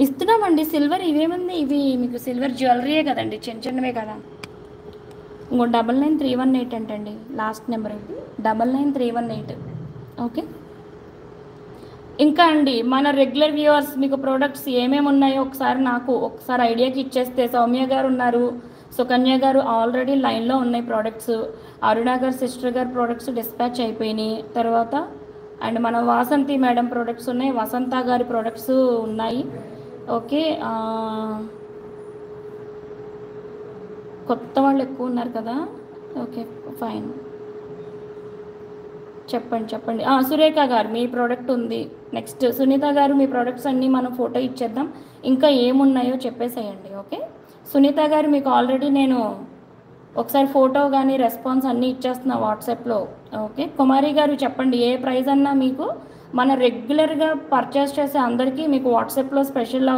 ఇస్తున్నామండి సిల్వర్. ఇవేముంది, ఇవి మీకు సిల్వర్ జ్యువెలరీయే కదండి, చిన్న చిన్నవే కదా. ఇంకో 99318 అంటండి లాస్ట్ నెంబర్, 99318. ఓకే. ఇంకా అండి మన రెగ్యులర్ వ్యూవర్స్ మీకు ప్రోడక్ట్స్ ఏమేమి ఉన్నాయో ఒకసారి ఐడియాకి ఇచ్చేస్తే, సౌమ్య గారు ఉన్నారు, సుకన్య గారు ఆల్రెడీ లైన్లో ఉన్నాయి ప్రోడక్ట్స్. అరుణ గారు సిస్టర్ గారు ప్రోడక్ట్స్ డిస్పాచ్ అయిపోయినాయి. తర్వాత అండ్ మన వాసంతి మేడం ప్రోడక్ట్స్ ఉన్నాయి, వసంత గారి ప్రోడక్ట్స్ ఉన్నాయి. ఓకే, కొత్త వాళ్ళు ఎక్కువ ఉన్నారు కదా. ఓకే ఫైన్, చెప్పండి. సురేఖ గారు మీ ప్రోడక్ట్ ఉంది. నెక్స్ట్ సునీత గారు మీ ప్రోడక్ట్స్ అన్నీ మనం ఫోటో ఇచ్చేద్దాం. ఇంకా ఏమున్నాయో చెప్పేసేయండి. ఓకే సునీత గారు మీకు ఆల్రెడీ నేను ఒకసారి ఫోటో కానీ రెస్పాన్స్ అన్నీ ఇచ్చేస్తున్నా వాట్సాప్లో. ఓకే కుమారి గారు చెప్పండి, ఏ ప్రైస్ అన్నా మీకు మన రెగ్యులర్గా పర్చేస్ చేసే అందరికీ మీకు వాట్సాప్లో స్పెషల్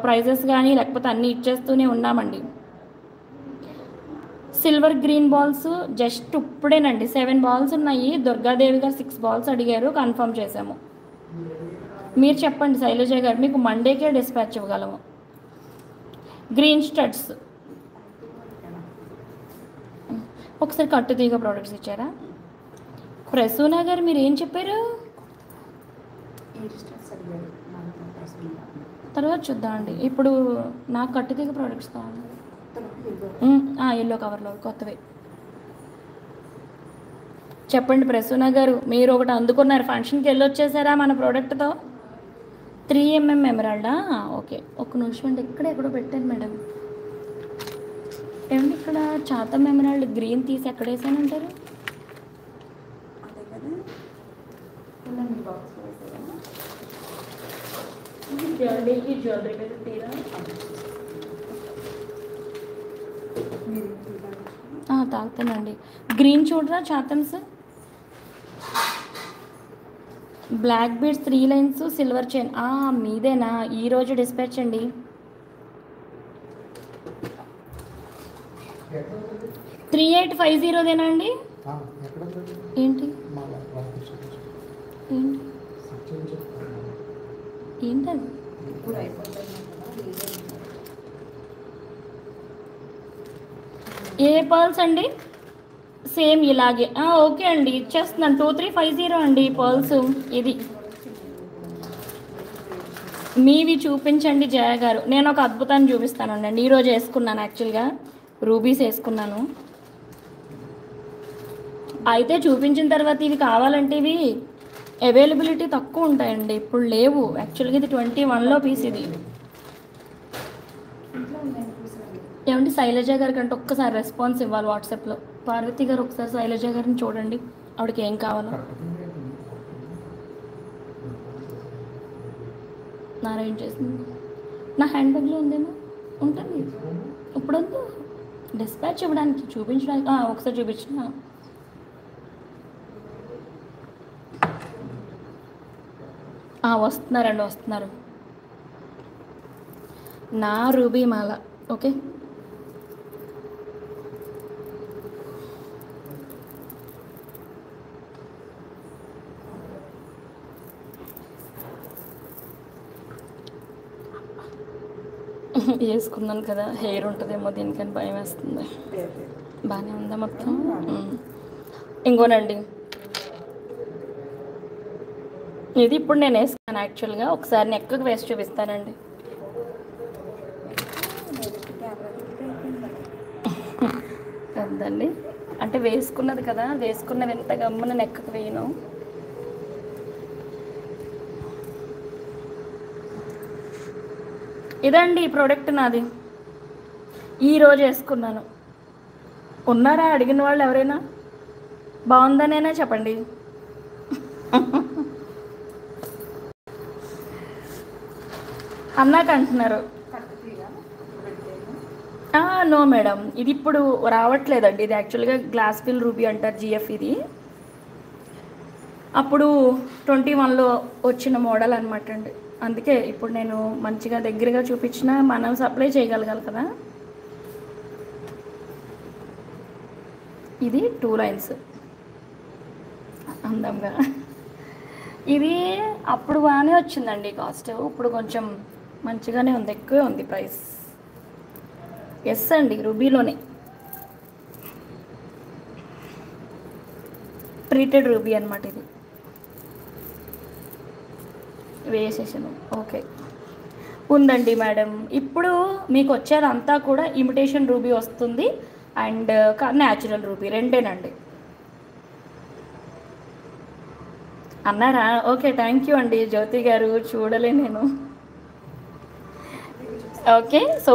ప్రైజెస్ కానీ లేకపోతే అన్నీ ఇచ్చేస్తూనే ఉన్నామండి. సిల్వర్ గ్రీన్ బాల్స్ జస్ట్ ఇప్పుడేనండి 7 బాల్స్ ఉన్నాయి. దుర్గాదేవి గారు 6 బాల్స్ అడిగారు, కన్ఫర్మ్ చేసాము. మీరు చెప్పండి శైలజ గారు, మీకు మండేకే డిస్పాచ్ ఇవ్వగలము. గ్రీన్ స్టడ్స్ ఒకసారి కట్టుతీగ ప్రోడక్ట్స్ ఇచ్చారా. ప్రసూనా గారు మీరు ఏం చెప్పారు, తర్వాత చూద్దామండి. ఇప్పుడు నాకు కట్టుతీగ ప్రోడక్ట్స్ కావాలి. ఎల్లో కవర్లో కొత్తవి చెప్పండి. ప్రసూనా గారు మీరు ఒకటి అందుకున్నారు, ఫంక్షన్కి వెళ్ళి వచ్చేసారా మన ప్రోడక్ట్తో. 3mm ఎమరాల్డా. ఓకే ఒక్క నిమిషం అండి, ఎక్కడో పెట్టాను మేడం. ఏమండి ఇక్కడ చాతం ఎమరాల్డ్ గ్రీన్ తీసి ఎక్కడ వేసానంటారు. జ్యువెలరీ తీరా తాగుతానండి. గ్రీన్ చూడరా చాతమ్స్, black beads 3 lines silver chain. మీదేనా ఈరోజు డిస్పాచ్ అండి. త్రీ 3850 అండి. ఏంటి ఏంటది ఏ పర్ల్స్ అండి. సేమ్ ఇలాగే ఓకే అండి ఇచ్చేస్తున్నాను. 2350 అండి పర్ల్స్. ఇది మీవి చూపించండి జయ గారు. నేను ఒక అద్భుతాన్ని చూపిస్తానండి. ఈరోజు వేసుకున్నాను, యాక్చువల్గా రూబీస్ వేసుకున్నాను. అయితే చూపించిన తర్వాత ఇవి కావాలంటే ఇవి అవైలబిలిటీ తక్కువ ఉంటాయండి, ఇప్పుడు లేవు. యాక్చువల్గా ఇది 21లో పీస్. ఇది ఏమంటే శైలజ గారి కంటే ఒక్కసారి రెస్పాన్స్ ఇవ్వాలి వాట్సాప్లో. పార్వతి గారు ఒకసారి శైలజ గారిని చూడండి, ఆవిడకి ఏం కావాలో. నారాయణ చేసింది నా హ్యాండ్ బ్యాగ్లో ఉందేమో, ఉంటుంది ఇప్పుడొద్దు డిస్పాచ్ ఇవ్వడానికి చూపించడానికి. ఒకసారి చూపించిన వస్తున్నారు. నా రూబీ మాల. ఓకే వేసుకున్నాను కదా, హెయిర్ ఉంటుందేమో దీనికని భయం వేస్తుంది. బాగానే ఉందా మొత్తం. ఇంకోనండి ఇది ఇప్పుడు నేను వేసుకున్నాను. యాక్చువల్గా ఒకసారి నెక్కకు వేసి చూపిస్తానండి. వద్దండి అంటే వేసుకున్నది కదా, వేసుకున్నది ఎంత గమ్మున నెక్కకు వేయను. ఇదండి ఈ ప్రోడక్ట్ నాది, ఈరోజు వేసుకున్నాను. ఉన్నారా అడిగిన వాళ్ళు ఎవరైనా? బాగుందనేనా చెప్పండి. అన్నాక అంటున్నారు. నో మేడం, ఇది ఇప్పుడు రావట్లేదండి. ఇది యాక్చువల్గా గ్లాస్ ఫిల్ రూబీ అంటారు, జిఎఫ్. ఇది అప్పుడు 21లో వచ్చిన మోడల్ అనమాట అండి. అందుకే ఇప్పుడు నేను మంచిగా దగ్గరగా చూపించిన మనం సప్లై చేయగలగాలి కదా. ఇది 2 లైన్స్ అందంగా. ఇది అప్పుడు బాగానే వచ్చిందండి కాస్ట్, ఇప్పుడు కొంచెం మంచిగానే ఉంది, ఎక్కువే ఉంది ప్రైస్. ఎస్ అండి రూబీలోనే, ట్రీటెడ్ రూబీ అనమాట. ఇది వేసేసాను. ఓకే ఉందండి మేడం. ఇప్పుడు మీకు వచ్చేదంతా కూడా ఇమిటేషన్ రూబీ వస్తుంది అండ్ న్యాచురల్ రూబీ రెండేనండి. అన్నారా? ఓకే థ్యాంక్ యూ అండి జ్యోతి గారు, చూడలే నేను. ఓకే సో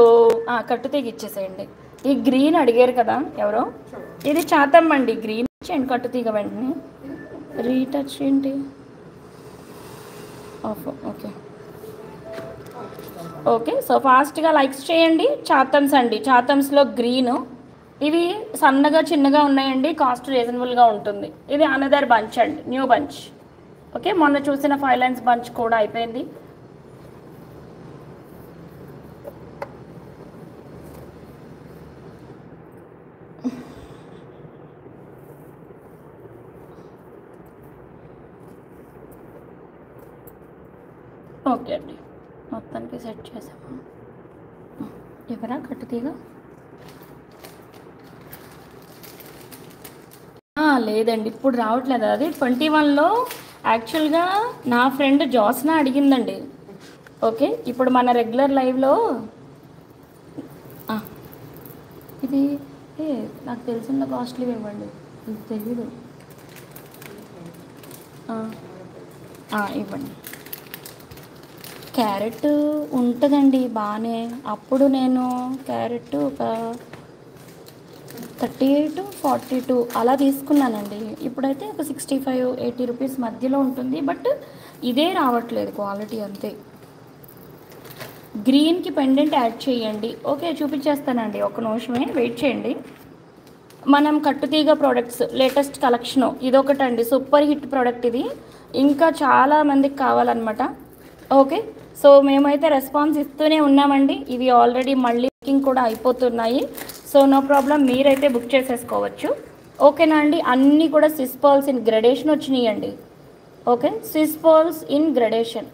కట్టుతీగ ఇచ్చేసేయండి. ఈ గ్రీన్ అడిగారు కదా ఎవరో, ఇది చాతమ్మ అండి. గ్రీన్ అండ్ కట్టు తీగ వెంటనే రీటచ్ ఏంటి ఆఫ్. Okay okay. సో ఫాస్ట్గా లైక్స్ చేయండి. చాతమ్స్ అండి, చాతమ్స్లో గ్రీను. ఇవి సన్నగా చిన్నగా ఉన్నాయండి, కాస్ట్ రీజనబుల్గా ఉంటుంది. ఇది అనదర్ బంచ్ అండి, న్యూ బంచ్. ఓకే, మొన్న చూసిన 5 లైన్స్ బంచ్ కూడా అయిపోయింది. ఓకే అండి, మొత్తానికి సెట్ చేసాము. ఎవరా కట్టు తీగ? లేదండి, ఇప్పుడు రావట్లేదు. అది 21లో యాక్చువల్గా నా ఫ్రెండ్ జోస్నా అడిగిందండి. ఓకే, ఇప్పుడు మన రెగ్యులర్ లైవ్లో ఇది నాకు తెలిసిన కాస్ట్లీ ఇవ్వండి, ఇది తెలీదు. ఇవ్వండి. క్యారెట్ ఉంటుందండి బాగానే. అప్పుడు నేను క్యారెట్ ఒక 38, 42 అలా తీసుకున్నానండి. ఇప్పుడైతే ఒక 65, 80 రూపీస్ మధ్యలో ఉంటుంది. బట్ ఇదే రావట్లేదు క్వాలిటీ, అంతే. గ్రీన్కి పెండెంట్ యాడ్ చేయండి. ఓకే, చూపించేస్తానండి, ఒక నిమిషమే వెయిట్ చేయండి. మనం కట్టుతీగ ప్రోడక్ట్స్ లేటెస్ట్ కలెక్షను ఇదొకటండి, సూపర్ హిట్ ప్రోడక్ట్ ఇది. ఇంకా చాలా మందికి కావాలన్నమాట. ఓకే, సో మేమైతే రెస్పాన్స్ ఇస్తూనే ఉన్నామండి. ఇవి ఆల్రెడీ మళ్ళీ బుకింగ్ కూడా అయిపోతున్నాయి. సో నో ప్రాబ్లం, మీరైతే బుక్ చేసేసుకోవచ్చు. ఓకేనా అండి? అన్నీ కూడా స్విస్ పర్ల్స్ ఇన్ గ్రెడేషన్ వచ్చినాయండి. Okay, Swiss pearls in gradation.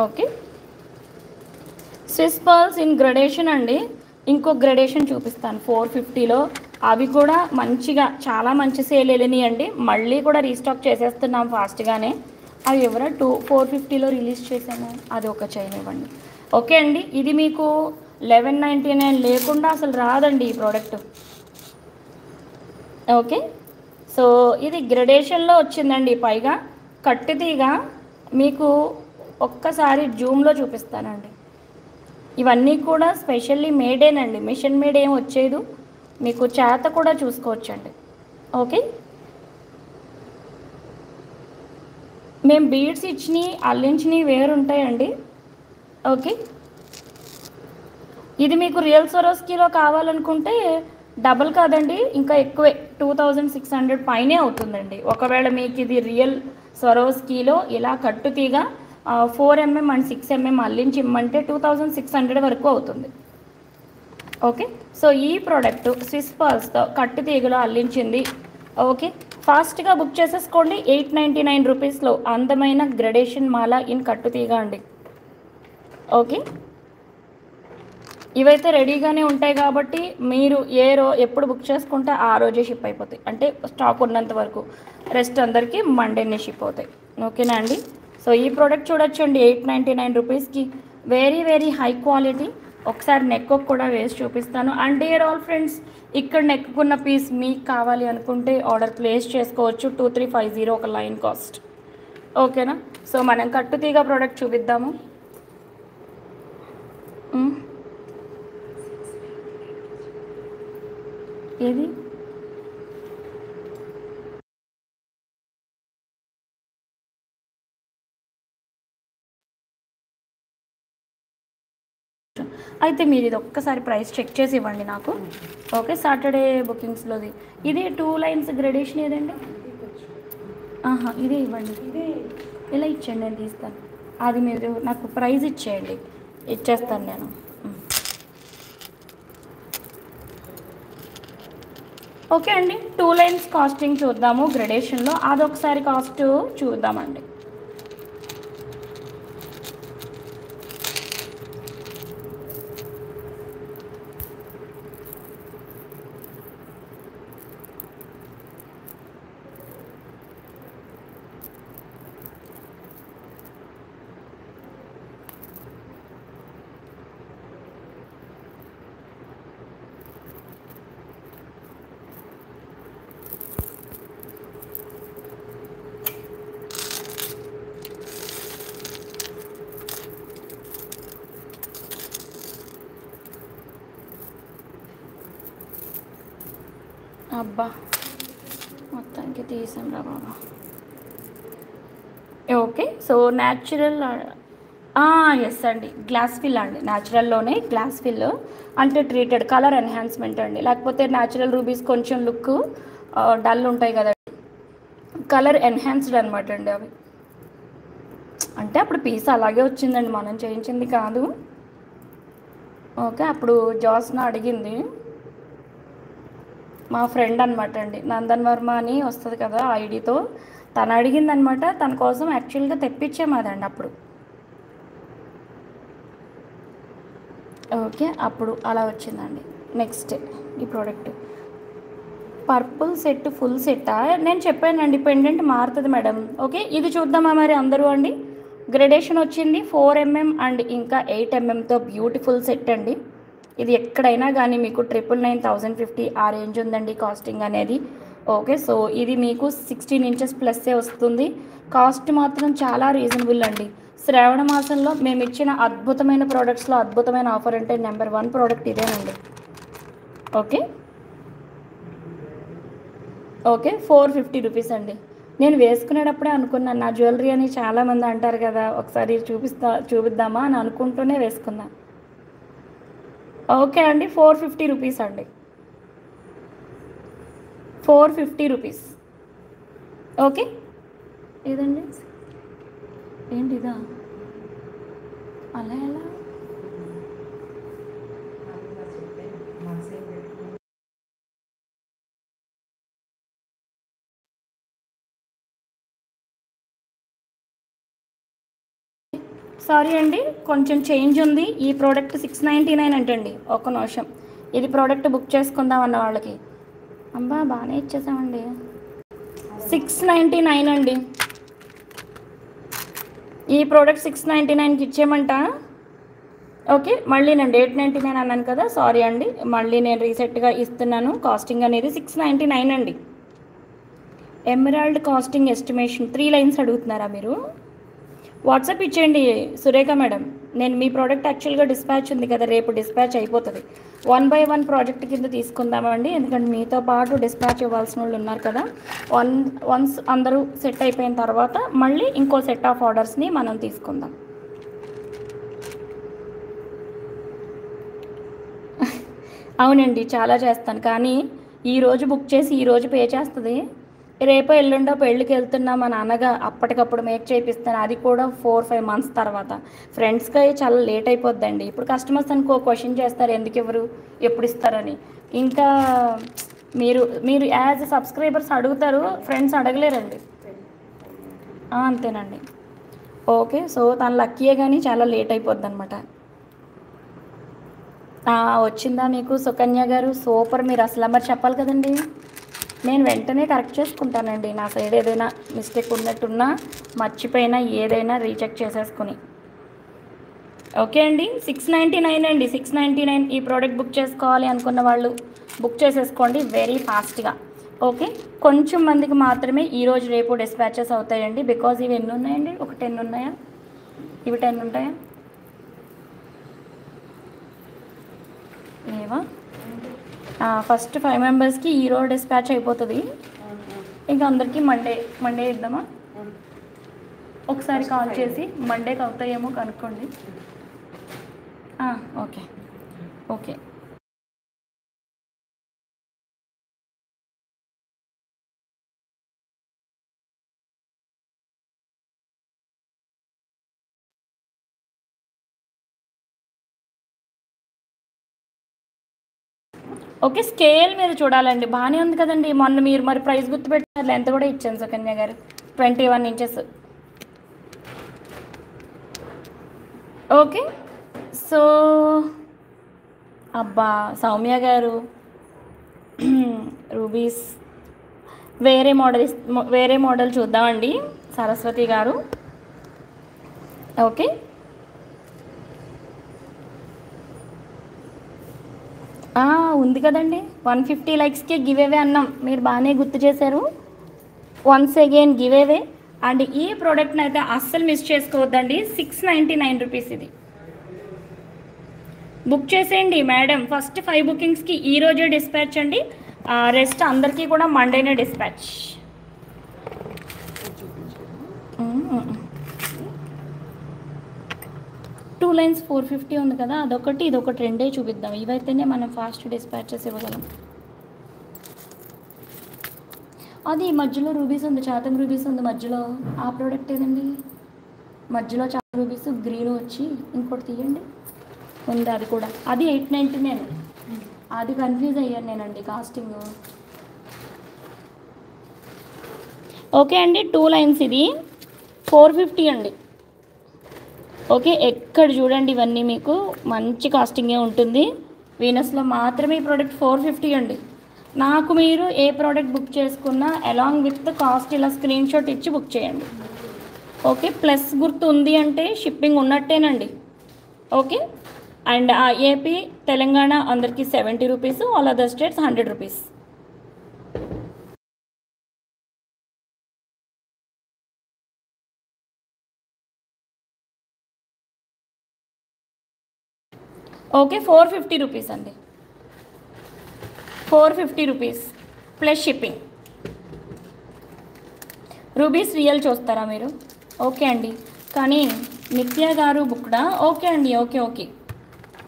Okay, Swiss pearls in gradation అండి. ఇంకో గ్రెడేషన్ చూపిస్తాను 450లో. అవి కూడా మంచిగా చాలా మంచి సేల్ వెళ్ళినాయండి. మళ్ళీ కూడా రీస్టాక్ చేసేస్తున్నాం ఫాస్ట్గానే. అవి ఎవరో 450లో రిలీజ్ చేసాము, అది ఒక చైన్ ఇవ్వండి. ఓకే అండి, ఇది మీకు 1199 లేకుండా అసలు రాదండి ఈ ప్రోడక్ట్. ఓకే, సో ఇది గ్రెడేషన్లో వచ్చిందండి. పైగా కట్టుతీగా మీకు ఒక్కసారి జూమ్లో చూపిస్తానండి. ఇవన్నీ కూడా స్పెషల్లీ మేడేనండి, మిషన్ మేడ్ ఏం వచ్చేది. మీకు చేత కూడా చూసుకోవచ్చండి. ఓకే, మేము బీడ్స్ ఇచ్చినవి అల్లించినవి వేరు ఉంటాయండి. ఓకే, ఇది మీకు రియల్ సొరోస్కీలో కావాలనుకుంటే డబల్ కాదండి, ఇంకా ఎక్కువే, 2600 పైనే అవుతుందండి. ఒకవేళ మీకు ఇది రియల్ సొరోస్కీలో ఇలా కట్టుతీగా 4mm అండ్ 6mm అల్లించి ఇమ్మంటే 2600 వరకు అవుతుంది. ఓకే, సో ఈ ప్రోడక్ట్ స్విస్ పర్ల్స్తో కట్టుతీగలో అల్లించింది. ఓకే, ఫాస్ట్గా బుక్ చేసేసుకోండి. 899 రూపీస్లో అందమైన గ్రెడేషన్ మాల ఇన్ కట్టుతీగ అండి. ఓకే, ఇవైతే రెడీగానే ఉంటాయి కాబట్టి మీరు ఎప్పుడు బుక్ చేసుకుంటే ఆ రోజే షిప్ అయిపోతాయి. అంటే స్టాక్ ఉన్నంత వరకు, రెస్ట్ అందరికీ మండేనే షిప్ అవుతాయి. ఓకేనా అండి? సో ఈ ప్రోడక్ట్ చూడొచ్చండి 899 రూపీస్కి, వెరీ వెరీ హై క్వాలిటీ. ఒకసారి నెక్ కూడా వేసి చూపిస్తాను. అండ్ డియర్ ఆల్ ఫ్రెండ్స్, ఇక్కడ నెక్కున్న పీస్ మీకు కావాలి అనుకుంటే ఆర్డర్ ప్లేస్ చేసుకోవచ్చు. 2350 ఒక లైన్ కాస్ట్. ఓకేనా? సో మనం కట్టుతీగ ప్రోడక్ట్ చూపిద్దాము. ఏది అయితే మీరు ఇది ఒక్కసారి ప్రైస్ చెక్ చేసి ఇవ్వండి నాకు. ఓకే, సాటర్డే బుకింగ్స్లోది ఇది 2 లైన్స్ గ్రెడేషన్ ఏదండి? ఇదే ఇవ్వండి. ఇలా ఇచ్చేయండి, నేను తీస్తాను. అది మీరు నాకు ప్రైస్ ఇచ్చేయండి, ఇచ్చేస్తాను నేను. ఓకే అండి, 2 లైన్స్ కాస్టింగ్ చూద్దాము గ్రెడేషన్లో. అదొకసారి కాస్ట్ చూద్దామండి. అబ్బా మొత్తానికి తీసాం రా బాబా. ఓకే, సో న్యాచురల్ ఎస్ అండి, గ్లాస్ ఫిల్ అండి, న్యాచురల్లోనే గ్లాస్ ఫిల్ అంటే ట్రీటెడ్ కలర్ ఎన్హాన్స్మెంట్ అండి. లేకపోతే న్యాచురల్ రూబీస్ కొంచెం లుక్ డల్ ఉంటాయి కదండి, కలర్ ఎన్హాన్స్డ్ అనమాట అండి అవి. అంటే అప్పుడు పీస్ అలాగే వచ్చిందండి, మనం చేయించింది కాదు. ఓకే, అప్పుడు జోస్న అడిగింది, మా ఫ్రెండ్ అనమాట అండి, నందన్ వర్మ అని వస్తుంది కదా ఐడితో, తను అడిగింది అనమాట. తన కోసం యాక్చువల్గా తెప్పించామదండి అప్పుడు. ఓకే, అప్పుడు అలా వచ్చిందండి. నెక్స్ట్ ఈ ప్రోడక్ట్ పర్పుల్ సెట్ ఫుల్ సెట్టా, నేను చెప్పానండి పెండెంట్ మారుతుంది మేడం. ఓకే, ఇది చూద్దామా మరి అందరూ అండి. గ్రెడేషన్ వచ్చింది 4mm అండ్ ఇంకా 8mmతో బ్యూటిఫుల్ సెట్ అండి. ఇది ఎక్కడైనా కానీ మీకు 999, 1050 ఆ రేంజ్ ఉందండి కాస్టింగ్ అనేది. ఓకే, సో ఇది మీకు 16 inches ప్లస్సే వస్తుంది. కాస్ట్ మాత్రం చాలా రీజనబుల్ అండి. శ్రావణ మాసంలో మేము ఇచ్చిన అద్భుతమైన ప్రోడక్ట్స్లో అద్భుతమైన ఆఫర్ అంటే నెంబర్ 1 ప్రోడక్ట్ ఇదేనండి. ఓకే ఓకే 450 రూపీస్ అండి. నేను వేసుకునేటప్పుడే అనుకున్నాను, నా జ్యువెలరీ అని చాలామంది అంటారు కదా, ఒకసారి చూపిద్దామా అని అనుకుంటూనే వేసుకున్నా. ఓకే అండి, 450 రూపీస్ అండి, 450 రూపీస్. ఓకే, ఏదండి ఏంటిదా అలా ఎలా సారీ అండి, కొంచెం చేంజ్ ఉంది. ఈ ప్రోడక్ట్ 699 అంటండి. ఒక నిమిషం, ఇది ప్రోడక్ట్ బుక్ చేసుకుందాం అన్న వాళ్ళకి అబ్బా బాగానే ఇచ్చేసామండి. 699 అండి, ఈ ప్రోడక్ట్ 699కి ఇచ్చేయమంట. ఓకే, మళ్ళీ నేను 899 అన్నాను కదా, సారీ అండి, మళ్ళీ నేను రీసెట్గా ఇస్తున్నాను. కాస్టింగ్ అనేది 699 అండి. ఎమరాల్డ్ కాస్టింగ్ ఎస్టిమేషన్ 3 లైన్స్ అడుగుతున్నారా మీరు? వాట్సాప్ ఇచ్చేయండి సురేఖ మేడం. నేను మీ ప్రోడక్ట్ యాక్చువల్గా డిస్పాచ్ ఉంది కదా, రేపు డిస్పాచ్ అయిపోతుంది. 1 by 1 ప్రాజెక్ట్ కింద తీసుకుందామండి, ఎందుకంటే మీతో పాటు డిస్పాచ్ ఇవ్వాల్సిన వాళ్ళు ఉన్నారు కదా. వన్స్ అందరూ సెట్ అయిపోయిన తర్వాత మళ్ళీ ఇంకో సెట్ ఆఫ్ ఆర్డర్స్ని మనం తీసుకుందాం. అవునండి, చాలా చేస్తాను, కానీ ఈరోజు బుక్ చేసి ఈరోజు పే చేస్తుంది, రేపో ఎల్లుండో పెళ్ళికి వెళ్తున్నామని అనగా అప్పటికప్పుడు మేక్ చేయిస్తాను, అది కూడా 4-5 months తర్వాత. ఫ్రెండ్స్కి చాలా లేట్ అయిపోద్దండి. ఇప్పుడు కస్టమర్స్ అనుకో క్వశ్చన్ చేస్తారు, ఎందుకు ఎవరు ఎప్పుడు ఇస్తారని. ఇంకా మీరు యాజ్ సబ్స్క్రైబర్స్ అడుగుతారు, ఫ్రెండ్స్ అడగలేరండి. అంతేనండి. ఓకే, సో తను లక్కీయే కానీ చాలా లేట్ అయిపోద్ది అనమాట. వచ్చిందా మీకు సుకన్య గారు? సూపర్, మీరు అసలు మరి చెప్పాలి కదండి, నేను వెంటనే కరెక్ట్ చేసుకుంటానండి. నా సైడ్ ఏదైనా మిస్టేక్ ఉన్నట్టున్నా మర్చిపోయినా ఏదైనా రీచెక్ చేసేసుకుని. ఓకే అండి, 699 అండి, 699. ఈ ప్రోడక్ట్ బుక్ చేసుకోవాలి అనుకున్న వాళ్ళు బుక్ చేసేసుకోండి వెరీ ఫాస్ట్గా. ఓకే, కొంచెం మందికి మాత్రమే ఈరోజు రేపు డిస్పాచెస్ అవుతాయండి. బికాజ్ ఇవి ఎన్ని ఉన్నాయండి? ఒక 10 ఉన్నాయా? ఇవి 10 ఉంటాయా? లేవా? ఫస్ట్ 5 మెంబర్స్కి ఈరోజు డిస్పాచ్ అయిపోతుంది. ఇంకా అందరికీ మండే ఇద్దామా? ఒకసారి కాల్ చేసి మండేకి అవుతాయేమో కనుక్కోండి. ఓకే ఓకే ఓకే, స్కేల్ మీద చూడాలండి, బాగానే ఉంది కదండి. మొన్న మీరు మరి ప్రైస్ గుర్తుపెట్టారు, ఎంత కూడా ఇచ్చాను సుకన్య గారు, 21 inches. ఓకే, సో అబ్బా సౌమ్య గారు రూబీస్ వేరే మోడల్ చూద్దామండి. సరస్వతి గారు ఓకే, ఉంది కదండి. 150 likesకి గివ్ అవే అన్నాం, మీరు బాగానే గుర్తు చేశారు. Once again give away. And ఈ ప్రోడక్ట్ని అయితే అస్సలు మిస్ చేసుకోవద్దండి. 699 రూపీస్. ఇది బుక్ చేసేయండి మేడం. ఫస్ట్ 5 బుకింగ్స్కి ఈరోజే డిస్పాచ్ అండి. రెస్ట్ అందరికీ కూడా మండేనే డిస్పాచ్. 2 lines 450 ఉంది కదా, అదొకటి ఇదొకటి రెండే చూపిద్దాం. ఇవైతేనే మనం ఫాస్ట్ డిస్పాచెస్ ఇవ్వగలం. అది మధ్యలో రూబీస్ ఉంది, చాతం రూబీస్ ఉంది మధ్యలో. ఆ ప్రోడక్ట్ ఏదండి? మధ్యలో చాతం రూబీస్ గ్రీన్ వచ్చి ఇంకోటి తీయండి ఉంది, అది కూడా. అది 899. అది కన్ఫ్యూజ్ అయ్యాను నేనండి కాస్టింగ్. ఓకే అండి, 2 lines ఇది 450 అండి. ఓకే, ఎక్కడ చూడండి ఇవన్నీ మీకు మంచి కాస్టింగే ఉంటుంది. వీనస్లో మాత్రమే ఈ ప్రోడక్ట్ 450 అండి. నాకు మీరు ఏ ప్రోడక్ట్ బుక్ చేసుకున్నా అలాంగ్ విత్ కాస్ట్ ఇలా స్క్రీన్ షాట్ ఇచ్చి బుక్ చేయండి. ఓకే, ప్లస్ గుర్తు ఉంది అంటే షిప్పింగ్ ఉన్నట్టేనండి. ఓకే, అండ్ ఏపీ తెలంగాణ అందరికీ 70 rupees, all other states 100 rupees. Okay, 450 rupees అండి. 450 rupees plus shipping. Rubies real చూస్తారా మీరు? ఓకే అండి, కానీ నిత్య గారు బుక్డా? ఓకే అండి, ఓకే ఓకే.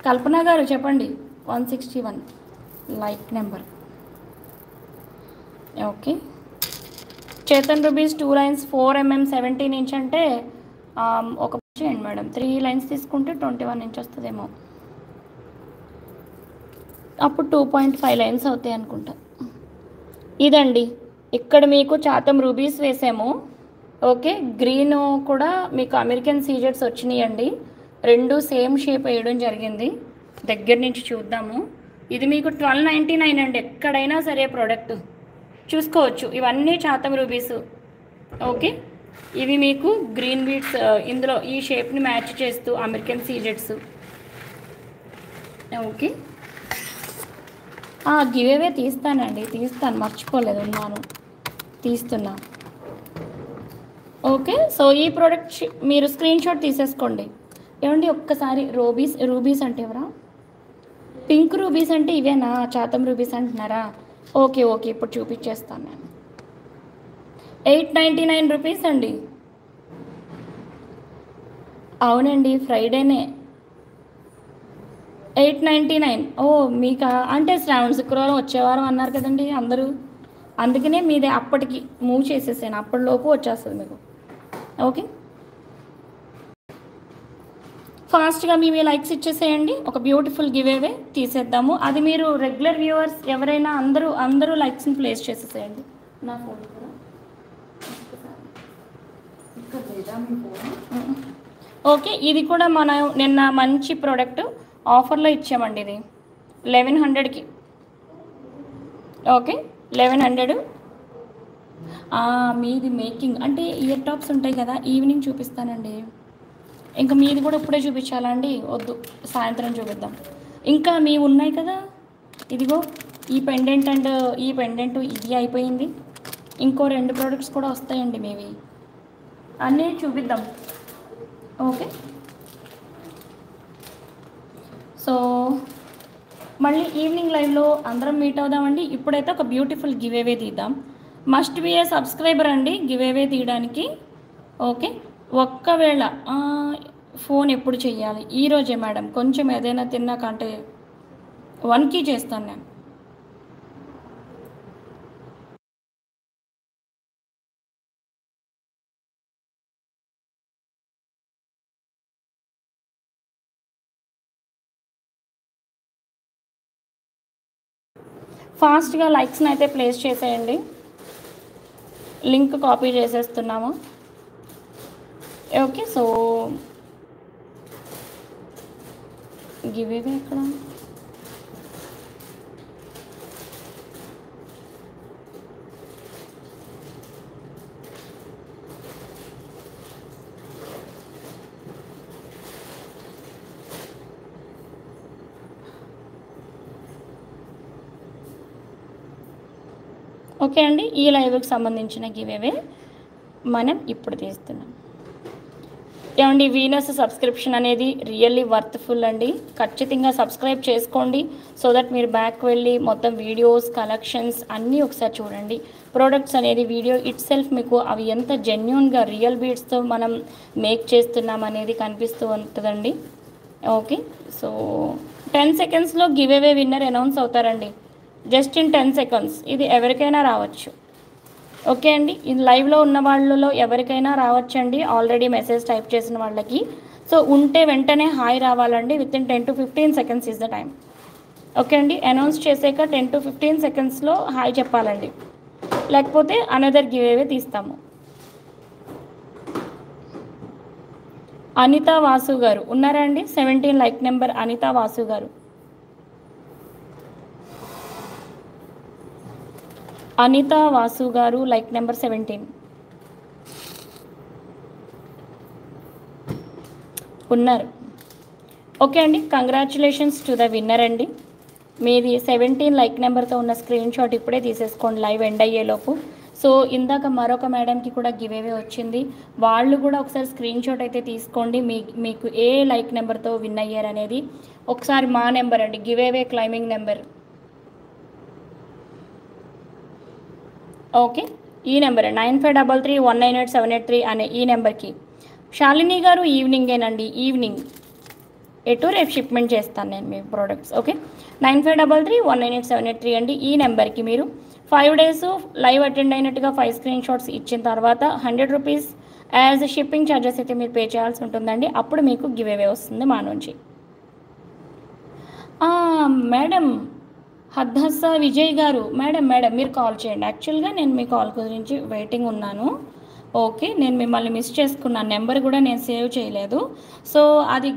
కల్పన గారు చెప్పండి. 161 like number. Okay, Chetan rubies 2 lines 4 mm 17 inch అంటే ఒక చేయండి మేడం. 3 lines తీసుకుంటే 21 inch వస్తుందేమో, అప్పుడు 2.5 lines అవుతాయి అనుకుంటా. ఇదండి, ఇక్కడ మీకు చాతం రూబీస్ వేసాము. ఓకే, గ్రీన్ కూడా మీకు అమెరికన్ సీజెట్స్ వచ్చినాయండి. రెండు సేమ్ షేప్ వేయడం జరిగింది. దగ్గర నుంచి చూద్దాము. ఇది మీకు 1299 అండి. ఎక్కడైనా సరే ప్రోడక్ట్ చూసుకోవచ్చు. ఇవన్నీ చాతం రూబీస్. ఓకే, ఇవి మీకు గ్రీన్ బీడ్స్ ఇందులో ఈ షేప్ని మ్యాచ్ చేస్తూ అమెరికన్ సీజెట్స్. ఓకే, గివేవే తీస్తానండి, తీస్తాను, మర్చిపోలేదు, ఉన్నాను, తీస్తున్నా. ఓకే, సో ఈ ప్రోడక్ట్ మీరు స్క్రీన్ షాట్ తీసేసుకోండి. ఏమండి ఒక్కసారి రూబీస్ అంటే ఎవరా? పింక్ రూబీస్ అంటే ఇవేనా? చాతం రూబీస్ అంటున్నారా? ఓకే ఓకే, ఇప్పుడు చూపించేస్తాను నేను. 899 రూపీస్ అండి. అవునండి, ఫ్రైడేనే 899. ఓ మీకు అంటే శ్రావణ శుక్రవారం వచ్చేవారం అన్నారు కదండి అందరూ, అందుకనే మీదే అప్పటికి మూవ్ చేసేసాను, అప్పటిలోపు వచ్చేస్తుంది మీకు. ఓకే, ఫాస్ట్గా మీ లైక్స్ ఇచ్చేసేయండి. ఒక బ్యూటిఫుల్ గివ్ అవే తీసేద్దాము. అది మీరు రెగ్యులర్ వ్యూవర్స్ ఎవరైనా అందరూ లైక్స్ని ప్లేస్ చేసేసేయండి. నా ఫోన్ కూడా ఓకే, ఇది కూడా మనం నిన్న మంచి ప్రోడక్ట్ ఆఫర్లో ఇచ్చామండి. ఇది 1100కి. ఓకే, 1100. మీది మేకింగ్ అంటే ఇయర్ టాప్స్ ఉంటాయి కదా, ఈవినింగ్ చూపిస్తానండి. ఇంకా మీది కూడా ఇప్పుడే చూపించాలా అండి? వద్దు, సాయంత్రం చూపిద్దాం. ఇంకా మీవి ఉన్నాయి కదా, ఇదిగో ఈ పెండెంట్ అండ్ ఈ పెండెంట్ ఇది అయిపోయింది. ఇంకో 2 ప్రోడక్ట్స్ కూడా వస్తాయండి మీవి, అన్నీ చూపిద్దాం. ఓకే, సో మళ్ళీ ఈవినింగ్ లైవ్లో అందరం మీట్ అవుదామండి. ఇప్పుడైతే ఒక బ్యూటిఫుల్ గివ్ అవే తీద్దాం. మస్ట్ బి ఏ సబ్స్క్రైబర్ అండి గివ్ అవే తీయడానికి. ఓకే, ఒక్కవేళ ఫోన్ ఎప్పుడు చెయ్యాలి? ఈరోజే మేడం, కొంచెం ఏదైనా తిన్నాకంటే 1కి చేస్తాను నేను. ఫాస్ట్గా లైక్స్ని అయితే ప్లేస్ చేసేయండి. లింక్ కాపీ చేసేస్తున్నాము. ఓకే, సో గివ్ అవే ఎక్కడ? ఓకే అండి, ఈ లైవ్కి సంబంధించిన గివ్ అవే మనం ఇప్పుడు తీస్తున్నాం. ఏమండి వీనస్ సబ్స్క్రిప్షన్ అనేది రియల్లీ వర్త్ఫుల్ అండి. ఖచ్చితంగా సబ్స్క్రైబ్ చేసుకోండి. సో దట్ మీరు బ్యాక్ వెళ్ళి మొత్తం వీడియోస్ కలెక్షన్స్ అన్నీ ఒకసారి చూడండి. ప్రోడక్ట్స్ అనేది వీడియో ఇట్ సెల్ఫ్ మీకు అవి ఎంత జెన్యూన్గా రియల్ బీడ్స్తో మనం మేక్ చేస్తున్నాం అనేది కనిపిస్తూ ఉంటుందండి. ఓకే, సో 10 సెకండ్స్లో గివ్ అవే విన్నర్ అనౌన్స్ అవుతారండి. జస్ట్ ఇన్ 10 సెకండ్స్ ఇది ఎవరికైనా రావచ్చు. ఓకే అండి, ఇది లైవ్లో ఉన్న వాళ్ళలో ఎవరికైనా రావచ్చండి, ఆల్రెడీ మెసేజ్ టైప్ చేసిన వాళ్ళకి. సో ఉంటే వెంటనే హాయ్ రావాలండి. Within 10 to 15 seconds is the time. Okay అండి, అనౌన్స్ చేసాక 10 to 15 సెకండ్స్లో హాయ్ చెప్పాలండి, లేకపోతే అనదర్ గివ్ అవే తీస్తాము. అనితా వాసు గారు ఉన్నారా అండి? 17 లైక్ నెంబర్ అనితా వాసు గారు. అనితా వాసు గారు లైక్ నెంబర్ 17 ఉన్నారు. ఓకే అండి, కంగ్రాచులేషన్స్ టు ద విన్నర్ అండి. మీది 17 లైక్ నెంబర్తో ఉన్న స్క్రీన్ షాట్ ఇప్పుడే తీసేసుకోండి లైవ్ ఎండ్ అయ్యేలోపు. సో ఇందాక మరొక మేడంకి కూడా గివ్ అవే వచ్చింది, వాళ్ళు కూడా ఒకసారి స్క్రీన్ షాట్ అయితే తీసుకోండి. మీకు ఏ లైక్ నెంబర్తో విన్ అయ్యారు అనేది ఒకసారి మా నెంబర్ అండి, give away claiming number. Okay, ఈ నెంబర్ 9533198783 అనే ఈ నెంబర్కి. శాలిని గారు ఈవినింగేనండి, ఈవినింగ్ ఎటు రేపు షిప్మెంట్ చేస్తాను నేను మీ ప్రోడక్ట్స్. ఓకే, 9533198783 అండి. ఈ నెంబర్కి మీరు 5 days లైవ్ అటెండ్ అయినట్టుగా 5 స్క్రీన్ షాట్స్ ఇచ్చిన తర్వాత 100 రూపీస్ యాజ్ షిప్పింగ్ ఛార్జెస్ అయితే మీరు పే చేయాల్సి ఉంటుందండి. అప్పుడు మీకు గివ్ అవే వస్తుంది మా నుంచి. మేడం హద్దస్స విజయ్ గారు, మేడం మీరు కాల్ చేయండి. యాక్చువల్గా నేను మీ కాల్ గురించి వెయిటింగ్ ఉన్నాను. ఓకే, నేను మిమ్మల్ని మిస్ చేసుకున్నాను, నెంబర్ కూడా నేను సేవ్ చేయలేదు. సో అది